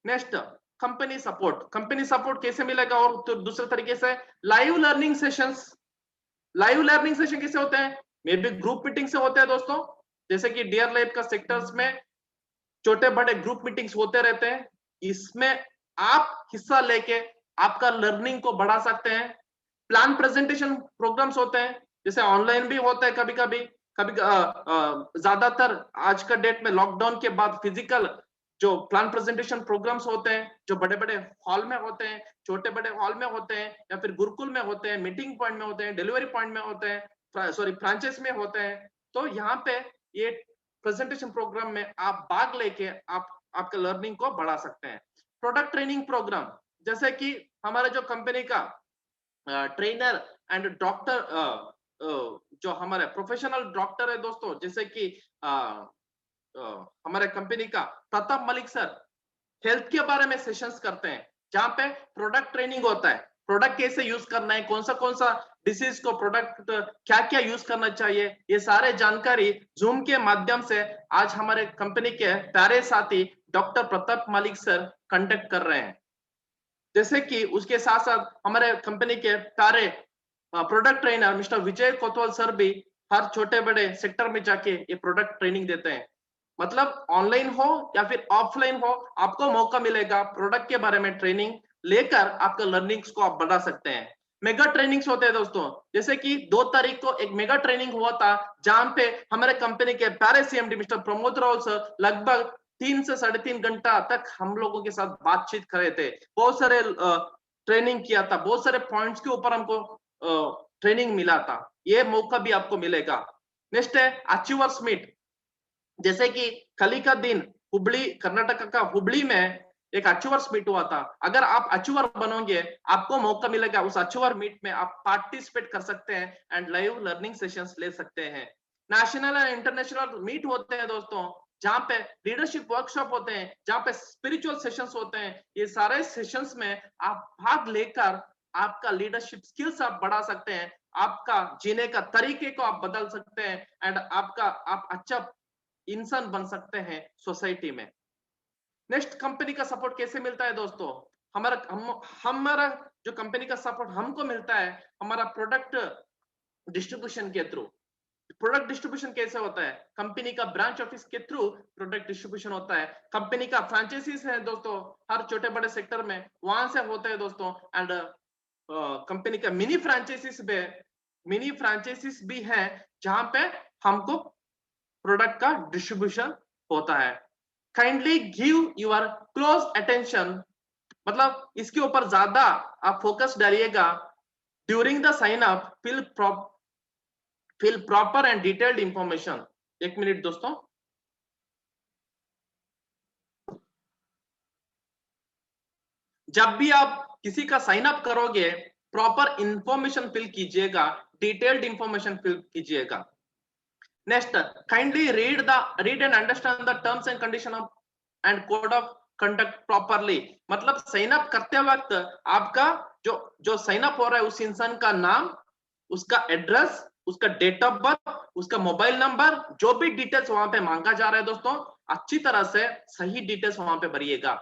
[SPEAKER 2] Next, company support. Company support कैसे मिलेगा? और तो दूसरे तरीके से live learning sessions. Live learning session कैसे होते हैं? मे बी ग्रुप मीटिंग से होते हैं दोस्तों। जैसे कि डियर लाइफ का सेक्टर्स में छोटे बड़े ग्रुप मीटिंग्स होते रहते हैं, इसमें आप हिस्सा लेके आपका लर्निंग को बढ़ा सकते हैं। प्लान प्रेजेंटेशन प्रोग्राम्स होते हैं, जैसे ऑनलाइन भी होता है कभी कभी ज्यादातर आज का डेट में लॉकडाउन के बाद फिजिकल जो प्लान प्रेजेंटेशन प्रोग्राम्स होते हैं, जो बड़े बड़े हॉल में होते हैं, छोटे बड़े हॉल में होते हैं, या फिर गुरुकुल में होते हैं, मीटिंग पॉइंट में होते हैं, डिलीवरी पॉइंट में होते हैं, सॉरी फ्रांचाइज में होते हैं। तो यहाँ पे ये प्रेजेंटेशन प्रोग्राम में आप भाग लेके आप आपके लर्निंग को बढ़ा सकते हैं। प्रोडक्ट ट्रेनिंग प्रोग्राम, जैसे कि हमारे जो कंपनी का ट्रेनर एंड डॉक्टर, जो हमारे प्रोफेशनल डॉक्टर है दोस्तों, जैसे कि हमारे कंपनी का प्रताप मलिक सर हेल्थ के बारे में सेशंस करते हैं, जहां पे प्रोडक्ट ट्रेनिंग होता है। प्रोडक्ट कैसे यूज करना है, कौन सा डिसीज को प्रोडक्ट क्या क्या यूज करना चाहिए, ये सारे जानकारी जूम के माध्यम से आज हमारे कंपनी के प्यारे साथी doctor Pratap Malik sir conduct कर रहे हैं। जैसे कि उसके साथ साथ हमारे कंपनी के सारे प्रोडक्ट ट्रेनर मिस्टर विजय कोतवाल सर भी हर छोटे बड़े सेक्टर में जाके ये प्रोडक्ट ट्रेनिंग देते हैं। मतलब ऑनलाइन हो या फिर ऑफलाइन हो, आपको मौका मिलेगा प्रोडक्ट के बारे में ट्रेनिंग लेकर आपका लर्निंग्स को आप बढ़ा सकते हैं। मेगा ट्रेनिंग्स होते हैं दोस्तों, जैसे कि 2 तारीख को एक मेगा ट्रेनिंग हुआ था, जहां पे हमारे कंपनी के प्यारे CMD mister Pramod Rao sir लगभग 3 से 3.5 घंटा तक हम लोगों के साथ बातचीत कर रहे थे। बहुत सारे ट्रेनिंग किया था, बहुत सारे पॉइंट्स के ऊपर हमको ट्रेनिंग मिला था। ये मौका भी आपको मिलेगा। नेक्स्ट है अचीवर्स मीट। जैसे कि कल का दिन हुबली, कर्नाटक का हुबली में एक अचीवर्स मीट हुआ था। अगर आप अचीवर बनोगे, आपको मौका मिलेगा उस अचीवर मीट में आप पार्टिसिपेट कर सकते हैं एंड लाइव लर्निंग सेशंस ले सकते हैं। नेशनल एंड इंटरनेशनल मीट होते हैं दोस्तों, जहां पे लीडरशिप वर्कशॉप होते हैं, जहां पे स्पिरिचुअल सेशंस होते हैं। ये सारे सेशंस में आप भाग लेकर आपका लीडरशिप स्किल्स आप बढ़ा सकते हैं, आपका जीने का तरीके को आप बदल सकते हैं एंड आप अच्छा इंसान बन सकते हैं सोसाइटी में। नेक्स्ट, कंपनी का सपोर्ट कैसे मिलता है दोस्तों? हमारा जो कंपनी का सपोर्ट हमको मिलता है, हमारा प्रोडक्ट डिस्ट्रीब्यूशन के थ्रू। प्रोडक्ट डिस्ट्रीब्यूशन कैसे होता है? कंपनी का ब्रांच ऑफिस के थ्रू प्रोडक्ट डिस्ट्रीब्यूशन होता है। कंपनी का फ्रेंचाइजीज है दोस्तों, हर छोटे बड़े सेक्टर में वहां से होता है दोस्तों। एंड कंपनी का मिनी फ्रेंचाइजीज भी है, जहां पे हमको प्रोडक्ट का डिस्ट्रीब्यूशन होता है। Kindly give your close attention, मतलब इसके ऊपर ज्यादा आप फोकस डालिएगा। During the sign up fill proper and detailed information. 1 minute दोस्तों। जब भी आप किसी का साइन अप करोगे, प्रॉपर इंफॉर्मेशन फिल कीजिएगा, डिटेल्ड इंफॉर्मेशन फिल कीजिएगा। Next, kindly read and understand the terms and condition of and code of conduct properly. मतलब साइन अप करते वक्त आपका जो साइन अप हो रहा है उस इंसान का नाम, उसका एड्रेस, उसका डेट ऑफ बर्थ, उसका मोबाइल नंबर, जो भी डिटेल्स वहां पे मांगा जा रहा है दोस्तों, अच्छी तरह से सही डिटेल्स वहां पे भरिएगा।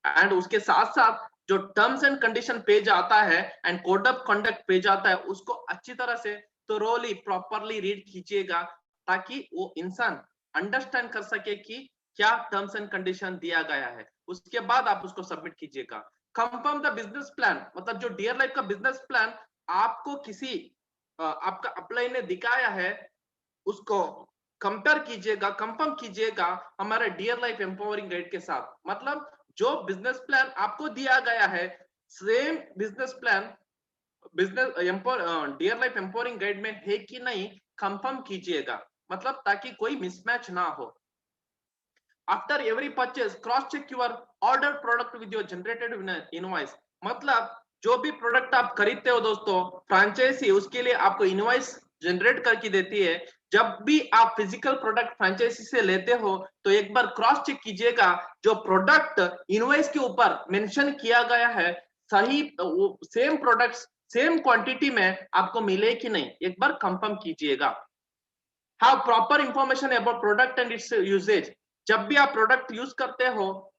[SPEAKER 2] एंड उसके साथ साथ जो टर्म्स एंड कंडीशन पेज आता है and code of conduct page आता है, उसको अच्छी तरह से थोरोली प्रॉपरली रीड कीजिएगा, ताकि वो इंसान अंडरस्टैंड कर सके कि क्या टर्म्स एंड कंडीशन दिया गया है। उसके बाद आप उसको सबमिट कीजिएगा। कंफर्म द बिजनेस प्लान, मतलब जो डियर लाइफ का बिजनेस प्लान आपको किसी आपका अप्लाई ने दिखाया है, उसको कंपेयर कीजिएगा, कंफर्म कीजिएगा हमारे डियर लाइफ एम्पावरिंग गाइड के साथ। मतलब जो बिजनेस प्लान आपको दिया गया है, same business plan Dear Life empowering guide में है कि नहीं, कंफर्म कीजिएगा, मतलब ताकि कोई मिसमैच ना हो। After every purchase cross check your order product with your generated invoice. मतलब जो भी प्रोडक्ट आप खरीदते हो दोस्तों, फ्रेंचाइजी उसके लिए आपको इनवॉइस जनरेट करके देती है। जब भी आप फिजिकल प्रोडक्ट फ्रेंचाइजी से लेते हो, तो एक बार क्रॉस चेक कीजिएगा जो प्रोडक्ट इनवॉइस के ऊपर मेंशन किया गया है, सही सेम प्रोडक्ट्स सेम क्वांटिटी में आपको मिले कि नहीं, एक बार कंफर्म कीजिएगा। Have proper information about product and its usages. जब भी आप प्रोडक्ट यूज करते हो,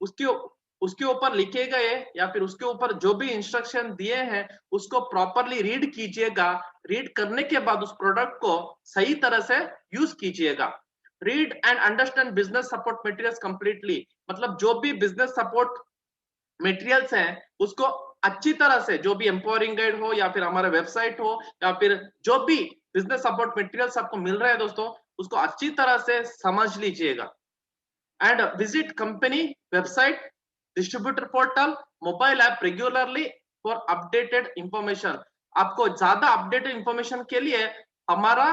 [SPEAKER 2] उसके ऊपर लिखे गए या फिर उसके ऊपर जो भी इंस्ट्रक्शन दिए हैं, उसको प्रॉपरली रीड कीजिएगा। रीड करने के बाद उस प्रोडक्ट को सही तरह से यूज कीजिएगा। Read and understand business support materials completely. मतलब जो भी बिजनेस सपोर्ट मटेरियल्स हैं, उसको अच्छी तरह से, जो भी एम्पावरिंग गाइड हो या फिर हमारा वेबसाइट हो या फिर जो भी बिजनेस सपोर्ट मटेरियल्स आपको मिल रहे हैं दोस्तों, उसको अच्छी तरह से समझ लीजिएगा। And visit company website, distributor portal, mobile app regularly for updated information. आपको ज्यादा अपडेटेड इंफॉर्मेशन के लिए हमारा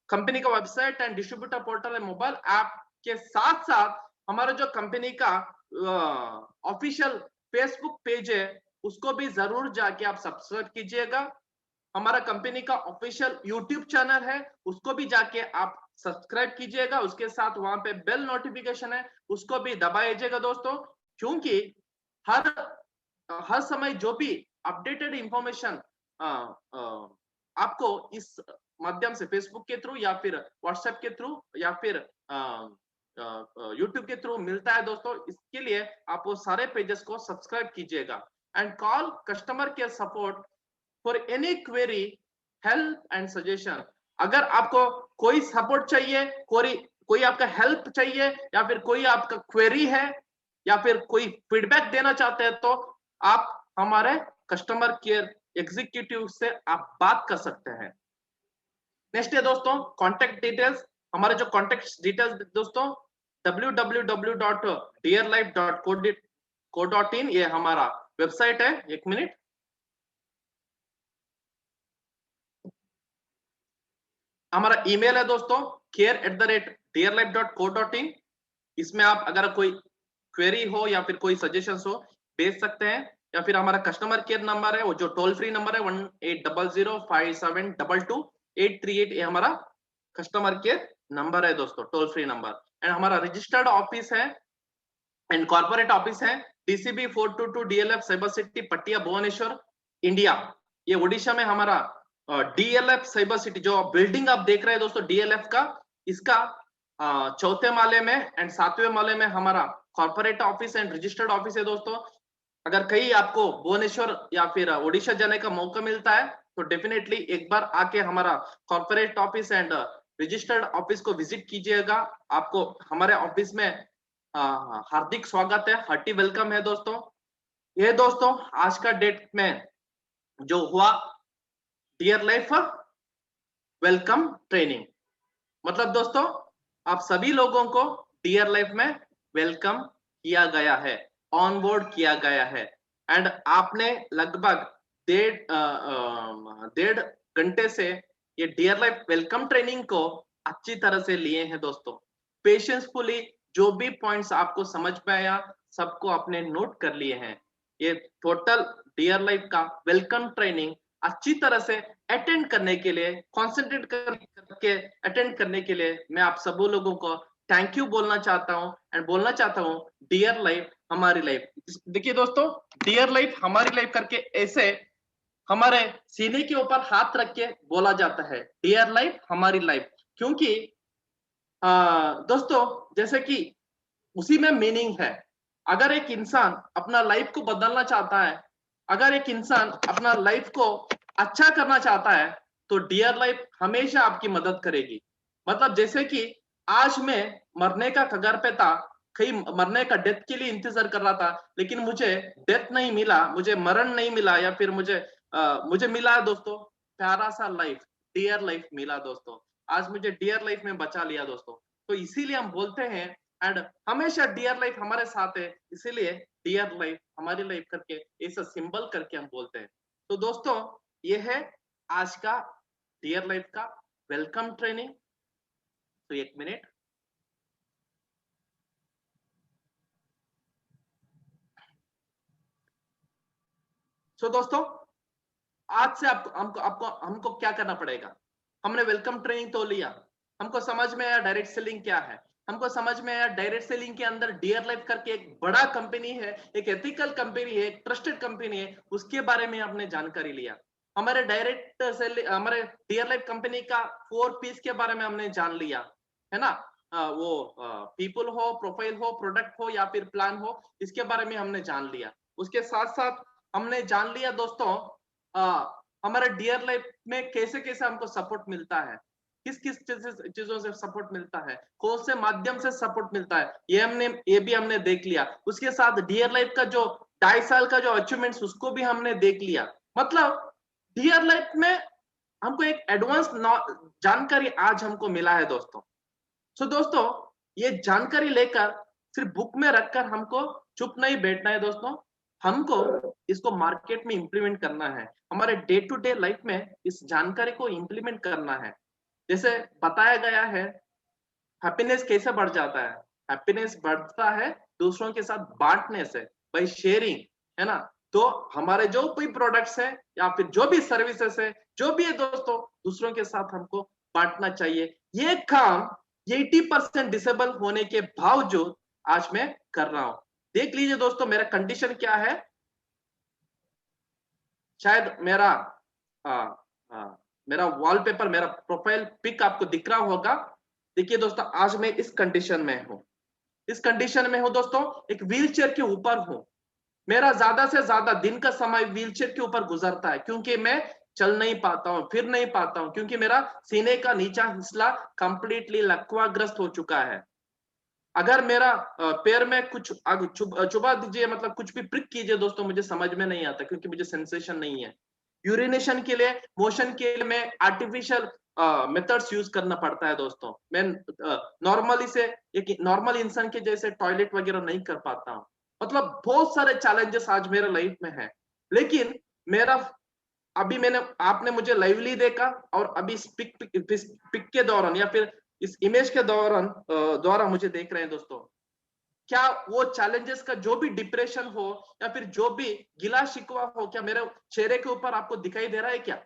[SPEAKER 2] कंपनी का website and distributor portal and mobile app के साथ साथ हमारा जो कंपनी का ऑफिशियल फेसबुक पेज है, उसको भी जरूर जाके आप सब्सक्राइब कीजिएगा। हमारा कंपनी का ऑफिशियल यूट्यूब चैनल है, उसको भी जाके आप सब्सक्राइब कीजिएगा। उसके साथ वहां पे बेल नोटिफिकेशन है, उसको भी दबाइएगा दोस्तों, क्योंकि हर समय जो भी अपडेटेड इंफॉर्मेशन आपको इस माध्यम से फेसबुक के थ्रू या फिर व्हाट्सएप के थ्रू या फिर यूट्यूब के थ्रू मिलता है दोस्तों। इसके लिए आप वो सारे पेजेस को सब्सक्राइब कीजिएगा। and call customer care support for any query, help and suggestion. अगर आपको कोई सपोर्ट चाहिए, कोई आपका हेल्प चाहिए, या फिर कोई आपका क्वेरी है, या फिर कोई फीडबैक देना चाहते हैं, तो आप हमारे कस्टमर केयर एग्जीक्यूटिव से आप बात कर सकते हैं। नेक्स्ट है दोस्तों कॉन्टेक्ट डिटेल्स। हमारे जो कॉन्टेक्ट डिटेल्स दोस्तों www.dearlife.co.in ये हमारा वेबसाइट है। एक मिनट, हमारा ईमेल है दोस्तों care@dearlife.co.in। इसमें आप अगर कोई क्वेरी हो या फिर कोई सजेशंस हो भेज सकते हैं, या फिर हमारा कस्टमर केयर नंबर है वो जो टोल फ्री नंबर है 180057228338, ये हमारा कस्टमर केयर नंबर है दोस्तों, टोल फ्री नंबर। एंड हमारा रजिस्टर्ड ऑफिस है एंड कॉर्पोरेट ऑफिस है DCB 422 DLF साइबर सिटी पटिया भुवनेश्वर इंडिया। ये ओडिशा में हमारा DLF साइबर सिटी जो बिल्डिंग आप देख रहे हैं दोस्तों DLF का, इसका 4थे माले में एंड 7वें माले में हमारा corporate office and registered office है दोस्तों। अगर कहीं आपको भुवनेश्वर या फिर ओडिशा जाने का मौका मिलता है तो डेफिनेटली एक बार आके हमारा corporate office and registered office को विजिट कीजिएगा। आपको हमारे ऑफिस में हार्दिक स्वागत है, हार्टी वेलकम है दोस्तों। ये दोस्तों आज का डेट में जो हुआ डियर लाइफ वेलकम ट्रेनिंग, मतलब दोस्तों आप सभी लोगों को डियर लाइफ में वेलकम किया गया है, ऑन बोर्ड किया गया है। एंड आपने लगभग 1.5 घंटे से ये डियर लाइफ वेलकम ट्रेनिंग को अच्छी तरह से लिए हैं दोस्तों। पेशेंसफुली जो भी पॉइंट्स आपको समझ में आया सबको आपने नोट कर लिए हैं। ये टोटल डियर लाइफ का वेलकम ट्रेनिंग अच्छी तरह से अटेंड करने के लिए, कंसंट्रेट करके अटेंड करने के लिए मैं आप सभी लोगों को थैंक यू बोलना चाहता हूं एंड बोलना चाहता हूं डियर लाइफ हमारी लाइफ। देखिए दोस्तों डियर लाइफ हमारी लाइफ करके ऐसे हमारे सीने के ऊपर हाथ रख के बोला जाता है डियर लाइफ हमारी लाइफ, क्योंकि दोस्तों जैसे कि उसी में मीनिंग है। अगर एक इंसान अपना लाइफ को बदलना चाहता है, अगर एक इंसान अपना लाइफ को अच्छा करना चाहता है तो डियर लाइफ हमेशा आपकी मदद करेगी। मतलब जैसे कि आज मैं मरने का कगार पे था, कहीं मरने का डेथ के लिए इंतजार कर रहा था, लेकिन मुझे डेथ नहीं मिला, मुझे मरण नहीं मिला, या फिर मुझे मिला दोस्तों प्यारा सा लाइफ, डियर लाइफ मिला दोस्तों। आज मुझे डियर लाइफ में बचा लिया दोस्तों। तो इसीलिए हम बोलते हैं एंड हमेशा डियर लाइफ हमारे साथ है, इसीलिए डियर लाइफ हमारी लाइफ करके ऐसा सिंबल करके हम बोलते हैं। तो दोस्तों ये है आज का डियर लाइफ का वेलकम ट्रेनिंग। तो एक मिनट, तो दोस्तों आज से हमको क्या करना पड़ेगा। हमने वेलकम ट्रेनिंग तो लिया, हमको समझ में आया डायरेक्ट सेलिंग क्या है, हमको समझ में आया डायरेक्ट सेलिंग के अंदर डियर लाइफ करके एक बड़ा कंपनी है, एक एथिकल कंपनी है, एक ट्रस्टेड कंपनी है, उसके बारे में हमने जानकारी लिया। हमारे हमारे डियर लाइफ कंपनी का 4 पीस के बारे में हमने जान लिया, है ना। वो पीपल हो, प्रोफाइल हो, प्रोडक्ट हो या फिर प्लान हो, इसके बारे में हमने जान लिया। उसके साथ साथ हमने जान लिया दोस्तों हमारे डियर लाइफ में कैसे कैसे हमको सपोर्ट मिलता है, किस किस चीजों से सपोर्ट मिलता है, कौन से माध्यम से सपोर्ट मिलता है, ये भी हमने देख लिया। उसके साथ डियर लाइफ का जो 2.5 साल का जो अचीवमेंट्स उसको भी हमने देख लिया। मतलब डियर लाइफ में हमको एक एडवांस जानकारी आज हमको मिला है दोस्तों। सो दोस्तों ये जानकारी लेकर सिर्फ बुक में रखकर हमको चुप नहीं बैठना है दोस्तों, हमको इसको मार्केट में इंप्लीमेंट करना है, हमारे डे टू डे लाइफ में इस जानकारी को इंप्लीमेंट करना है। जैसे बताया गया है हैप्पीनेस कैसे बढ़ जाता है, हैप्पीनेस बढ़ता है दूसरों के साथ बांटने से, बाय शेयरिंग, है ना। तो हमारे जो भी प्रोडक्ट्स है या फिर जो भी सर्विसेज है, जो भी है दोस्तों, दूसरों के साथ हमको बांटना चाहिए। ये काम 80% डिसेबल होने के बावजूद आज मैं कर रहा हूं। देख लीजिए दोस्तों मेरा कंडीशन क्या है, शायद मेरा वॉलपेपर, मेरा प्रोफाइल पिक आपको दिख रहा होगा। देखिए दोस्तों आज मैं इस कंडीशन में हूं, इस कंडीशन में हूं दोस्तों, एक व्हील चेयर के ऊपर हूं, मेरा ज्यादा से ज्यादा दिन का समय व्हीलचेयर के ऊपर गुजरता है, क्योंकि मैं चल नहीं पाता हूँ, फिर नहीं पाता हूँ, क्योंकि मेरा सीने का नीचा हिस्सा कंप्लीटली लकवाग्रस्त हो चुका है। अगर मेरा पैर में कुछ चुबा दीजिए, मतलब कुछ भी प्रिक कीजिए दोस्तों, मुझे समझ में नहीं आता, क्योंकि मुझे सेंसेशन नहीं है। यूरिनेशन के लिए, मोशन के लिए मैं आर्टिफिशियल मेथड्स यूज करना पड़ता है दोस्तों। मैं नॉर्मली से एक नॉर्मल इंसान के जैसे टॉयलेट वगैरह नहीं कर पाता हूँ। मतलब बहुत सारे चैलेंजेस आज मेरे लाइफ में है। लेकिन मेरा अभी आपने मुझे लाइवली देखा, और अभी इस पिक के दौरान या फिर इस इमेज के दौरान द्वारा मुझे देख रहे हैं दोस्तों। क्या वो चैलेंजेस का जो भी डिप्रेशन हो या फिर जो भी गिला शिकवा हो, क्या मेरे चेहरे के ऊपर आपको दिखाई दे रहा है क्या?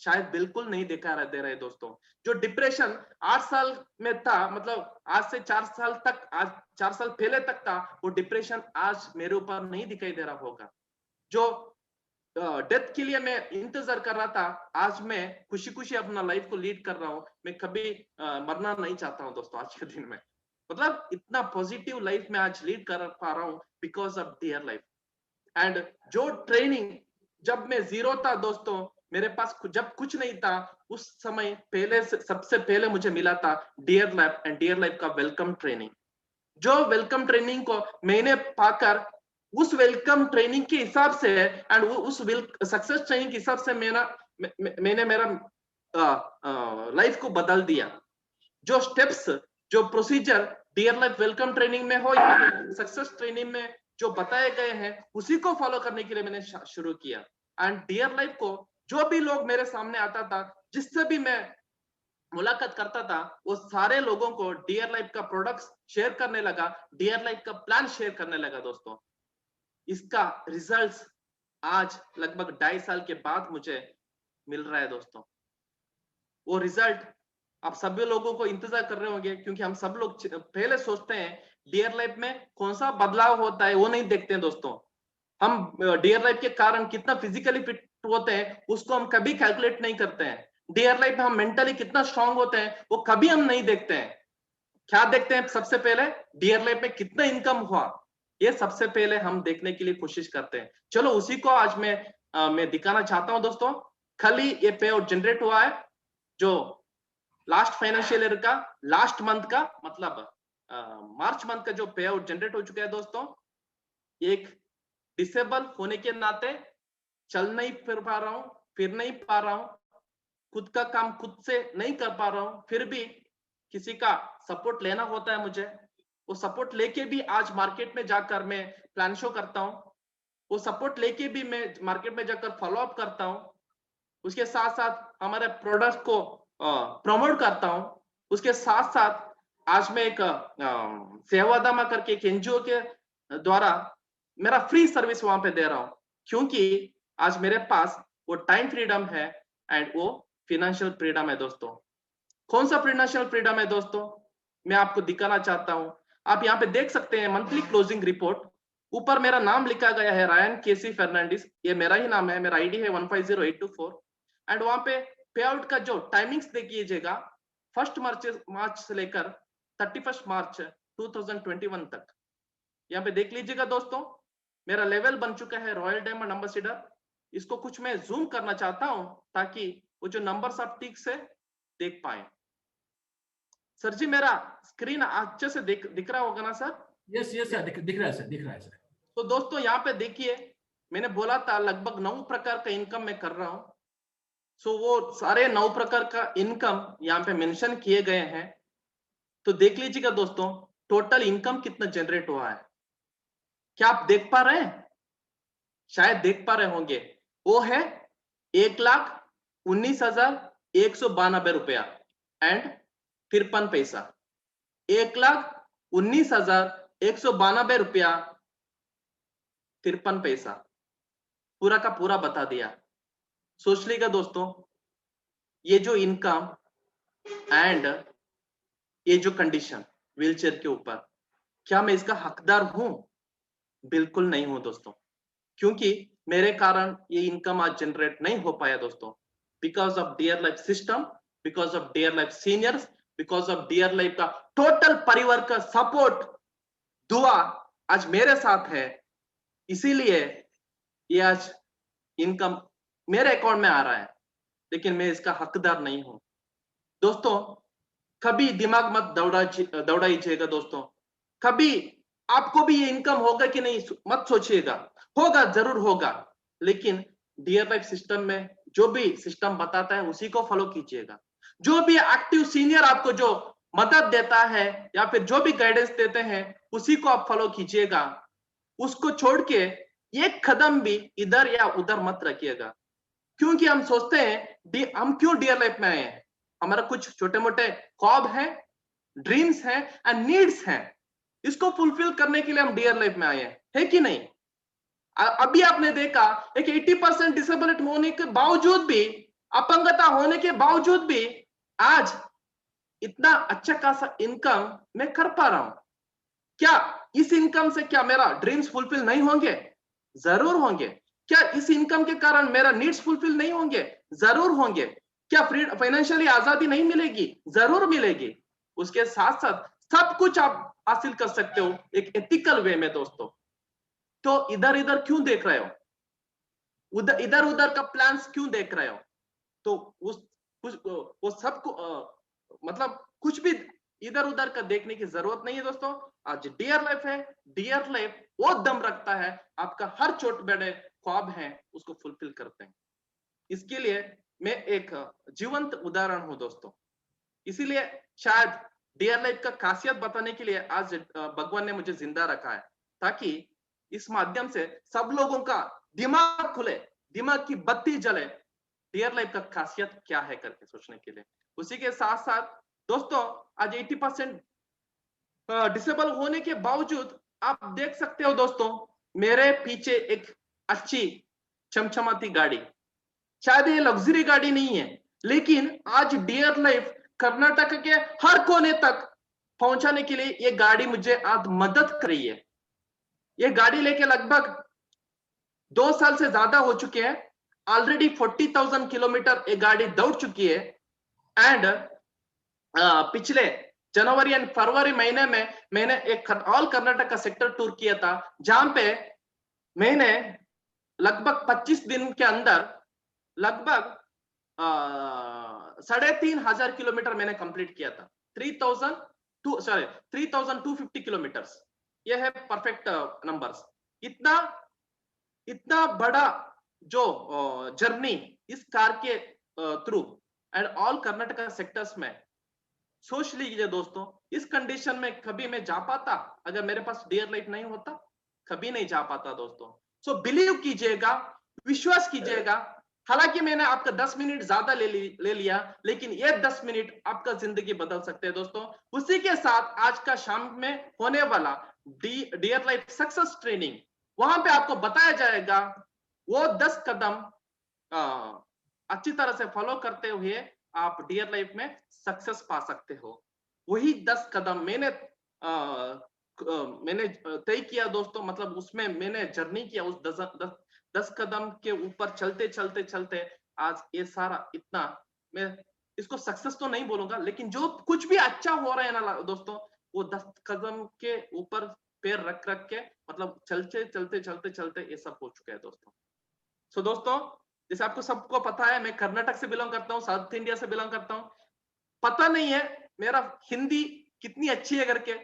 [SPEAKER 2] शायद बिल्कुल नहीं दिखा दे रहे दोस्तों। जो डिप्रेशन 8 साल में था, मतलब आज से 4 साल तक, आज 4 साल पहले तक था, वो डिप्रेशन आज मेरे ऊपर नहीं दिखाई दे रहा होगा। जो डेथ के लिए मैं इंतजार कर रहा था, आज मैं खुशी खुशी अपना लाइफ को लीड कर रहा हूँ। मैं कभी मरना नहीं चाहता हूँ दोस्तों आज के दिन में। मतलब इतना पॉजिटिव लाइफ में आज लीड कर पा रहा हूँ because of dear life. And जो ट्रेनिंग जब मैं जीरो था दोस्तों, मेरे पास जब कुछ नहीं था, उस समय पहले से सबसे पहले मुझे मिला था dear life and dear life का वेलकम ट्रेनिंग। जो वेलकम ट्रेनिंग को मैंने पाकर, उस वेलकम ट्रेनिंग के हिसाब से एंड उस सक्सेस ट्रेनिंग के हिसाब से मैंने मेरा लाइफ को बदल दिया। जो स्टेप्स, जो procedure Dear life welcome training में हो या सक्सेस ट्रेनिंग में जो बताए गए हैं, उसी को फॉलो करने के लिए मैंने शुरू किया। एंड डियर लाइफ को जो भी लोग मेरे सामने आता था, जिससे भी मैं मुलाकात करता था, वो सारे लोगों को डियर लाइफ का प्रोडक्ट्स शेयर करने लगा, डियर लाइफ का प्लान शेयर करने लगा दोस्तों। इसका रिजल्ट्स आज लगभग 2.5 साल के बाद मुझे मिल रहा है दोस्तों। वो रिजल्ट आप सभी लोगों को इंतजार कर रहे होंगे, क्योंकि हम सब लोग पहले सोचते हैं डियर लाइफ में कौन सा बदलाव होता है, वो नहीं देखते हैं दोस्तों। हम डियर लाइफ के कारण कितना फिजिकली फिट होते हैं, उसको हम कभी कैलकुलेट नहीं करते हैं। डियर लाइफ में हम मेंटली कितना स्ट्रांग होते हैं, वो कभी हम नहीं देखते हैं। क्या देखते हैं सबसे पहले? डियर लाइफ में कितना इनकम हुआ, ये सबसे पहले हम देखने के लिए कोशिश करते हैं। चलो उसी को आज मैं दिखाना चाहता हूं दोस्तों। खाली ये पे आउट जनरेट हुआ है, जो लास्ट फाइनेंशियल ईयर का लास्ट मंथ का, मतलब मार्च मंथ का जो पे आउट जनरेट हो चुका है दोस्तों। एक डिसेबल होने के नाते चल नहीं फिर पा रहा हूं, फिर नहीं पा रहा हूं, खुद का काम खुद से नहीं कर पा रहा हूं, फिर भी किसी का सपोर्ट लेना होता है मुझे। वो सपोर्ट लेके भी आज मार्केट में जाकर मैं प्लान शो करता हूं, वो सपोर्ट लेके भी मैं मार्केट में जाकर फॉलो अप करता हूं, उसके साथ साथ हमारे प्रोडक्ट को प्रमोट करता हूं, उसके साथ साथ आज मैं एक सेवादामा करके एक एनजीओ के द्वारा मेरा फ्री सर्विस वहां पे दे रहा हूं, क्योंकि आज मेरे पास वो टाइम फ्रीडम है एंड वो फाइनेंशियल फ्रीडम है दोस्तों। कौन सा फाइनेंशियल फ्रीडम है दोस्तों, मैं आपको दिखाना चाहता हूं। आप यहाँ पे देख सकते हैं मंथली क्लोजिंग रिपोर्ट, ऊपर मेरा नाम लिखा गया है रायन केसी फर्नांडिस, ये मेरा ही नाम है, मेरा आईडी है 150824। एंड वहां पे पे आउट का जो टाइमिंग्स देखिएगा, 1 मार्च से लेकर 31 मार्च 2021 तक। यहाँ पे देख लीजिएगा दोस्तों, मेरा लेवल बन चुका है रॉयल डायमंड एम्बेसडर। इसको कुछ मैं जूम करना चाहता हूं ताकि वो जो नंबर्स आप ठीक से देख पाए। सर जी मेरा स्क्रीन अच्छे से दिख रहा होगा ना सर?
[SPEAKER 1] यस यस सर, दिख रहा है सर, दिख रहा है सर।
[SPEAKER 2] तो दोस्तों यहाँ पे देखिए, मैंने बोला था लगभग 9 प्रकार का इनकम मैं कर रहा हूं। सो वो सारे 9 प्रकार का इनकम यहाँ पे मेंशन किए गए हैं। तो देख लीजिएगा दोस्तों, टोटल इनकम कितना जनरेट हुआ है। क्या आप देख पा रहे हैं? शायद देख पा रहे होंगे। वो है 1,19,192 रुपया एंड 53 पैसा। 1,19,192 रुपया 53 पैसा पूरा का पूरा बता दिया। सोच लीजिएगा दोस्तों, ये जो इनकम एंड ये जो कंडीशन व्हीलचेयर के ऊपर, क्या मैं इसका हकदार हूं? बिल्कुल नहीं हूं दोस्तों, क्योंकि मेरे कारण ये इनकम आज जनरेट नहीं हो पाया दोस्तों। Because of dear life system, because of dear life seniors, because of dear life का टोटल परिवार का सपोर्ट, दुआ आज मेरे साथ है। इसीलिए ये आज इनकम मेरे अकाउंट में आ रहा है, लेकिन मैं इसका हकदार नहीं हूं। दोस्तों, कभी दिमाग मत दौड़ाइएगा दोस्तों। कभी आपको भी ये इनकम होगा कि नहीं मत सोचिएगा, होगा, जरूर होगा, लेकिन डियर लाइफ सिस्टम में जो भी सिस्टम बताता है उसी को फॉलो कीजिएगा। जो भी एक्टिव सीनियर आपको जो मदद देता है या फिर जो भी गाइडेंस देते हैं उसी को आप फॉलो कीजिएगा। उसको छोड़ के एक कदम भी इधर या उधर मत रखिएगा, क्योंकि हम सोचते हैं हम क्यों डियर लाइफ में आए हैं, हमारा कुछ छोटे मोटे ख्वाब हैं, ड्रीम्स हैं एंड नीड्स हैं, इसको फुलफिल करने के लिए हम डियर लाइफ में आए हैं, है कि नहीं? अभी आपने देखा एक 80% डिसेबिलिटी होने के बावजूद भी, अपंगता होने के बावजूद भी आज इतना अच्छा खासा इनकम मैं कर पा रहा हूं। क्या इस इनकम से क्या मेरा ड्रीम्स फुलफिल नहीं होंगे? जरूर होंगे। क्या इस इनकम के कारण मेरा नीड्स फुलफिल नहीं होंगे? जरूर होंगे। क्या फाइनेंशियली आजादी नहीं मिलेगी? जरूर मिलेगी। उसके साथ साथ सब कुछ आप हासिल कर सकते हो एक एथिकल वे में दोस्तों। तो इधर इधर क्यों देख रहे हो? इधर उधर का प्लान्स क्यों देख रहे हो? तो वो सबको मतलब कुछ भी इधर उधर का देखने की जरूरत नहीं है दोस्तों। आज डियर लाइफ है, डियर लाइफ वो दम रखता है, आपका हर छोटे बड़े ख्वाब है उसको फुलफिल करते हैं। इसके लिए मैं एक जीवंत उदाहरण हूं दोस्तों। इसीलिए शायद डियर लाइफ का खासियत बताने के लिए आज भगवान ने मुझे जिंदा रखा है, ताकि इस माध्यम से सब लोगों का दिमाग खुले, दिमाग की बत्ती जले, डियर लाइफ का खासियत क्या है करके सोचने के लिए। उसी के साथ साथ दोस्तों, आज 80% डिसेबल होने के बावजूद आप देख सकते हो दोस्तों, मेरे पीछे एक अच्छी चमचमाती गाड़ी, शायद ये लग्जरी गाड़ी नहीं है, लेकिन आज डियर लाइफ कर्नाटक के हर कोने तक पहुंचाने के लिए ये गाड़ी मुझे आज मदद कर रही है। ये गाड़ी लेके लगभग 2 साल से ज्यादा हो चुके हैं। ऑलरेडी 40,000 किलोमीटर ये गाड़ी दौड़ चुकी है। एंड पिछले जनवरी एंड फरवरी महीने में मैंने एक ऑल कर्नाटक का सेक्टर टूर किया था, जहां पे मैंने लगभग 25 दिन के अंदर लगभग 3,500 किलोमीटर मैंने कंप्लीट किया था। 3,250 किलोमीटर्स, ये है परफेक्ट नंबर्स। इतना बड़ा जो जर्नी इस कार के through and all Karnataka sectors में, सोच लीजिए दोस्तों, इस कंडीशन में कभी मैं जा पाता? अगर मेरे पास डियर लाइफ नहीं होता, कभी नहीं जा पाता दोस्तों। सो बिलीव कीजिएगा, विश्वास कीजिएगा। हालांकि मैंने आपका 10 मिनट ज्यादा ले लिया, लेकिन ये 10 मिनट आपका जिंदगी बदल सकते हैं दोस्तों। उसी के साथ आज का शाम में होने वाला डियर लाइफ सक्सेस ट्रेनिंग, वहां पे आपको बताया जाएगा वो 10 कदम अच्छी तरह से फॉलो करते हुए आप डियर लाइफ में सक्सेस पा सकते हो। वही 10 कदम मैंने तय किया दोस्तों, मतलब उसमें मैंने जर्नी किया। उस 10 कदम के ऊपर चलते चलते चलते आज ये सारा इतना, मैं इसको सक्सेस तो नहीं बोलूंगा, लेकिन जो कुछ भी अच्छा हो रहा है ना दोस्तों, वो 10 कदम के ऊपर पैर रख के, मतलब चलते चलते चलते चलते ये सब हो चुका है दोस्तों। सो दोस्तों, जैसे आपको सबको पता है, मैं कर्नाटक से बिलोंग करता हूँ, साउथ इंडिया से बिलोंग करता हूँ। पता नहीं है मेरा हिंदी कितनी अच्छी है करके,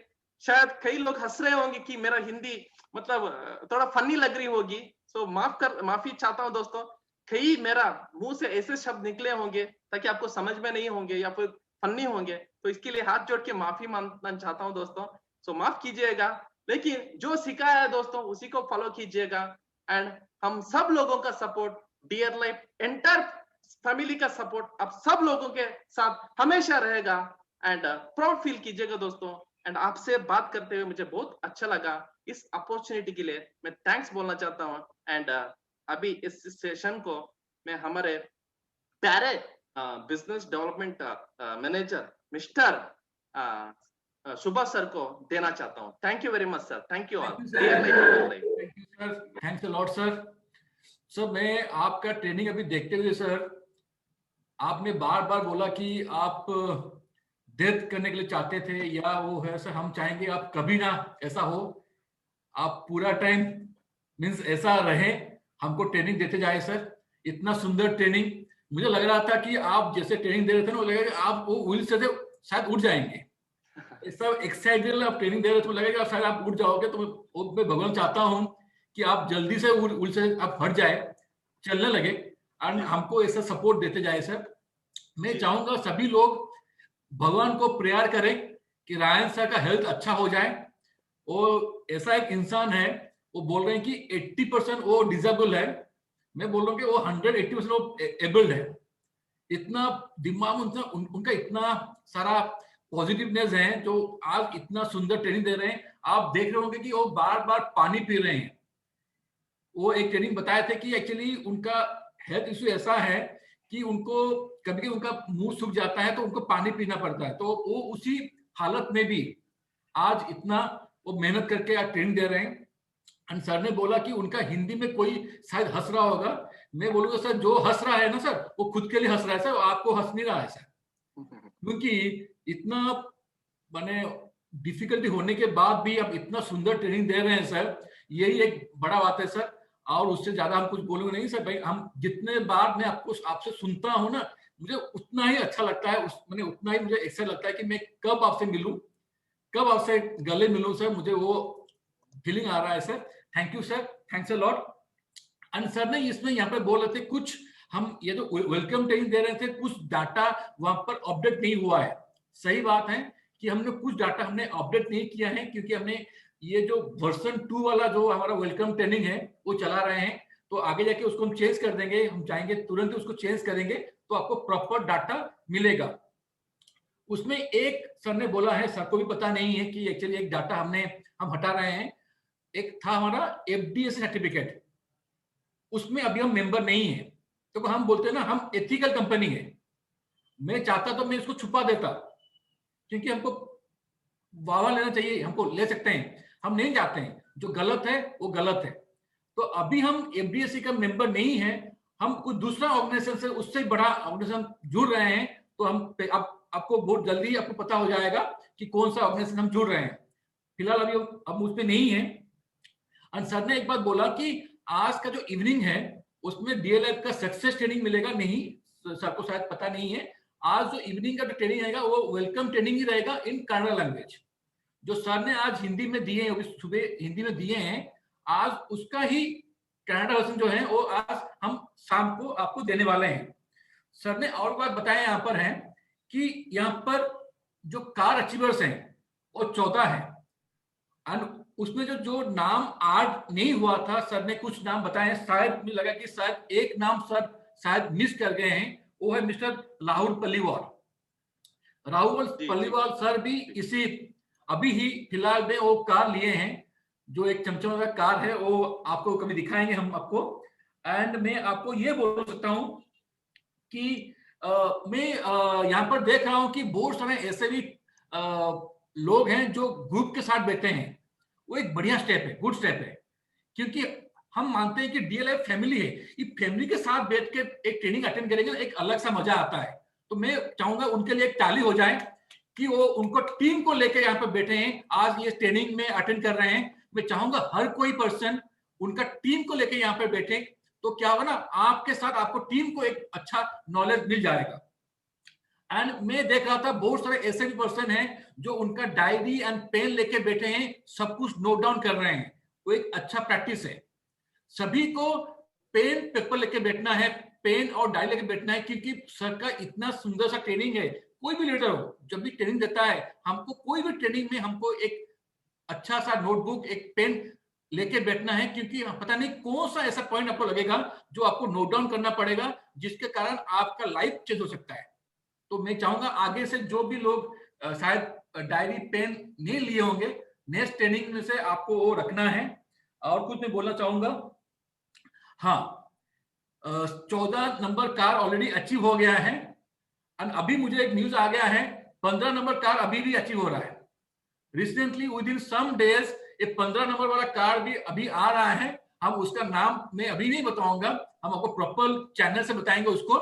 [SPEAKER 2] शायद कई लोग हंस रहे होंगे कि मेरा हिंदी मतलब थोड़ा फनी लग रही होगी। सो माफी चाहता हूँ दोस्तों, कई मेरा मुंह से ऐसे शब्द निकले होंगे ताकि आपको समझ में नहीं होंगे या फिर फनी होंगे, तो इसके लिए हाथ जोड़ के माफी मांगना चाहता हूँ दोस्तों। सो माफ कीजिएगा, लेकिन जो सिखाया है दोस्तों उसी को फॉलो कीजिएगा। एंड हम सब लोगों का support, Dear Life entire family का सपोर्ट आप सब लोगों के साथ हमेशा रहेगा। एंड प्राउड फील कीजिएगा दोस्तों। एंड आपसे बात करते हुए मुझे बहुत अच्छा लगा। इस अपॉर्चुनिटी के लिए मैं थैंक्स बोलना चाहता हूँ। एंड अभी इस सेशन को मैं हमारे प्यारे business development manager mister Subhash sir को देना चाहता हूँ। Thank you very much sir. Thank you all.
[SPEAKER 1] Thanks a lot sir. Sir मैं आपका ट्रेनिंग अभी देखते हुए सर, आपने बार बार बोला कि आप डेथ करने के लिए चाहते थे या वो है सर, हम चाहेंगे आप कभी ना ऐसा हो, आप पूरा टाइम मीन्स ऐसा रहे, हमको ट्रेनिंग देते जाए सर, इतना सुंदर ट्रेनिंग। मुझे लग रहा था कि आप जैसे ट्रेनिंग दे रहे थे ना, वो लगा कि आप वो व्हील से शायद उठ जाएंगे। सब एक्साइटेड आप ट्रेनिंग दे रहे थे, तो लगेगा शायद आप उठ जाओगे। तो मैं भगवान चाहता हूँ कि आप जल्दी से व्हील से आप हट जाए, चलने लगे, एंड
[SPEAKER 2] जी
[SPEAKER 1] हमको ऐसा सपोर्ट देते जाए सर। मैं
[SPEAKER 2] जी
[SPEAKER 1] चाहूंगा सभी लोग भगवान को प्रेयर करें कि रायन सर का हेल्थ अच्छा हो जाए। वो ऐसा एक इंसान है, वो बोल रहे हैं कि 80% वो डिजेबल है, मैं बोल रहा हूँ कि वो 180% वो एबल्ड है। इतना दिमाग उनका इतना सारा पॉजिटिवनेस है, जो आज इतना सुंदर ट्रेनिंग दे रहे हैं। आप देख रहे होंगे कि वो बार बार पानी पी रहे हैं। वो एक ट्रेनिंग बताए थे कि एक्चुअली उनका हेल्थ इशू ऐसा है कि उनको कभी कभी उनका मुंह सूख जाता है, तो उनको पानी पीना पड़ता है। तो वो उसी हालत में भी आज इतना वो मेहनत करके आज ट्रेनिंग दे रहे हैं। एंड सर ने बोला कि उनका हिंदी में कोई शायद हंस रहा होगा। मैं बोलूंगा सर, जो हंस रहा है ना सर, वो खुद के लिए हंस रहा है सर, आपको हंस नहीं रहा है सर। क्योंकि इतना माने डिफिकल्टी होने के बाद भी आप इतना सुंदर ट्रेनिंग दे रहे हैं सर, यही एक बड़ा बात है सर। और उससे ज्यादा हम कुछ बोलेंगे नहीं सर। भाई, हम जितने बार मैं आपको आपसे सुनता हूं ना, मुझे उतना ही अच्छा लगता है, उस मैंने उतना ही मुझे ऐसा लगता है कि मैं कब आपसे मिलूं, कब आपसे गले मिलूं सर। मुझे वो फीलिंग आ रहा है sir. Thank you sir, thanks a lot. And sir ने इसमें यहाँ पे बोल रहे थे कुछ, हम ये जो वेलकम ट्रेनिंग दे रहे थे, कुछ डाटा वहां पर अपडेट नहीं हुआ है। सही बात है कि हमने कुछ डाटा हमने अपडेट नहीं किया है, क्योंकि हमने ये जो वर्जन 2 वाला जो हमारा वेलकम ट्रेनिंग है वो चला रहे हैं। तो आगे जाके उसको हम चेंज कर देंगे, हम चाहेंगे तुरंत ही उसको चेंज करेंगे, तो आपको प्रॉपर डाटा मिलेगा। उसमें एक सर ने बोला है, सर को भी पता नहीं है कि एक्चुअली एक डाटा हम हटा रहे हैं। एक था हमारा एफडीएस सर्टिफिकेट, उसमें अभी हम मेंबर नहीं है। तो हम बोलते हैं ना, हम एथिकल कंपनी है। मैं चाहता तो मैं इसको छुपा देता, क्योंकि हमको वावा लेना चाहिए, हमको ले सकते हैं, हम नहीं चाहते हैं। जो गलत है वो गलत है। तो अभी हम एफडीएससी का मेंबर नहीं है, हम कुछ दूसरा ऑर्गेनाइजेशन से, उससे बड़ा ऑर्गेनाइजेशन जुड़ रहे हैं। तो हम आपको बहुत जल्दी आपको पता हो जाएगा कि कौन सा ऑर्गेनाइजेशन हम जुड़ रहे हैं। फिलहाल अभी हम उस पर नहीं है। और सर ने एक बात बोला कि आज का जो इवनिंग है उसमें डीएलएफ का सक्सेस ट्रेनिंग मिलेगा नहीं, सर को शायद पता नहीं है। आज जो इवनिंग का जो ट्रेनिंग रहेगा वो वेलकम ट्रेनिंग ही रहेगा इन कन्नड़ा लैंग्वेज। जो सर ने आज हिंदी में दिए हैं, सुबह हिंदी में दिए हैं, आज उसका ही कन्नड़ा वर्जन जो है वो आज हम शाम को आपको देने वाले हैं। सर ने और बात बताया यहाँ पर है कि यहाँ पर जो कार अचीवर्स हैं वो 14 है। और उसमें जो जो नाम आज नहीं हुआ था, सर ने कुछ नाम बताए। शायद मुझे लगा कि शायद एक नाम सर शायद मिस कर गए हैं, वो है मिस्टर राहुल पल्लीवाल। राहुल
[SPEAKER 2] जी जी
[SPEAKER 1] पल्लीवाल सर भी इसी अभी ही फिलहाल में वो कार लिए हैं, जो एक चमचम कार है, वो आपको कभी दिखाएंगे हम आपको। एंड मैं आपको ये बोल सकता हूं कि मैं यहाँ पर देख रहा हूं कि बहुत सारे ऐसे भी लोग हैं जो ग्रुप के साथ बैठे हैं। वो एक बढ़िया स्टेप है, गुड स्टेप है, क्योंकि हम मानते हैं कि डीएलएफ फैमिली है। ये फैमिली के साथ बैठ के एक ट्रेनिंग अटेंड करेंगे, एक अलग सा मजा आता है। तो मैं चाहूंगा उनके लिए एक ताली हो जाए कि वो उनको टीम को लेकर यहाँ पे बैठे हैं, आज ये ट्रेनिंग में अटेंड कर रहे हैं। मैं चाहूंगा हर कोई पर्सन उनका टीम को लेकर यहाँ पे बैठे, तो क्या होगा ना, आपके साथ आपको टीम को एक अच्छा नॉलेज मिल जाएगा। एंड मैं देख रहा था बहुत सारे ऐसे भी पर्सन हैं जो उनका डायरी एंड पेन लेके बैठे हैं, सब कुछ नोट डाउन कर रहे हैं। वो एक अच्छा प्रैक्टिस है। सभी को पेन पेपर लेके बैठना है, पेन और डायरी लेके बैठना है, क्योंकि सर का इतना सुंदर सा ट्रेनिंग है। कोई भी लीडर हो, जब भी ट्रेनिंग देता है, हमको कोई भी ट्रेनिंग में हमको एक अच्छा सा नोटबुक, एक पेन लेके बैठना है, क्योंकि पता नहीं कौन सा ऐसा पॉइंट आपको लगेगा जो आपको नोट डाउन करना पड़ेगा, जिसके कारण आपका लाइफ चेंज हो सकता है। तो मैं चाहूंगा आगे से जो भी लोग शायद डायरी पेन नहीं लिए होंगे, नेक्स्ट ट्रेनिंग में से आपको वो रखना है। और कुछ मैं बोलना चाहूंगा, हाँ, 14 नंबर कार ऑलरेडी अचीव हो गया है। और अभी मुझे एक न्यूज आ गया है, 15 नंबर कार अभी भी अचीव हो रहा है। Recently within some days ये 15 नंबर वाला कार भी अभी आ रहा है। हम उसका नाम मैं अभी नहीं बताऊंगा, हम आपको प्रॉपर चैनल से बताएंगे उसको।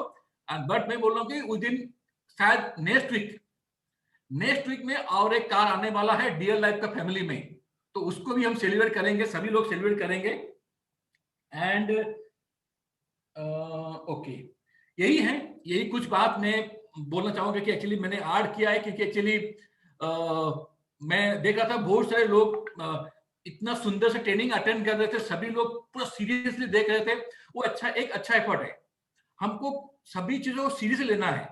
[SPEAKER 1] बट मैं बोल रहा हूँ कि विद इन शायद नेक्स्ट वीक में और एक कार आने वाला है डीएल लाइफ का फैमिली में। तो उसको भी हम सेलिब्रेट करेंगे, सभी लोग सेलिब्रेट करेंगे। एंड ओके, यही है, यही कुछ बात मैं बोलना चाहूंगा कि एक्चुअली मैंने ऐड किया है क्योंकि एक्चुअली मैं देखा था बहुत सारे लोग इतना सुंदर से ट्रेनिंग अटेंड कर रहे थे, सभी लोग पूरा सीरियसली देख रहे थे। वो एक अच्छा एफर्ट है। हमको सभी चीजों को सीरियस लेना है,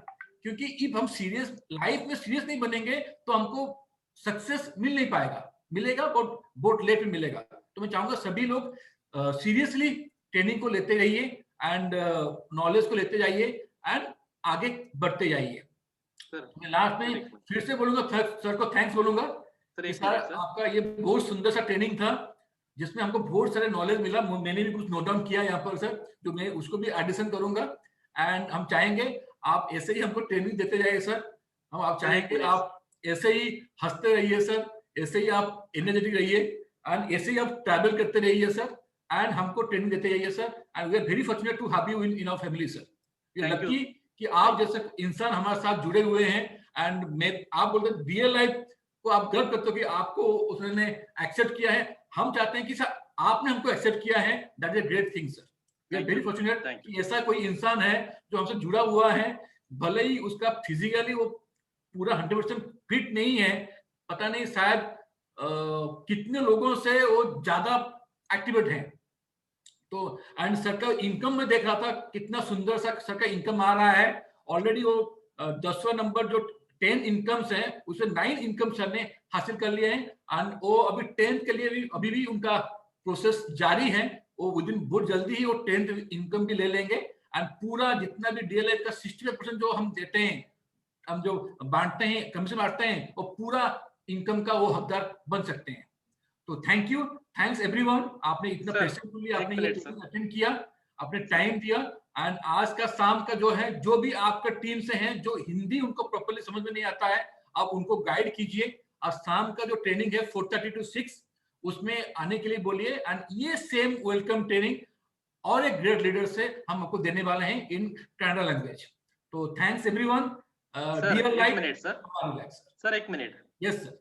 [SPEAKER 1] क्योंकि इफ हम सीरियस लाइफ में सीरियस नहीं बनेंगे तो हमको सक्सेस मिल नहीं पाएगा, मिलेगा बहुत लेट में मिलेगा। तो मैं चाहूंगा सभी लोग सीरियसली ट्रेनिंग को लेते रहिए एंड नॉलेज को लेते जाइए एंड आगे बढ़ते जाइए। मैं लास्ट में फिर से बोलूंगा सर को थैंक्स बोलूंगा कि सर आपका ये बहुत सुंदर सा ट्रेनिंग था जिसमें हमको बहुत सारे नॉलेज मिला। मैंने भी कुछ नोट डाउन किया यहाँ पर सर, जो मैं उसको भी एडिशन करूंगा एंड हम चाहेंगे आप ऐसे ही हमको ट्रेनिंग देते जाइए सर। हम आप चाहेंगे आप ऐसे ही हंसते रहिए सर, ऐसे ही आप एनर्जेटिक रहिए एंड ऐसे ही आप ट्रैवल करते रहिए सर एंड हमको ट्रेनिंग देते जाइए sir. And we are very fortunate to have you in our family sir. We are lucky कि आप जैसे इंसान हमारे साथ जुड़े हुए हैं एंड मैं आप बोलते हैं रियल लाइफ को आप गर्व करते हो कि आपको उसने एक्सेप्ट किया है। हम चाहते हैं कि सर आपने हमको एक्सेप्ट किया है, that is a great thing sir. We are very fortunate कि ऐसा कोई इंसान है जो हमसे जुड़ा हुआ है, भले ही उसका फिजिकली वो पूरा 100% फिट नहीं है, पता नहीं शायद कितने लोगों से वो ज्यादा एक्टिवेट है। तो एंड सर का इनकम में देख रहा था कितना सुंदर सा सर का इनकम आ रहा है। ऑलरेडी वो 10वां नंबर जो 10 इनकम्स है उसमें 9 इनकम सर ने हासिल कर लिए हैं एंड वो अभी 10th के लिए भी अभी भी उनका प्रोसेस जारी है। वो विद इन बहुत जल्दी ही वो 10th इनकम भी ले लेंगे एंड पूरा जितना भी डीएलएफ का 65% जो हम देते हैं, हम जो बांटते हैं, कमीशन बांटते हैं, वो पूरा इनकम का वो हकदार बन सकते हैं। तो थैंक यू, थैंक्स एवरीवन। आपने इतना पेशेंटली आपने ये अटेंड किया, आपने टाइम दिया एंड आज का शाम का जो है, जो भी आपका टीम से हैं जो हिंदी उनको प्रॉपर्ली समझ में नहीं आता है, आप उनको गाइड कीजिए। आज शाम का जो ट्रेनिंग है 4:30 to 6 उसमें आने के लिए बोलिए एंड ये सेम वेलकम ट्रेनिंग और एक ग्रेट लीडर से हम आपको देने वाले हैं इन कन्नड़ा लैंग्वेज। तो thanks everyone. Dear Life
[SPEAKER 2] sir एक मिनट।
[SPEAKER 1] Yes sir.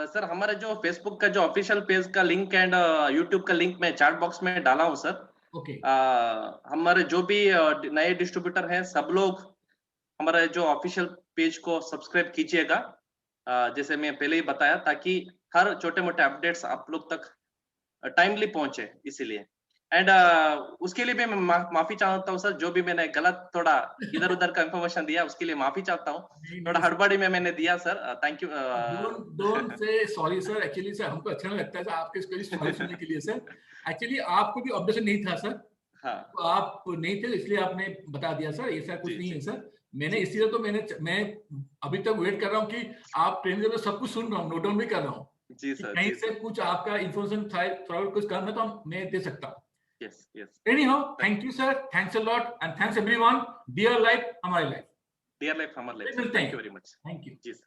[SPEAKER 2] सर हमारे जो फेसबुक का जो ऑफिशियल पेज का लिंक एंड यूट्यूब का लिंक मैं चैट बॉक्स में डाला हूँ सर।
[SPEAKER 1] ओके।
[SPEAKER 2] हमारे जो भी नए डिस्ट्रीब्यूटर हैं सब लोग हमारे जो ऑफिशियल पेज को सब्सक्राइब कीजिएगा, जैसे मैं पहले ही बताया, ताकि हर छोटे मोटे अपडेट्स आप लोग तक टाइमली पहुंचे, इसीलिए। एंड उसके लिए भी मैं माफी चाहता हूँ सर, जो भी मैंने गलत थोड़ा इधर उधर का इंफॉर्मेशन दिया उसके लिए माफी चाहता हूँ। थोड़ा हड़बड़ी में मैंने दिया sir, thank you.
[SPEAKER 1] Don't say sorry sir, actually sir हमको अच्छा नहीं लगता है आपके इसके लिए सॉरी सुनने के लिए सर। एक्चुअली आपको भी ऑब्जेक्शन नहीं था सर। हाँ। तो आप नहीं थे इसलिए आपने बता दिया सर, ऐसा कुछ नहीं है सर। मैंने इसीलिए तो मैं अभी तक वेट कर रहा हूँ कि आप ट्रेनिंग में सब कुछ सुन रहा हूँ, नोट डाउन भी कर रहा हूँ। जी सर। कहीं से कुछ आपका इन्फॉर्मेशन थोड़ा कुछ करना तो मैं दे सकता हूँ।
[SPEAKER 2] Yes, yes.
[SPEAKER 1] Anyhow, thank you, sir. Thanks a lot, and thanks everyone. Dear life, हमारी life.
[SPEAKER 2] Dear life, हमारी life. Thank you very much.
[SPEAKER 1] Thank you.
[SPEAKER 2] जी सर।